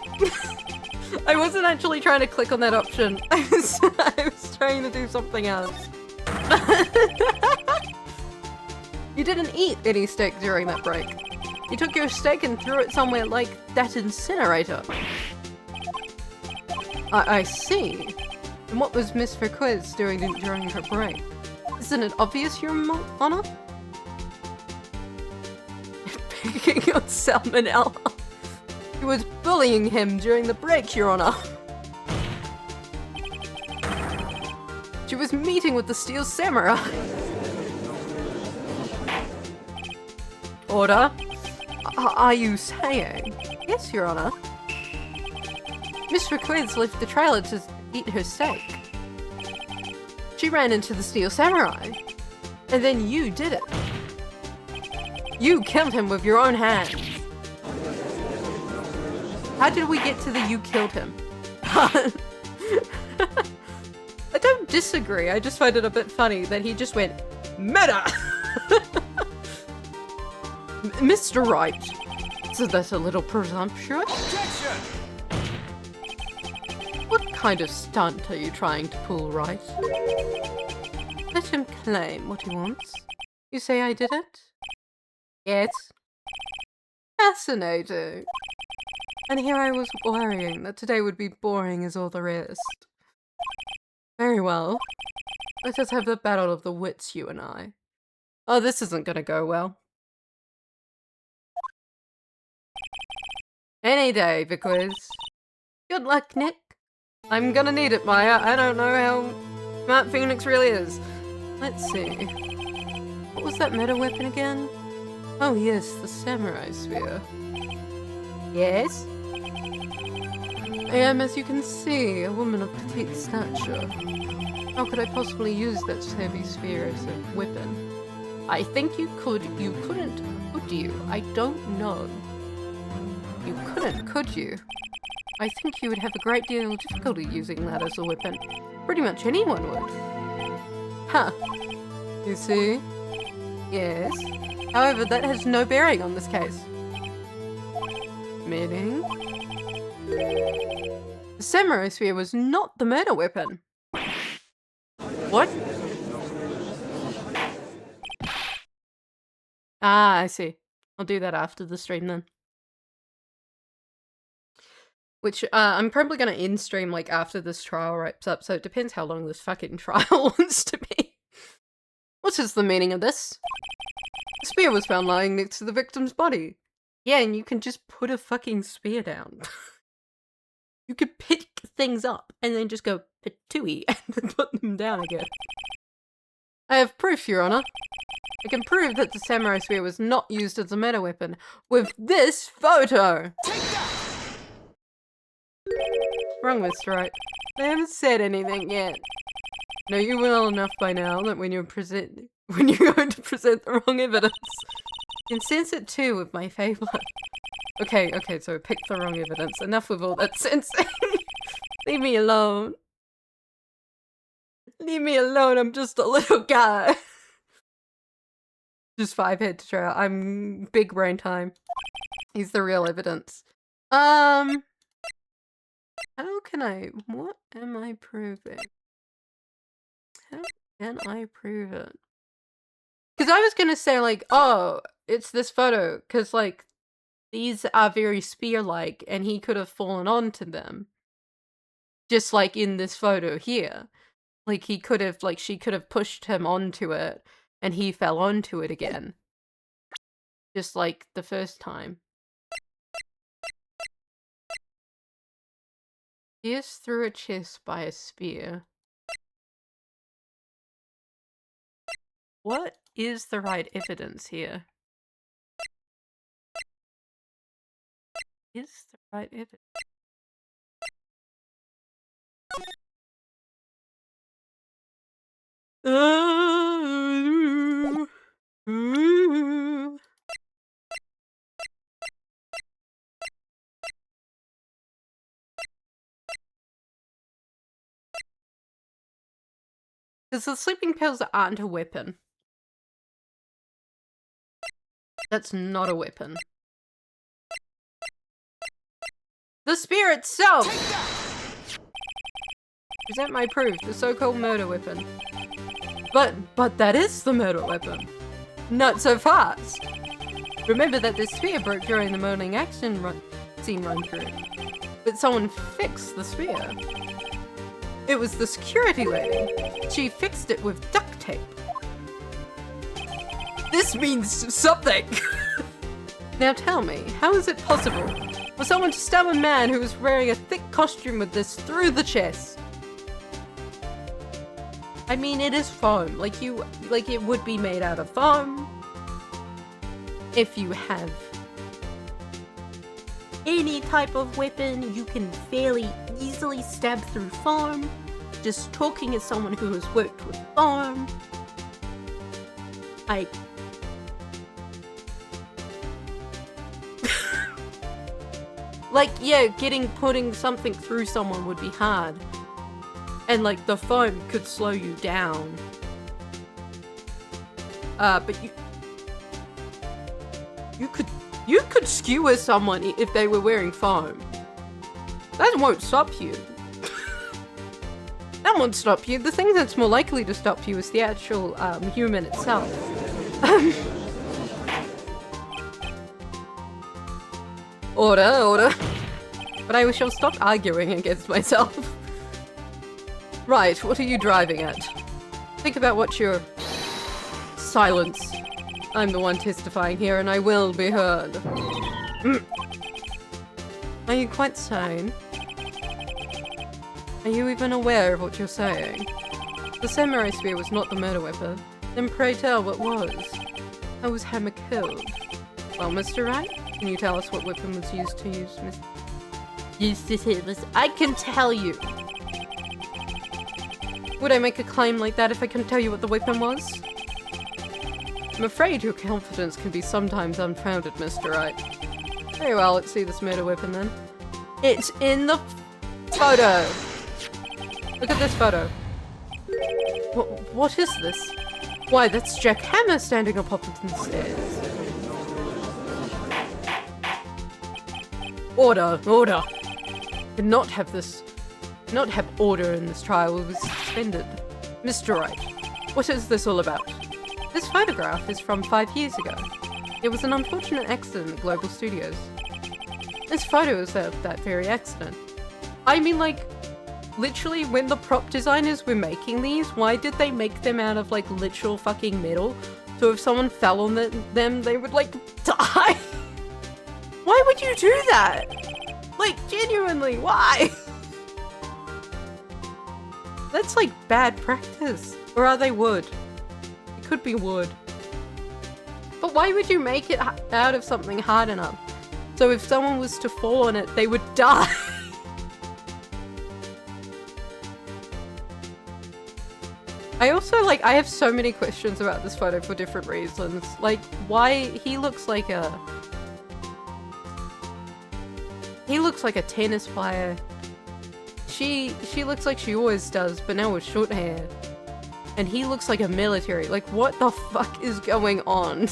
I wasn't actually trying to click on that option. I was trying to do something else. You didn't eat any steak during that break. You took your steak and threw it somewhere like that incinerator. I see. And what was Miss Verquiz doing during her break? Isn't it obvious, Your Honor? Picking on Salmonella. He was bullying him during the break, Your Honor. She was meeting with the Steel Samurai. Order? Are you saying? Yes, Your Honor. Miss Verquiz left the trailer to eat her steak. She ran into the Steel Samurai. And then you did it. You killed him with your own hands. How did we get to the you killed him? I don't disagree, I just find it a bit funny that he just went, meta! Mr. Wright, so that's a little presumptuous? Objection! What kind of stunt are you trying to pull, Wright? Let him claim what he wants. You say I did it? Yes. Fascinating. And here I was worrying that today would be boring as all the rest. Very well. Let us have the battle of the wits, you and I. Oh, this isn't gonna go well. Any day, because... Good luck, Nick. I'm gonna need it, Maya. I don't know how smart Phoenix really is. Let's see. What was that meta weapon again? Oh yes, the samurai spear. Yes? I am, as you can see, a woman of petite stature. How could I possibly use that heavy spear as a weapon? I think you could. You couldn't, could you? I don't know. You couldn't, could you? I think you would have a great deal of difficulty using that as a weapon. Pretty much anyone would. Huh. You see? Yes. However, that has no bearing on this case. Meaning? The samurai spear was not the murder weapon. What? Ah, I see. I'll do that after the stream then. Which, I'm probably gonna end stream, like, after this trial wraps up, so it depends how long this fucking trial wants to be. What is the meaning of this? The spear was found lying next to the victim's body. Yeah, and you can just put a fucking spear down. You could pick things up and then just go patooey and then put them down again. I have proof, Your Honor. I can prove that the samurai spear was not used as a meta weapon with this photo. Take that! Wrong, Mr. Wright. I haven't said anything yet. Know you well enough by now that when you're going to present the wrong evidence, you can sense it too with my favor. Okay, so I picked the wrong evidence. Enough with all that sensing. Leave me alone. Leave me alone, I'm just a little guy. Just 5 head to trial. I'm big brain time. He's the real evidence. How can what am I proving? How can I prove it? Because I was gonna say, like, oh, it's this photo, because, like, these are very spear-like, and he could have fallen onto them. Just like in this photo here. Like, he could have, like, she could have pushed him onto it, and he fell onto it again. Just like the first time. Pierced through a chest by a spear. What is the right evidence here? Is the right evidence? Because the sleeping pills aren't a weapon. That's not a weapon. The spear itself! Take that! Present my proof, the so-called murder weapon. But that is the murder weapon. Not so fast. Remember that the spear broke during the modeling action scene run through. But someone fixed the spear. It was the security lady. She fixed it with duct tape. This means something! Now tell me, how is it possible for someone to stab a man who was wearing a thick costume with this through the chest? I mean, it is foam. Like it would be made out of foam. If you have any type of weapon, you can fairly easily stab through foam. Just talking as someone who has worked with foam. Like, yeah, putting something through someone would be hard. And like, the foam could slow you down. But you could skewer someone if they were wearing foam. That won't stop you. That won't stop you. The thing that's more likely to stop you is the actual human itself. Order. But I shall stop arguing against myself. Right, what are you driving at? Think about what you're... Silence. I'm the one testifying here and I will be heard. Are you quite sane? Are you even aware of what you're saying? The samurai spear was not the murder weapon. Then pray tell what was. How was Hare killed? Well, Mr. Wright, can you tell us what weapon was used to use I can tell you. Would I make a claim like that if I couldn't tell you what the weapon was? I'm afraid your confidence can be sometimes unfounded, Mr. Wright. Very well, let's see this murder weapon then. It's in the photo! Look at this photo. What is this? Why, that's Jack Hammer standing on Poppleton stairs. Order! Cannot have this. Not have order in this trial. It was suspended. Mr. Wright, what is this all about? This photograph is from 5 years ago. It was an unfortunate accident at Global Studios. This photo is of that very accident. I mean, like, literally when the prop designers were making these, why did they make them out of, like, literal fucking metal? So if someone fell on them, they would, like, die? Why would you do that? Like, genuinely, why? That's, like, bad practice. Or are they wood? It could be wood. But why would you make it out of something hard enough? So if someone was to fall on it, they would die. I also, like, I have so many questions about this photo for different reasons. Like, why he looks like a tennis player. She looks like she always does, but now with short hair. And he looks like a military. Like, what the fuck is going on?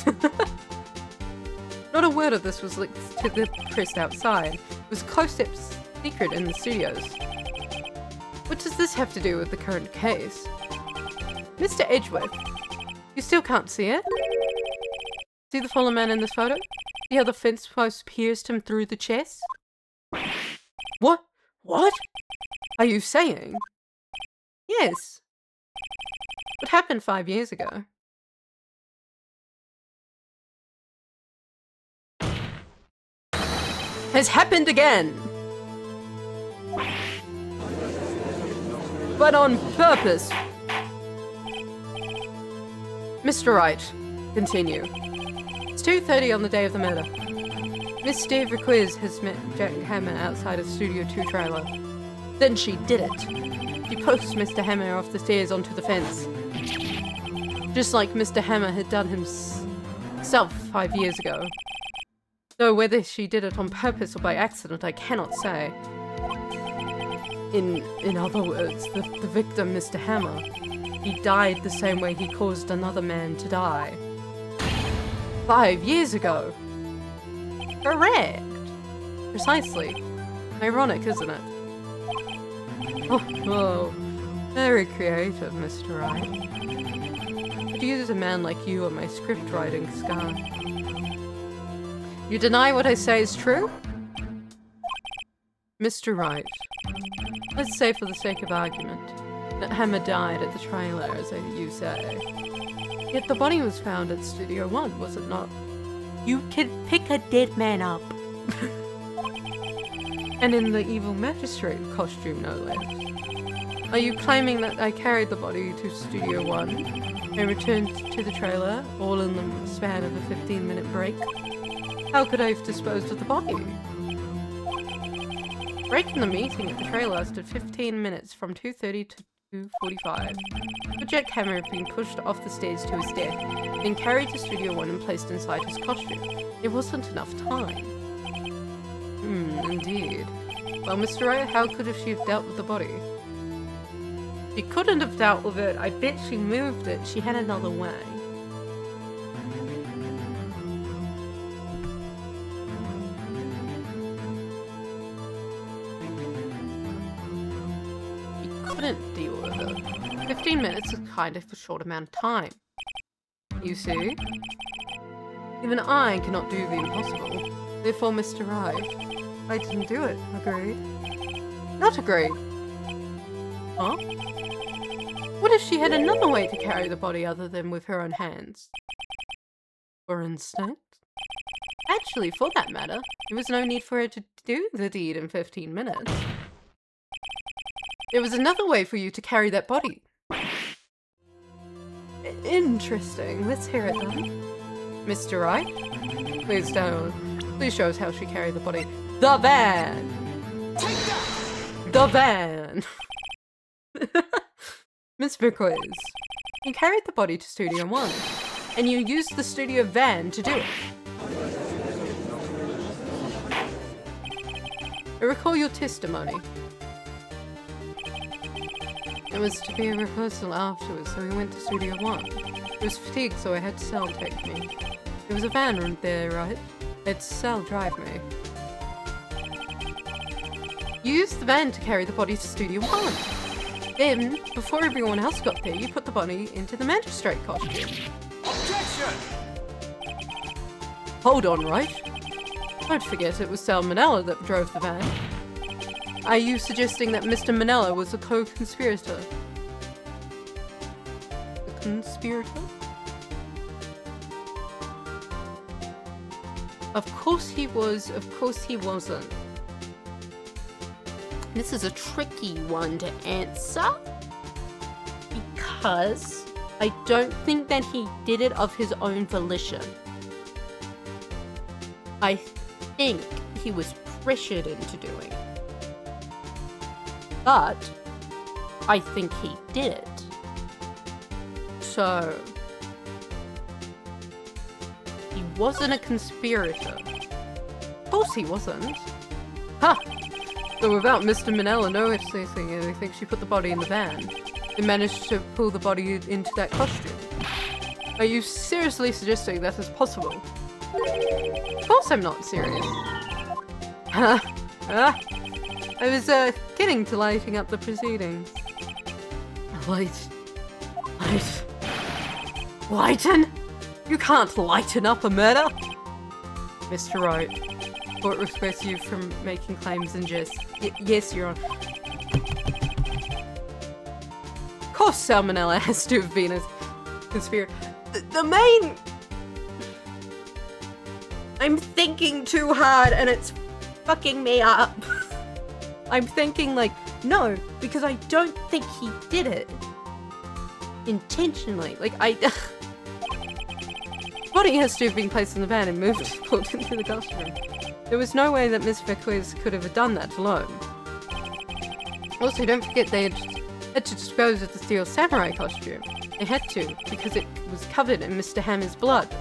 Not a word of this was leaked to the press outside. It was close-up secret in the studios. What does this have to do with the current case? Mr. Edgeworth, you still can't see it? See the fallen man in this photo? See how the fence post pierced him through the chest? What? What are you saying? Yes. What happened 5 years ago? Has happened again! But on purpose! Mr. Wright, continue. It's 2:30 on the day of the murder. Miss Steve Requiz has met Jack Hammer outside of Studio 2 trailer. Then she did it. She pushed Mr. Hammer off the stairs onto the fence. Just like Mr. Hammer had done himself 5 years ago. Though whether she did it on purpose or by accident, I cannot say. In other words, the victim, Mr. Hammer, he died the same way he caused another man to die. 5 years ago! Correct! Precisely. Ironic, isn't it? Oh, very creative, Mr. Wright. Could use a man like you on my script writing scar. You deny what I say is true? Mr. Wright, let's say for the sake of argument that Hammer died at the trailer, as you say. Yet the body was found at Studio One, was it not? You can pick a dead man up. And in the evil magistrate costume, no less. Are you claiming that I carried the body to Studio One and returned to the trailer, all in the span of a 15-minute break? How could I have disposed of the body? Break in the meeting at the trailer lasted 15 minutes from 2:30 to 2:45. Project Hammer had been pushed off the stairs to his death, then carried to Studio One and placed inside his costume. There wasn't enough time. Indeed. Well, Mr. Wright, how could she have dealt with the body? She couldn't have dealt with it. I bet she moved it. She had another way. She couldn't deal with it. 15 minutes is kind of a short amount of time. You see? Even I cannot do the impossible. Therefore, Mr. Wright, I didn't do it. Agreed? Not agreed. Huh? What if she had another way to carry the body other than with her own hands? For instance? Actually, for that matter, there was no need for her to do the deed in 15 minutes. There was another way for you to carry that body. Interesting. Let's hear it then. Mr. Wright? Please don't. Please show us how she carried the body. The van! Take that! The van! Miss Vickers, you carried the body to Studio One, and you used the studio van to do it. I recall your testimony. It was to be a rehearsal afterwards, so we went to Studio One. I was fatigued, so I had Sal take me. There was a van there, right? Let Sal drive me. You used the van to carry the body to Studio One. Then, before everyone else got there, you put the body into the magistrate costume. Objection! Hold on, right? Don't forget it was Sal Manella that drove the van. Are you suggesting that Mr. Manella was a co-conspirator? A conspirator? Of course he was, of course he wasn't. This is a tricky one to answer because I don't think that he did it of his own volition. I think he was pressured into doing it. But I think he did it. So, he wasn't a conspirator. Of course he wasn't. Ha! So without Mr. Manella noticing anything, she put the body in the van. They managed to pull the body into that costume. Are you seriously suggesting that is possible? Of course I'm not serious. I was getting to lighting up the proceedings. Lighten? You can't lighten up a murder! Mr. Wright, court requests you from making claims in jest. Yes, Your Honor. Of course Salmonella has to have been a conspirator. The main... I'm thinking too hard and it's fucking me up. I'm thinking like, no, because I don't think he did it intentionally. Like, body has to have been placed in the van and moved, pulled into the costume. There was no way that Miss Vickers could have done that alone. Also, don't forget they had to dispose of the Steel Samurai costume. They had to, because it was covered in Mr. Hammer's blood.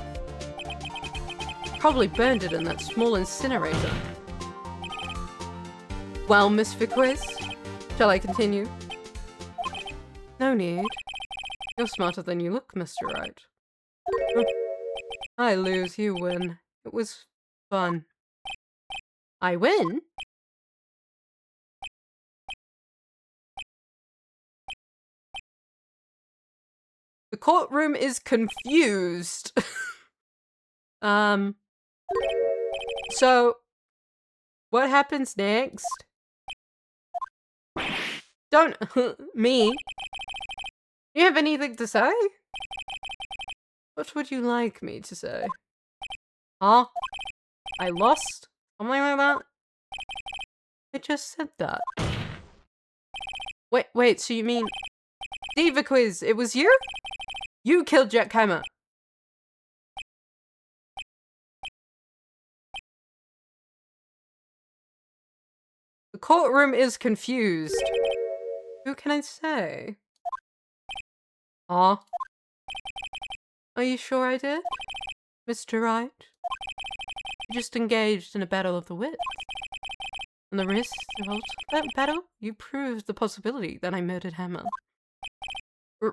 Probably burned it in that small incinerator. Well, Miss Vickers, shall I continue? No need. You're smarter than you look, Mr. Wright. I lose, you win. It was fun. I win? courtroom is confused. So, what happens next? Don't me. You have anything to say? What would you like me to say? Huh? I lost? Something like that? I just said that. Wait, so you mean... Diva Quiz, it was you? You killed Jack Hammer. The courtroom is confused. Who can I say? Huh? Are you sure I did? Mr. Wright? You just engaged in a battle of the wits. And the rest of that battle, you proved the possibility that I murdered Hammer.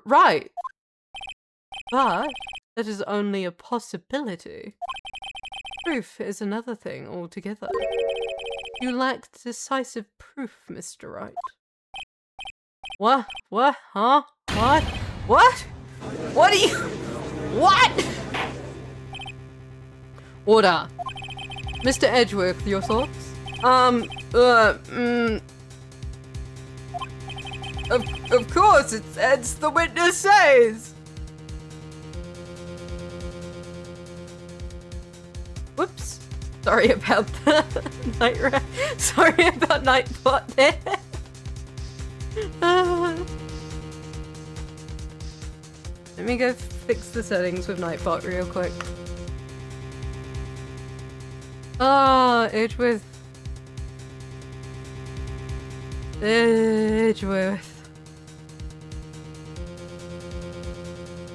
Right! But that is only a possibility. Proof is another thing altogether. You lacked decisive proof, Mr. Wright. What? What? Huh? What? What? What are you... What? Order. Mr. Edgeworth, your thoughts? Of course, it's the witness says. Whoops. Sorry about the Sorry about Nightbot there. Let me go fix the settings with Nightbot real quick. Oh, Edgeworth.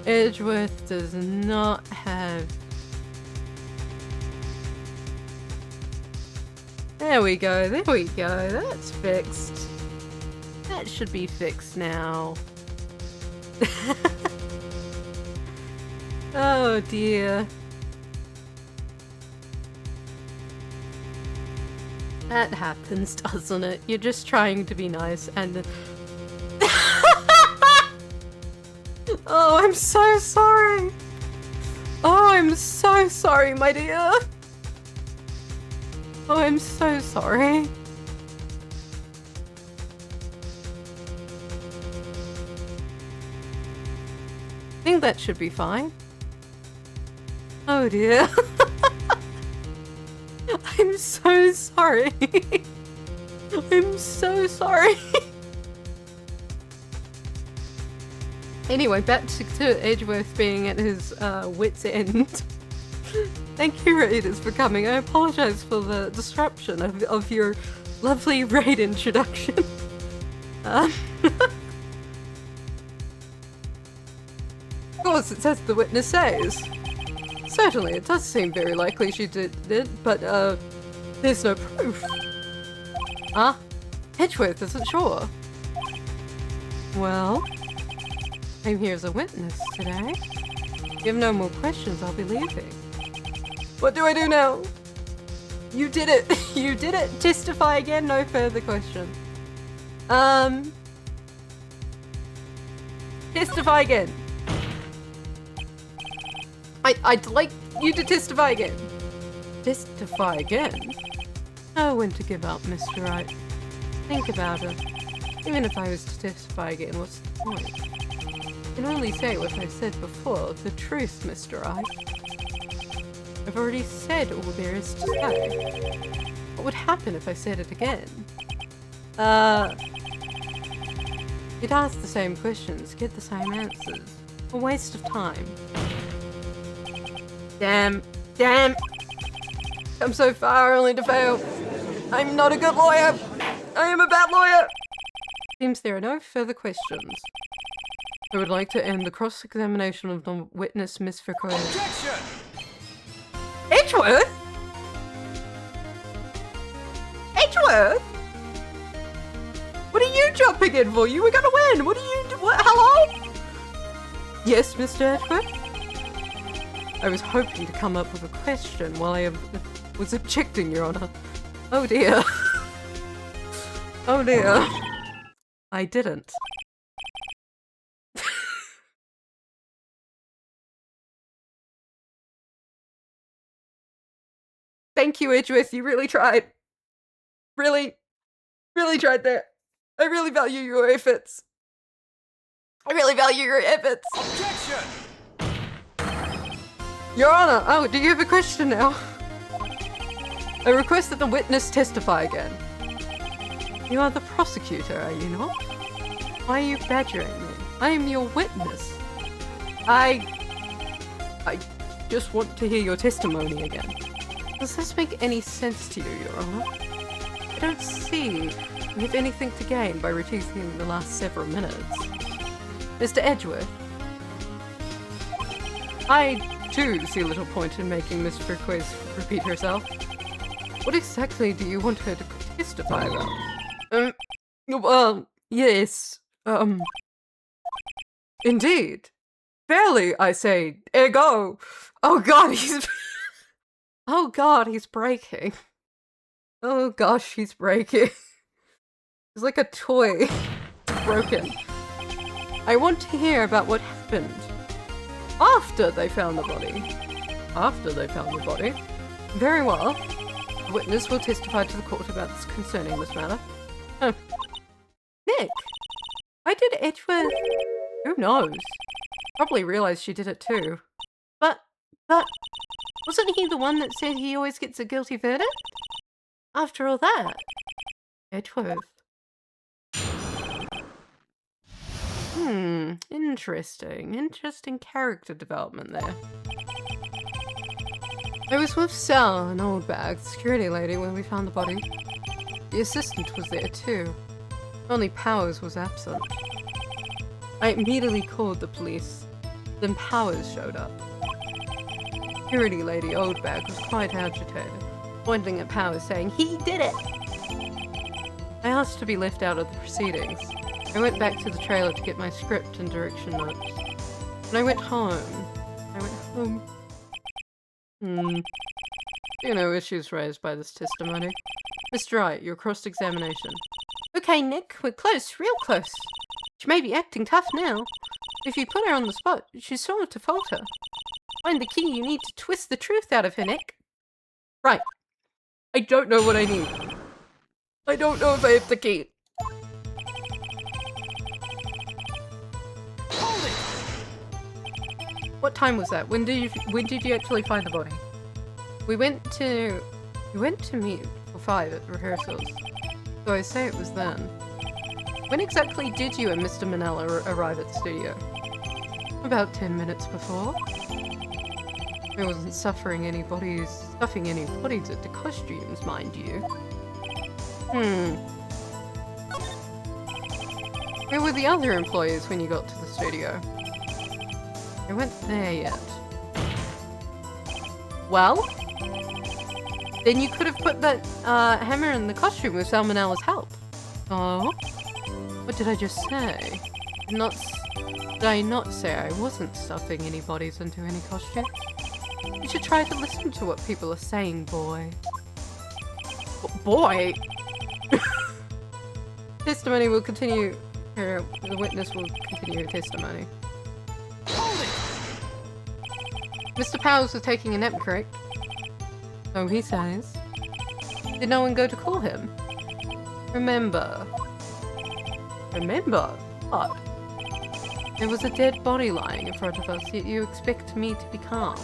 Edgeworth does not have... There we go, that's fixed. That should be fixed now. Oh dear. That happens, doesn't it? You're just trying to be nice and... Oh, I'm so sorry. Oh, I'm so sorry, my dear. Oh, I'm so sorry. I think that should be fine. Oh dear. I'm so sorry. I'm so sorry. Anyway, back to Edgeworth being at his wit's end. Thank you, Raiders, for coming. I apologize for the disruption of your lovely raid introduction. Of course, it says the witness says. Certainly, it does seem very likely she did it, but there's no proof. Huh? Edgeworth isn't sure. Well, I'm here as a witness today. If you have no more questions, I'll be leaving. What do I do now? You did it! You did it! Testify again, no further questions. Testify again. I'd like you to testify again. Testify again? Know when to give up, Mr. Wright. Think about it. Even if I was to testify again, what's the point? I can only say what I said before, the truth, Mr. Wright. I've already said all there is to say. What would happen if I said it again? You'd ask the same questions, get the same answers. A waste of time. Damn. Come so far only to fail. I'm not a good lawyer. I am a bad lawyer. Seems there are no further questions. I would like to end the cross-examination of the witness, Miss Foucault. Objection! Edgeworth? Edgeworth? What are you jumping in for? You were gonna win. What are you do? What? Hello? Yes, Mr. Edgeworth? I was hoping to come up with a question while I was objecting, Your Honor. Oh dear. Oh dear. I didn't. Thank you, Edgeworth. You really tried. Really, really tried there. I really value your efforts. I really value your efforts. Objection! Your Honor. Oh, do you have a question now? I request that the witness testify again. You are the prosecutor, are you not? Why are you badgering me? I am your witness. I just want to hear your testimony again. Does this make any sense to you, Your Honor? I don't see we have anything to gain by reducing the last several minutes. Mr. Edgeworth, I too see little point in making Miss Friquez repeat herself. What exactly do you want her to testify about? Well, yes, indeed. Fairly, I say, ergo. Oh god, he's... Oh god, he's breaking. Oh gosh, he's breaking. It's like a toy. Broken. I want to hear about what happened after they found the body. After they found the body? Very well. The witness will testify to the court about this concerning this matter. Nick! Why did Edgeworth... Who knows? Probably realized she did it too. But... Wasn't he the one that said he always gets a guilty verdict? After all that? Edgeworth. Interesting. Interesting character development there. I was with Sal, an old bag, the security lady, when we found the body. The assistant was there too. Only Powers was absent. I immediately called the police. Then Powers showed up. Security lady Oldbag was quite agitated, pointing at Powers saying, "He did it!" I asked to be left out of the proceedings. I went back to the trailer to get my script and direction notes. When I went home... No issues raised by this testimony. Mr. Wright, your cross-examination. Okay, Nick, we're close, real close. She may be acting tough now. If you put her on the spot, she's sure to falter. Find the key you need to twist the truth out of her, Nick. Right. I don't know what I need. I don't know if I have the key. Hold it! What time was that? When did you actually find the body? We went to meet for 5 at rehearsals. So I say it was then. When exactly did you and Mr. Manella arrive at the studio? About 10 minutes before. I wasn't stuffing any bodies at the costumes, mind you. Where were the other employees when you got to the studio? I weren't there yet. Well? Then you could have put that hammer in the costume with Salmonella's help. Oh? What did I just say? Did I not say I wasn't stuffing any bodies into any costume? You should try to listen to what people are saying, boy. Boy? Testimony will continue. The witness will continue her testimony. Hold it! Mr. Powers was taking a nap, correct? So he says. Did no one go to call him? Remember what? There was a dead body lying in front of us, yet you expect me to be calm.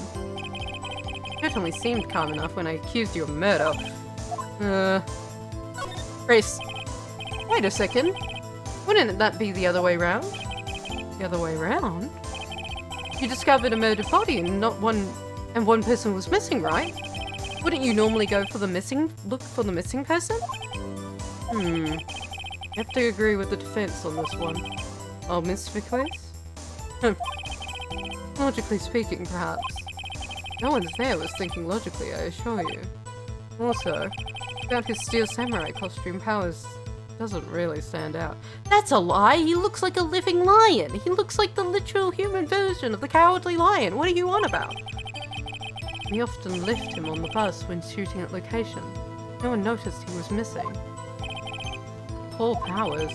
Certainly seemed calm enough when I accused you of murder. Chris, wait a second. Wouldn't that be the other way round? The other way round? You discovered a murdered body and one person was missing, right? Wouldn't you normally look for the missing person? I have to agree with the defense on this one. Oh, Miss Vickers? Logically speaking, perhaps. No one's there was thinking logically, I assure you. Also, about his steel samurai costume, Powers doesn't really stand out. That's a lie! He looks like a living lion! He looks like the literal human version of the Cowardly Lion! What are you on about? We often left him on the bus when shooting at location. No one noticed he was missing. Poor Powers.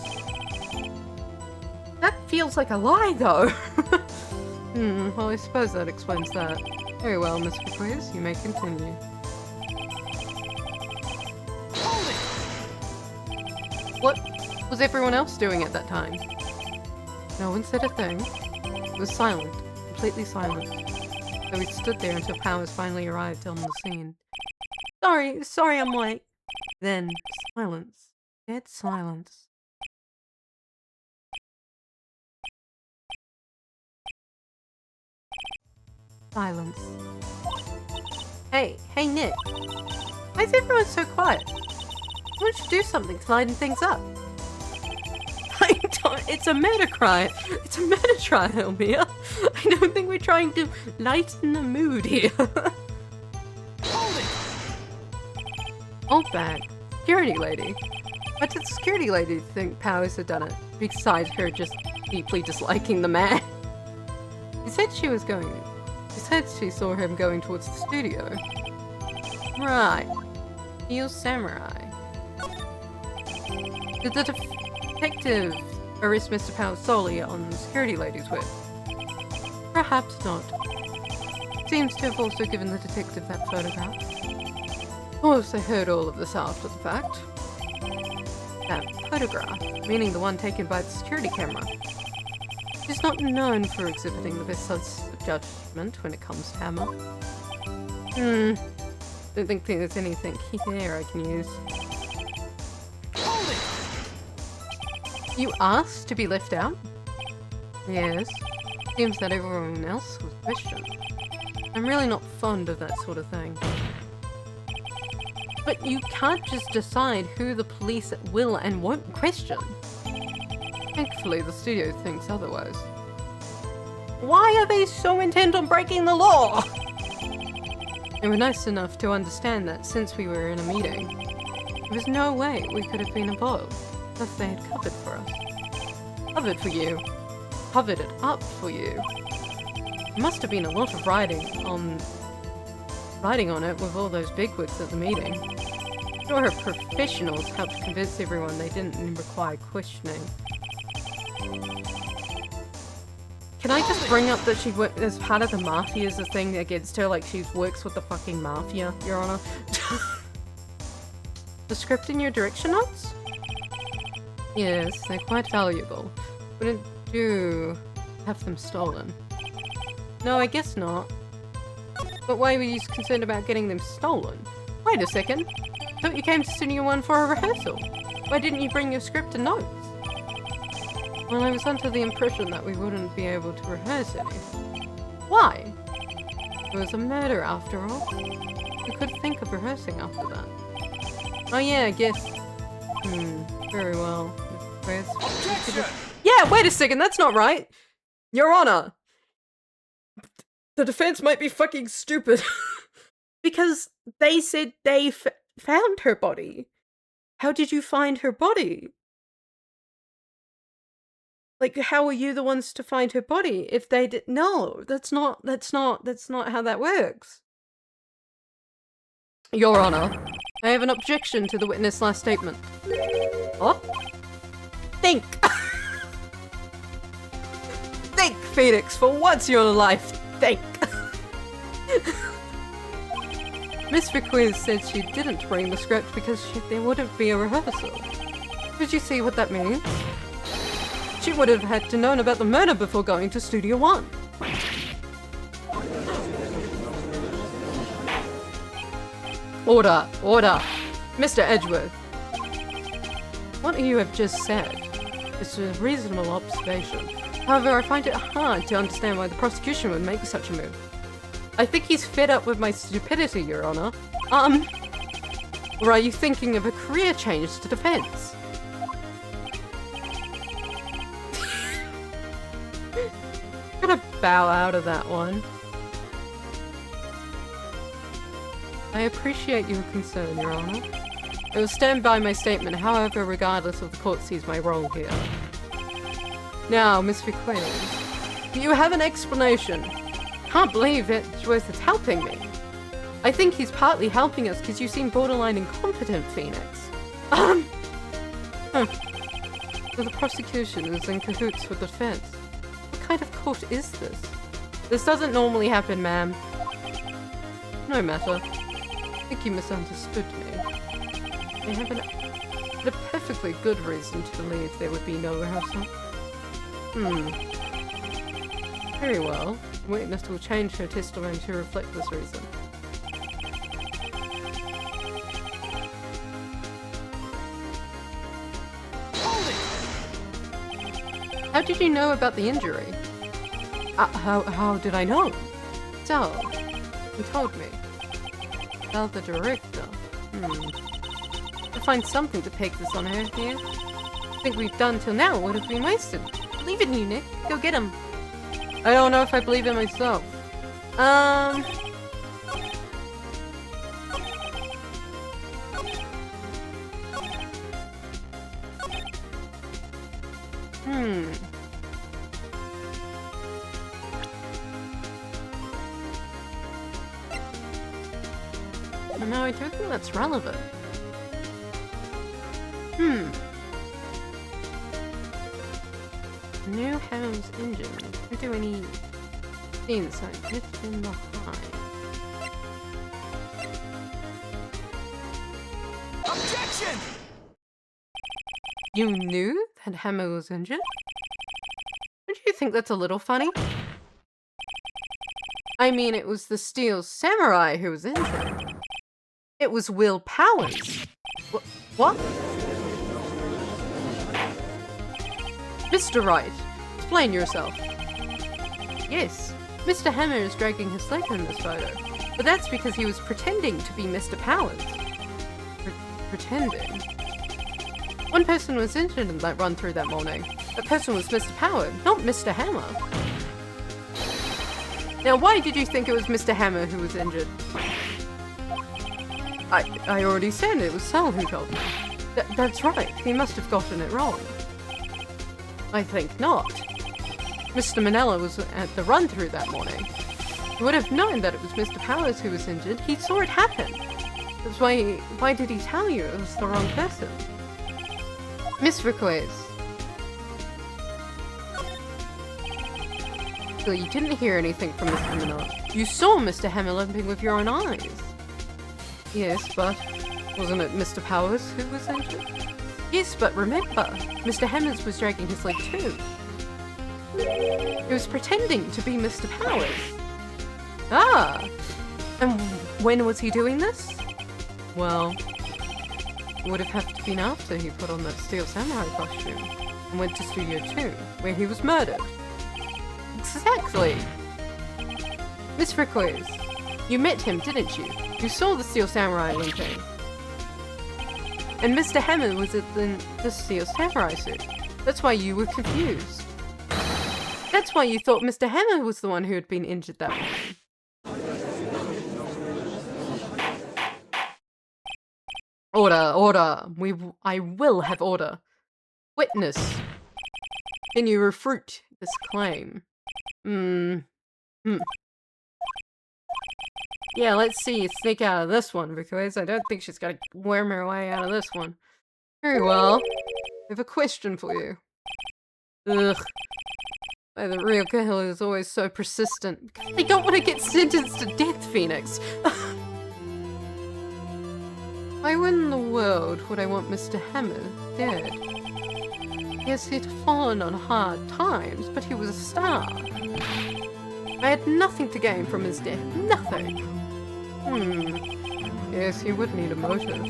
That feels like a lie, though! Well, I suppose that explains that. Very well, Miss Vickers, you may continue. What was everyone else doing at that time? No one said a thing. It was silent. Completely silent. So we stood there until Powers finally arrived on the scene. Sorry I'm late. Then, silence. Dead silence. Silence. Hey Nick. Why is everyone so quiet? Why don't you do something to lighten things up? It's a murder trial. It's a murder trial, Mia. I don't think we're trying to lighten the mood here. Hold it! Old bag. Security lady. Why did the security lady think Powers had done it? Besides her just deeply disliking the man. She said she saw him going towards the studio. Right. Heel samurai. Did the detective arrest Mr. Powers solely on the security lady's word? Perhaps not. Seems to have also given the detective that photograph. Of course, I heard all of this after the fact. That photograph, meaning the one taken by the security camera, is not known for exhibiting the best sense of judgment when it comes to Hammer. Don't think there's anything here I can use. Hold it! You asked to be left out? Yes. Seems that everyone else was questioned. I'm really not fond of that sort of thing. But you can't just decide who the police will and won't question. Thankfully, the studio thinks otherwise. Why are they so intent on breaking the law? They were nice enough to understand that since we were in a meeting, there was no way we could have been involved. Thus they had covered for us. Covered for you. Covered it up for you. There must have been a lot of writing on it with all those bigwigs at the meeting. Sure, her professionals helped convince everyone they didn't require questioning. Can I just bring up that she worked as part of the mafia as a thing against her, like she works with the fucking mafia, Your Honor? The script in your direction notes? Yes, they're quite valuable. Wouldn't do have them stolen. No, I guess not. But why were you concerned about getting them stolen? Wait a second. I thought you came to Studio 1 for a rehearsal. Why didn't you bring your script and notes? Well, I was under the impression that we wouldn't be able to rehearse anything. Why? It was a murder after all. We could think of rehearsing after that. Oh yeah, I guess. Very well. Objection! Yeah, wait a second, that's not right! Your Honor! The defense might be fucking stupid. Because they said they found her body. How did you find her body? Like, how were you the ones to find her body if they did? No, that's not how that works. Your Honor, I have an objection to the witness' last statement. What? Think! Think, Phoenix, for once in your life, think! Miss Requiz said she didn't bring the script because there wouldn't be a rehearsal. Did you see what that means? She would have had to known about the murder before going to Studio 1. Order! Order! Mr. Edgeworth. What you have just said is a reasonable observation. However, I find it hard to understand why the prosecution would make such a move. I think he's fed up with my stupidity, Your Honor. Or are you thinking of a career change to defense? Gotta bow out of that one. I appreciate your concern, Your Honor. I will stand by my statement, however, regardless of the court sees my role here. Now, Miss Requiz, do you have an explanation? Can't believe Edgeworth is helping me. I think he's partly helping us because you seem borderline incompetent, Phoenix. So the prosecution is in cahoots with the defense. What kind of court is this? This doesn't normally happen, ma'am. No matter. I think you misunderstood me. I have an a perfectly good reason to believe there would be no rehearsal. Very well. The witness will change her testimony to reflect this reason. Hold it! How did you know about the injury? How did I know? So, he told me. Tell the director. I'll find something to peg this on her here. Think we've done till now would have been wasted. Believe in you, Nick. Go get him. I don't know if I believe in myself. No, I don't think that's relevant. New Ham's engine. Don't do any inside. It's in behind. Objection! You knew that Hammer was injured? Don't you think that's a little funny? I mean, it was the Steel Samurai who was injured. It was Will Powers. What? Mr. Wright, explain yourself. Yes, Mr. Hammer is dragging his leg in this photo, but that's because he was pretending to be Mr. Powers. Pretending? One person was injured in that run-through that morning. That person was Mr. Powers, not Mr. Hammer. Now, why did you think it was Mr. Hammer who was injured? I already said it was Sal who told me. That's right, he must have gotten it wrong. I think not. Mr. Manella was at the run-through that morning. He would have known that it was Mr. Powers who was injured. He saw it happen. That's why did he tell you it was the wrong person? Miss Request. So you didn't hear anything from Mr. Manella. You saw Mr. Hammer limping with your own eyes. Yes, but wasn't it Mr. Powers who was injured? Yes, but remember, Mr. Hammers was dragging his leg too. He was pretending to be Mr. Powers. Ah! And when was he doing this? Well, it would have to been after he put on that Steel Samurai costume and went to Studio 2, where he was murdered. Exactly! Miss Request, you met him, didn't you? You saw the Steel Samurai limping. And Mr. Hammer was in the Steel Samurai suit. That's why you were confused. That's why you thought Mr. Hammer was the one who had been injured that morning. Order, order. I will have order. Witness. Can you refute this claim? Yeah, let's see you sneak out of this one, because I don't think she's gonna worm her way out of this one. Very well. I have a question for you. Ugh. Why the real killer is always so persistent. They don't want to get sentenced to death, Phoenix. Why in the world would I want Mr. Hammer dead? Yes, he'd fallen on hard times, but he was a star. I had nothing to gain from his death. Nothing. Yes, he would need a motive.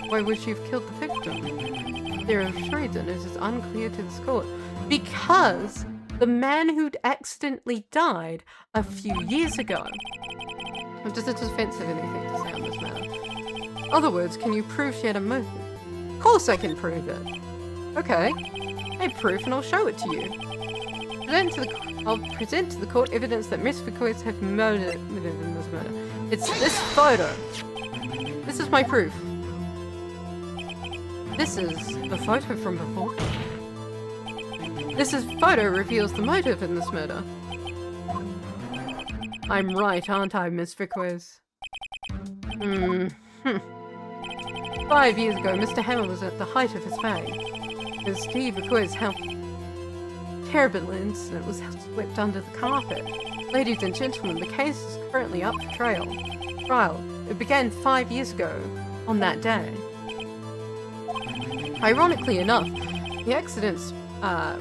Why would she have killed the victim? There are reason it is unclear to this court. Because the man who'd accidentally died a few years ago. Does it offensive anything to say on this matter? Other words, can you prove she had a motive? Of course I can prove it. Okay. I have proof and I'll show it to you. I'll present to the court evidence that Miss Vicois have murdered. It's this photo. This is my proof. This is the photo from before. This photo reveals the motive in this murder. I'm right, aren't I, Miss Vicois? 5 years ago, Mr. Hammer was at the height of his fame. As Steve Vicois helped terrible incident was swept under the carpet. Ladies and gentlemen, the case is currently up for trial. It began 5 years ago, on that day. Ironically enough, the accidents, the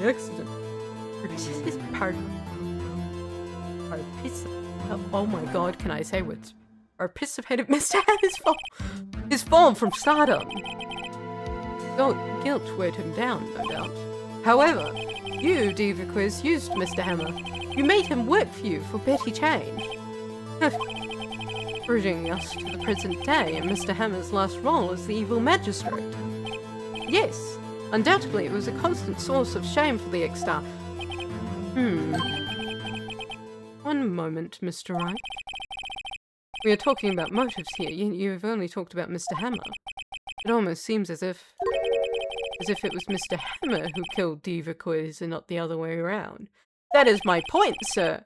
accident. Oh my god, can I say words? Participated Mr. His fall from stardom. Guilt weighed him down, no doubt. However, you, Diva Quiz, used Mr. Hammer. You made him work for you for petty change. Bridging us to the present day and Mr. Hammer's last role as the evil magistrate. Yes, undoubtedly it was a constant source of shame for the ex-star. One moment, Mr. Wright. We are talking about motives here. You've only talked about Mr. Hammer. It almost seems as if it was Mr. Hammer who killed Diva Quiz and not the other way around. That is my point, sir.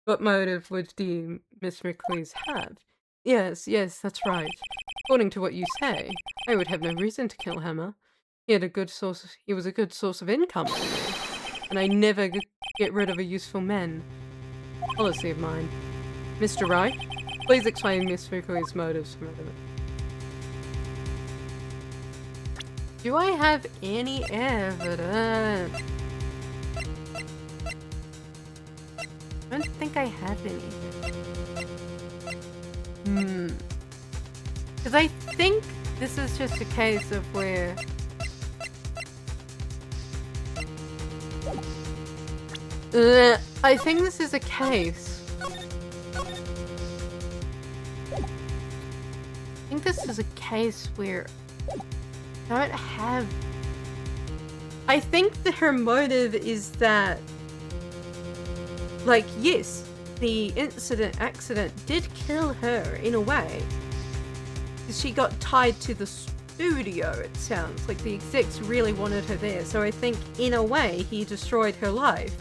What motive would the Miss Quiz have? Yes, that's right. According to what you say, I would have no reason to kill Hammer. He was a good source of income for me, and I never get rid of a useful man. Policy of mine. Mr. Wright, please explain Miss Fukui's motives for a moment. Do I have any evidence? I don't think I have any. Because I think this is just a case of where... I think this is a case. I think this is a case where I don't have... I think that her motive is that, like, yes, the accident did kill her in a way. She got tied to the studio, it sounds like the execs really wanted her there. So I think in a way he destroyed her life.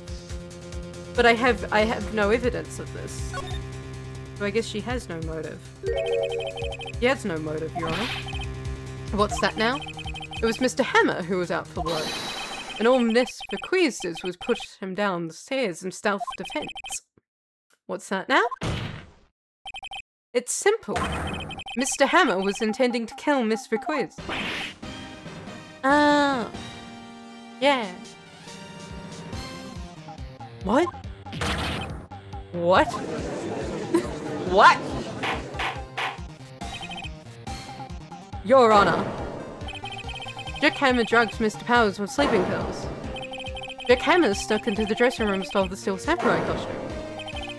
But I have no evidence of this. So I guess she has no motive. She has no motive, Your Honor. What's that now? It was Mr. Hammer who was out for blood. And all Miss Bequeezed was push him down the stairs in self-defense. What's that now? It's simple. Mr. Hammer was intending to kill Miss Bequeezed. Ah. Yeah. What? What? What? Your Honor. Jack Hammer drugged Mr. Powers with sleeping pills. Jack Hammer stuck into the dressing room and stole the steel samurai costume.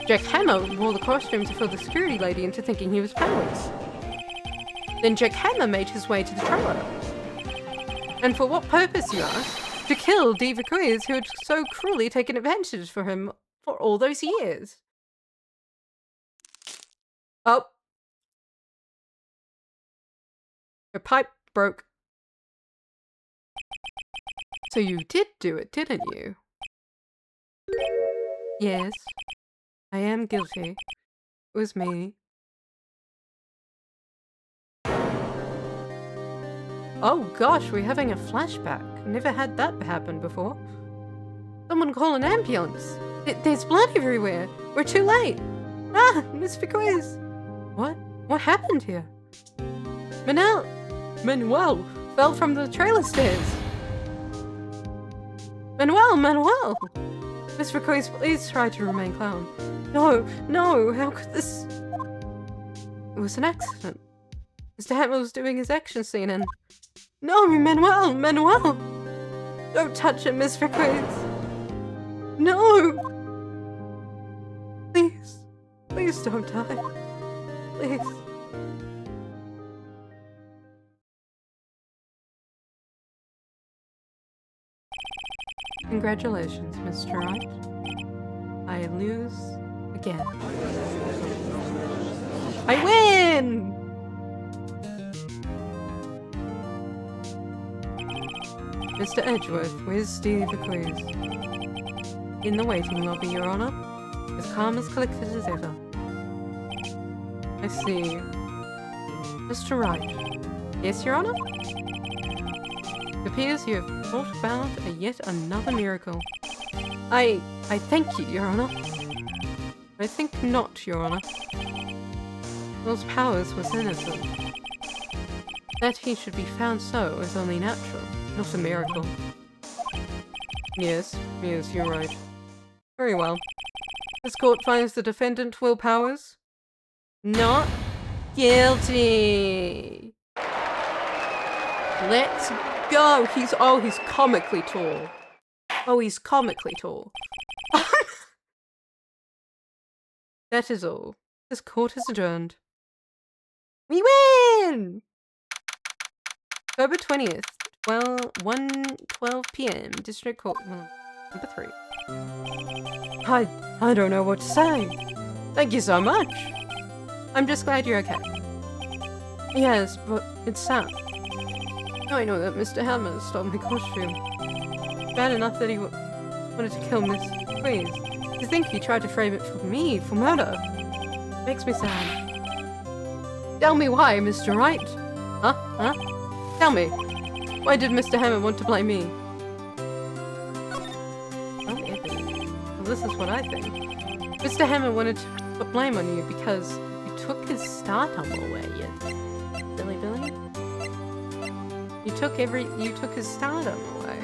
Jack Hammer wore the costume to fool the security lady into thinking he was Powers. Then Jack Hammer made his way to the trailer. And for what purpose, you ask? To kill Diva Quiz, who had so cruelly taken advantage for him for all those years. Oh. Her pipe broke. So you did do it, didn't you? Yes. I am guilty. It was me. Oh gosh, we're having a flashback. Never had that happen before. Someone call an ambulance. There's blood everywhere. We're too late. Ah, Miss Quiz. What? What happened here? Manuel fell from the trailer stairs. Manuel! Miss Quiz, please try to remain calm. No, how could this... It was an accident. Mr. Hammer was doing his action scene and... No, Manuel! Don't touch him, Miss Quiz. No! Please don't die. Please. Congratulations, Mr. Wright. I lose again. I win! Mr. Edgeworth, where's Steve the Quiz? In the waiting lobby, Your Honor. As calm as collected as ever. I see. Mr. Wright. Yes, Your Honor? It appears you have brought about yet another miracle. I thank you, Your Honor. I think not, Your Honor. Those Powers was innocent. That he should be found so is only natural, not a miracle. Yes, you're right. Very well. This court finds the defendant, Will Powers, not guilty. Let's go. He's comically tall. Oh, he's comically tall. That is all. This court is adjourned. We win! October 20th, 1:12 p.m. District Court, number 3. I don't know what to say. Thank you so much. I'm just glad you're okay. Yes, but it's sad. I know that Mr. Hammer stole my costume. Bad enough that he wanted to kill Miss. Please. To think he tried to frame it for me for murder. Makes me sad. Tell me why, Mr. Wright. Huh? Tell me. Why did Mr. Hammer want to blame me? Oh, epic. Well, this is what I think. Mr. Hammer wanted to put blame on you because you took his stardom away, you silly Billy. You took his stardom away.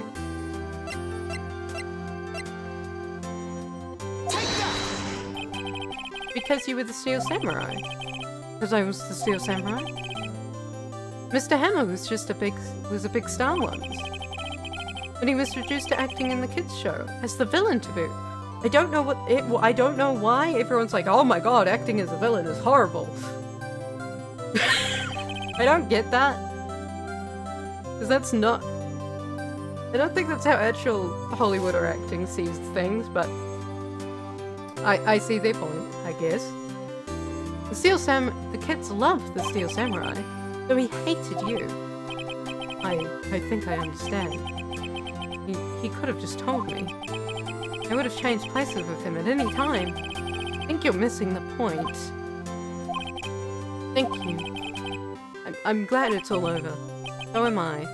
Take that! Because you were the Steel Samurai. Because I was the Steel Samurai. Mr. Hammer was just a big star once. But he was reduced to acting in the kids' show as the villain to boot. I don't know why everyone's like, oh my god, acting as a villain is horrible. I don't get that. Because that's not... I don't think that's how actual Hollywood or acting sees things, but... I see their point, I guess. The kids loved the Steel Samurai, though he hated you. I think I understand. He could have just told me. I would have changed places with him at any time. I think you're missing the point. Thank you. I'm glad it's all over. So am I.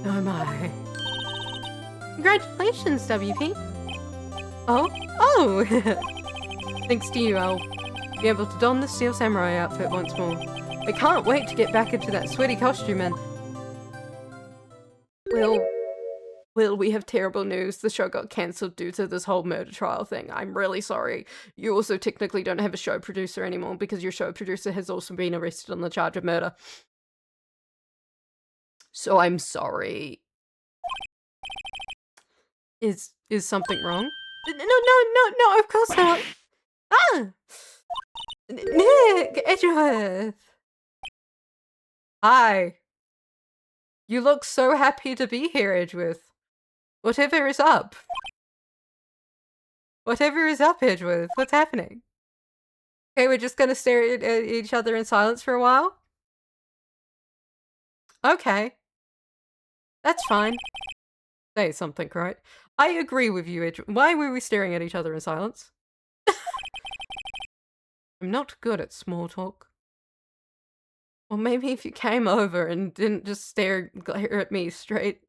So am I. Congratulations, WP! Oh! Thanks to you, I'll be able to don the Steel Samurai outfit once more. I can't wait to get back into that sweaty costume and... Will, we have terrible news. The show got cancelled due to this whole murder trial thing. I'm really sorry. You also technically don't have a show producer anymore because your show producer has also been arrested on the charge of murder. So I'm sorry. Is something wrong? No, of course not. Ah! Nick Edgeworth! Hi. You look so happy to be here, Edgeworth. Whatever is up? Whatever is up, Edgeworth? What's happening? Okay, we're just gonna stare at each other in silence for a while? Okay. That's fine. Say something, right? I agree with you, Edgeworth. Why were we staring at each other in silence? I'm not good at small talk. Well, maybe if you came over and didn't just glare at me straight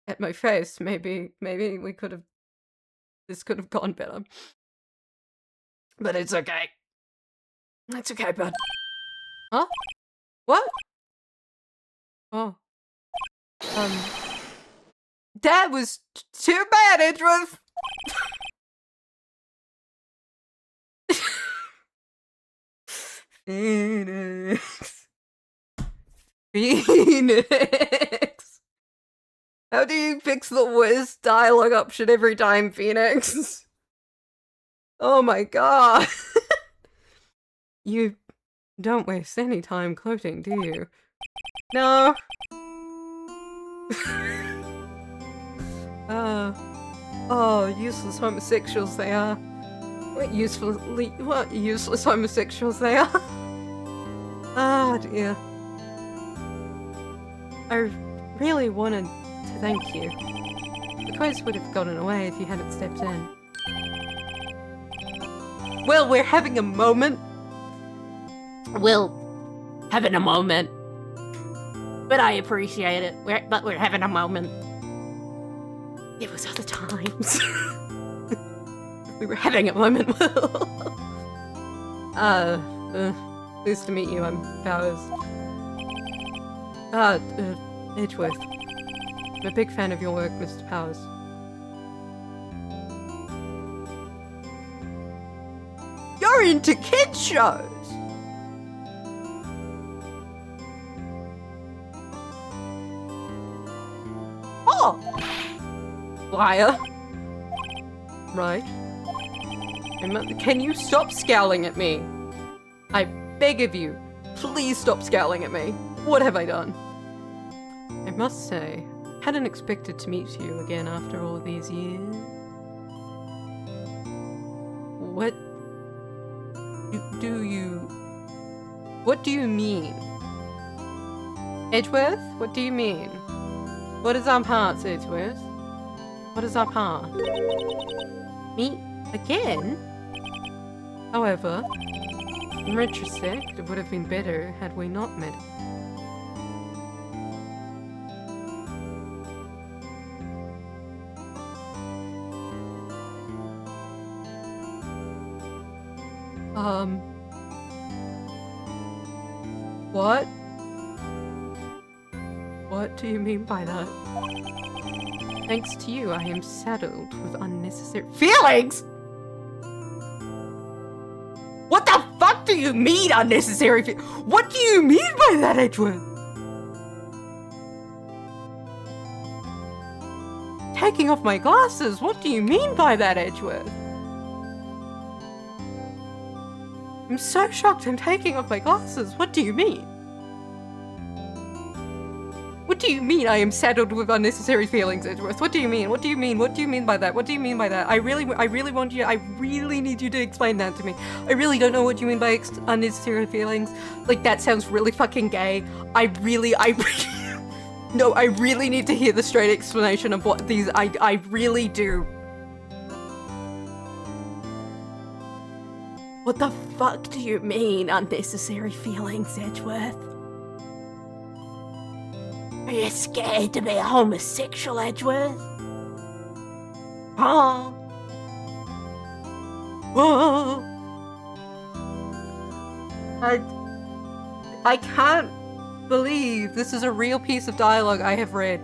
at my face, maybe we could have... This could have gone better. But it's okay. It's okay, bud. Huh? What? Oh. That was too bad, Edgeworth! Phoenix. Phoenix. How do you fix the worst dialogue option every time, Phoenix? Oh my god. You don't waste any time quoting, do you? No. Oh, useless homosexuals they are. What useless homosexuals they are. Ah, dear. I really wanted to thank you. The quiz would have gotten away if you hadn't stepped in. Well, we're having a moment. We're having a moment. But I appreciate it. We're having a moment. It was other times. We were having a moment, Will. Pleased to meet you, I'm Powers. Edgeworth. I'm a big fan of your work, Mr. Powers. You're into kids shows! Oh! Liar. Right. Can you stop scowling at me? I beg of you, please stop scowling at me. What have I done? I must say, hadn't expected to meet you again after all these years. What what do you mean? Edgeworth, what do you mean? What is our part, Edgeworth? What is our part? Meet again? However, in retrospect, it would have been better had we not met. What? What do you mean by that? Thanks to you, I am saddled with unnecessary feelings! What the fuck do you mean unnecessary feelings? What do you mean by that, Edgeworth? Taking off my glasses? What do you mean by that, Edgeworth? I'm so shocked I'm taking off my glasses. What do you mean? What do you mean I am saddled with unnecessary feelings, Edgeworth? What do you mean? What do you mean? What do you mean by that? What do you mean by that? I really need you to explain that to me. I really don't know what you mean by unnecessary feelings. Like, that sounds really fucking gay. No, I really need to hear the straight explanation of what these, I really do. What the fuck do you mean, unnecessary feelings, Edgeworth? Are you scared to be a homosexual, Edgeworth? Huh? Oh. I can't believe this is a real piece of dialogue I have read.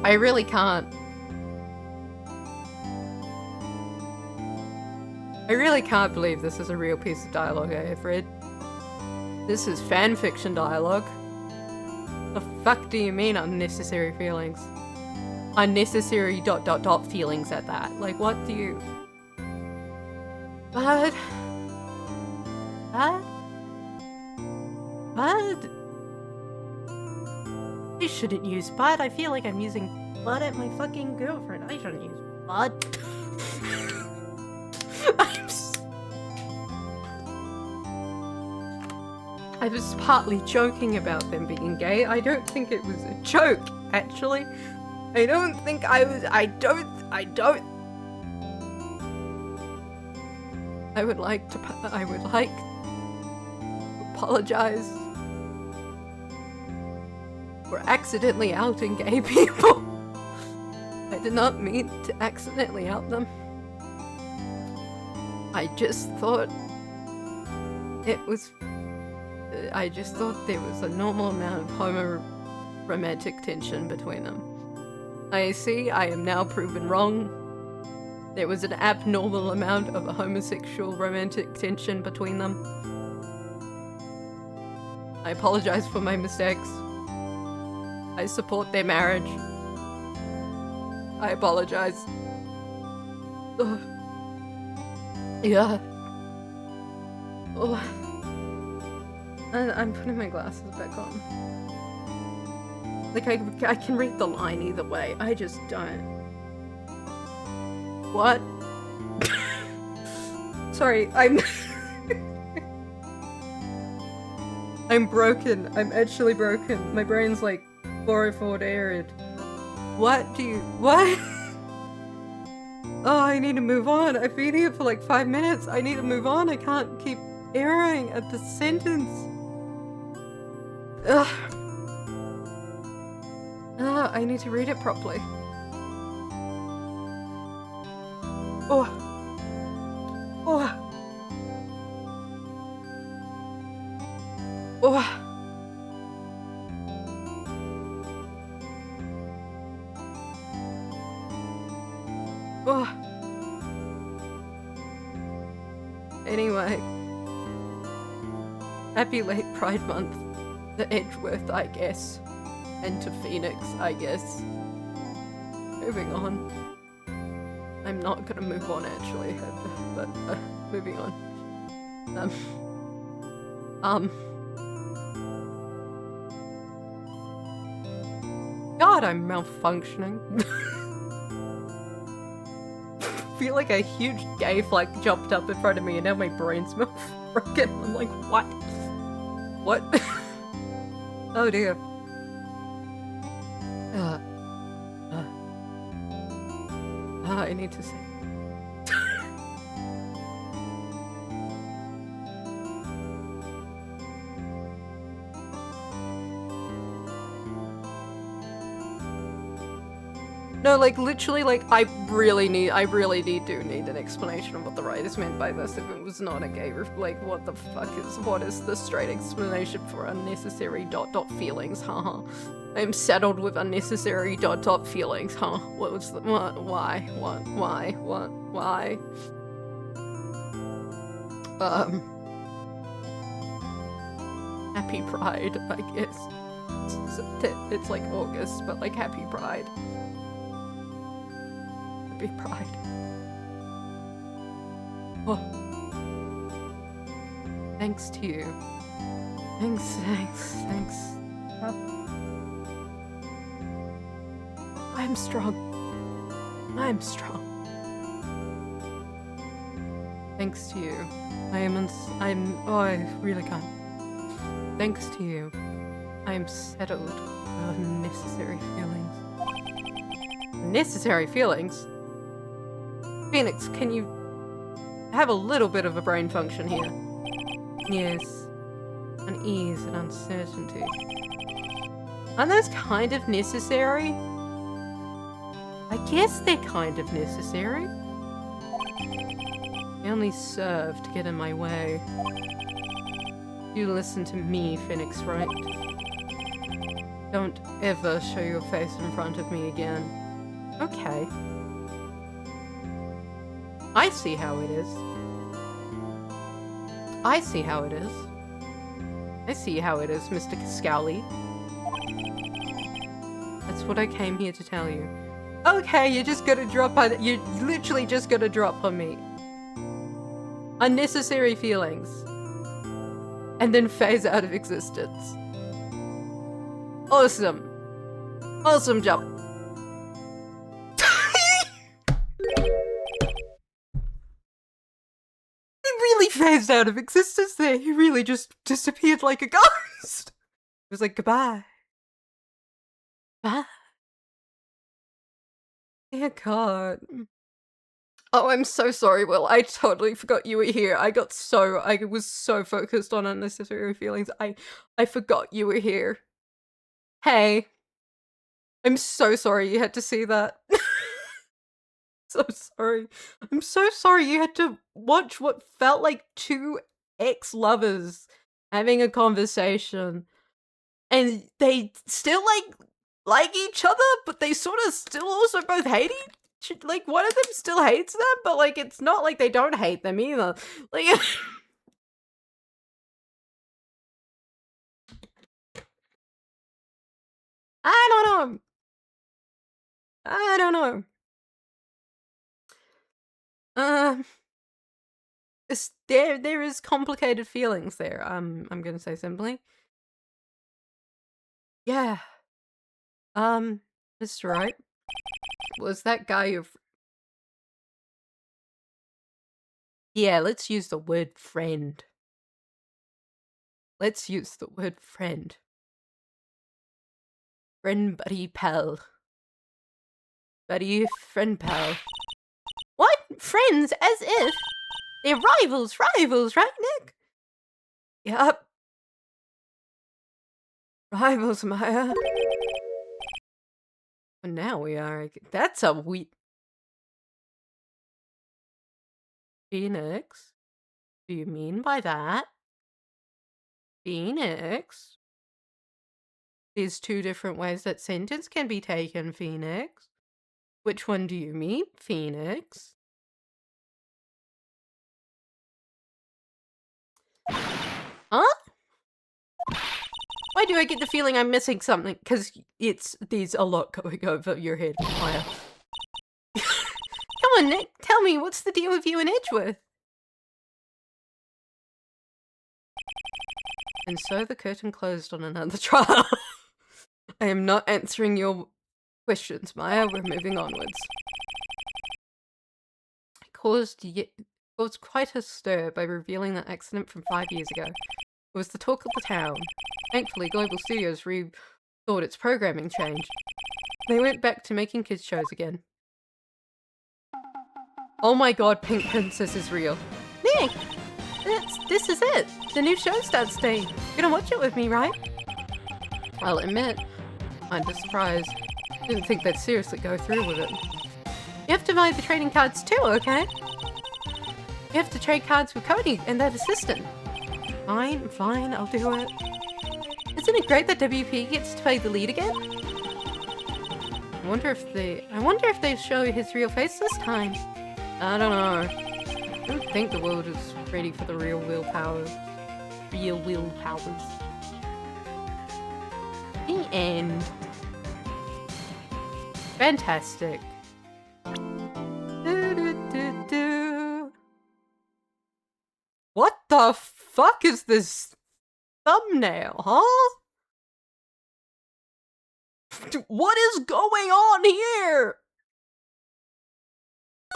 I really can't. I really can't believe this is a real piece of dialogue I have read. This is fan fiction dialogue. The fuck do you mean unnecessary feelings? Unnecessary ... feelings at that. Like, what do you... Bud? I shouldn't use bud. I feel like I'm using bud at my fucking girlfriend. I shouldn't use bud. I was partly joking about them being gay. I don't think it was a joke, actually. I don't think I was- I don't- I would like to apologize for accidentally outing gay people. I did not mean to accidentally out them. I just thought there was a normal amount of homo-romantic tension between them. I see I am now proven wrong. There was an abnormal amount of a homosexual romantic tension between them. I apologize for my mistakes. I support their marriage. I apologize. Ugh. Yeah. Oh. I'm putting my glasses back on. Like, I can read the line either way. I just don't. What? Sorry, I'm broken. I'm actually broken. My brain's like 404 arid. What? Oh, I need to move on. I've been here for like 5 minutes. I need to move on. I can't keep erroring at the sentence. Ugh. I need to read it properly. Oh. Oh. Anyway. Happy late Pride Month to Edgeworth, I guess. And to Phoenix, I guess. Moving on. I'm not gonna move on actually, but moving on. God, I'm malfunctioning. I feel like a huge gay flag jumped up in front of me and now my brain's broken. I'm like, what? What? Oh dear. I need to say. No, like literally, like I really do need an explanation of what the writers meant by this. If it was not a gay, like what the fuck what is the straight explanation for unnecessary ... feelings? Haha. I'm saddled with unnecessary ... feelings. Huh? What was the why? What? Why? What? Why? Happy Pride, I guess. It's like August, but like Happy Pride. Happy Pride. Oh. Thanks to you. Thanks. I'm strong. Thanks to you. Oh, I really can't. Thanks to you. I am settled with unnecessary feelings. Necessary feelings? Phoenix, can you have a little bit of a brain function here? Yes. Unease and uncertainty. Aren't those kind of necessary? I guess they're kind of necessary. They only serve to get in my way. You listen to me, Phoenix, right? Don't ever show your face in front of me again. Okay. I see how it is. I see how it is. I see how it is, Mr. Scowley. That's what I came here to tell you. Okay, you're just gonna drop on- you're literally just gonna drop on me. Unnecessary feelings. And then phase out of existence. Awesome. Awesome job. He really phased out of existence there. He really just disappeared like a ghost. It was like, goodbye. Bye. Dear God. Oh, I'm so sorry, Will. I totally forgot you were here. I was so focused on unnecessary feelings. I forgot you were here. Hey. I'm so sorry you had to see that. So sorry. I'm so sorry you had to watch what felt like two ex-lovers having a conversation. And they still like each other, but they sort of still also both hate each. Like one of them still hates them, but like it's not like they don't hate them either. Like I don't know. I don't know. There is complicated feelings there. I'm gonna say simply. Yeah. Mr. Right. Was that guy your Yeah, let's use the word friend. Let's use the word friend. Friend, buddy, pal. Buddy, friend, pal. What? Friends? As if? They're rivals, right, Nick? Yup. Rivals, Maya. And now we are. That's a Phoenix? Do you mean by that? Phoenix? There's two different ways that sentence can be taken, Phoenix. Which one do you mean, Phoenix? Huh? Why do I get the feeling I'm missing something? Because there's a lot going over your head, Maya. Come on, Nick, tell me, what's the deal with you and Edgeworth? And so the curtain closed on another trial. I am not answering your questions, Maya. We're moving onwards. I caused quite a stir by revealing that accident from 5 years ago. It was the talk of the town. Thankfully, Global Studios rethought its programming change. They went back to making kids shows again. Oh my god, Pink Princess is real. Nick! This is it! The new show starts today. You're gonna watch it with me, right? I'll admit, I'm just surprised. Didn't think they'd seriously go through with it. You have to buy the trading cards too, okay? You have to trade cards with Cody and that assistant. Fine, I'll do it. Isn't it great that WP gets to play the lead again? I wonder if they show his real face this time. I don't know. I don't think the world is ready for the real willpowers. The end. Fantastic. What the fuck is this thumbnail, huh? What is going on here?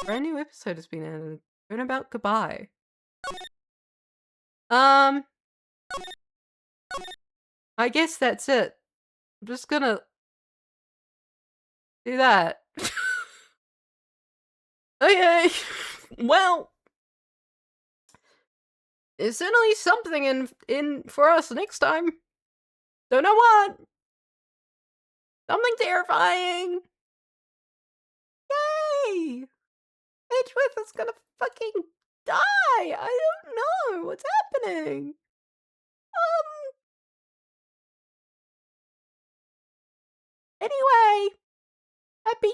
A brand new episode has been added. Turnabout goodbye. I guess that's it. I'm just gonna do that. Okay. Well, there's certainly something in for us next time. Don't know what. Something terrifying. Yay! Edgeworth is gonna fucking die. I don't know what's happening. Anyway, happy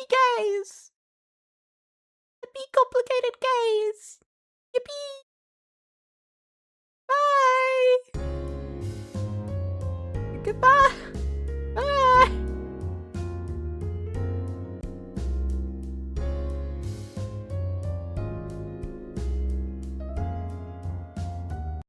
gays. Happy complicated gays. Yippee. Bye. Goodbye.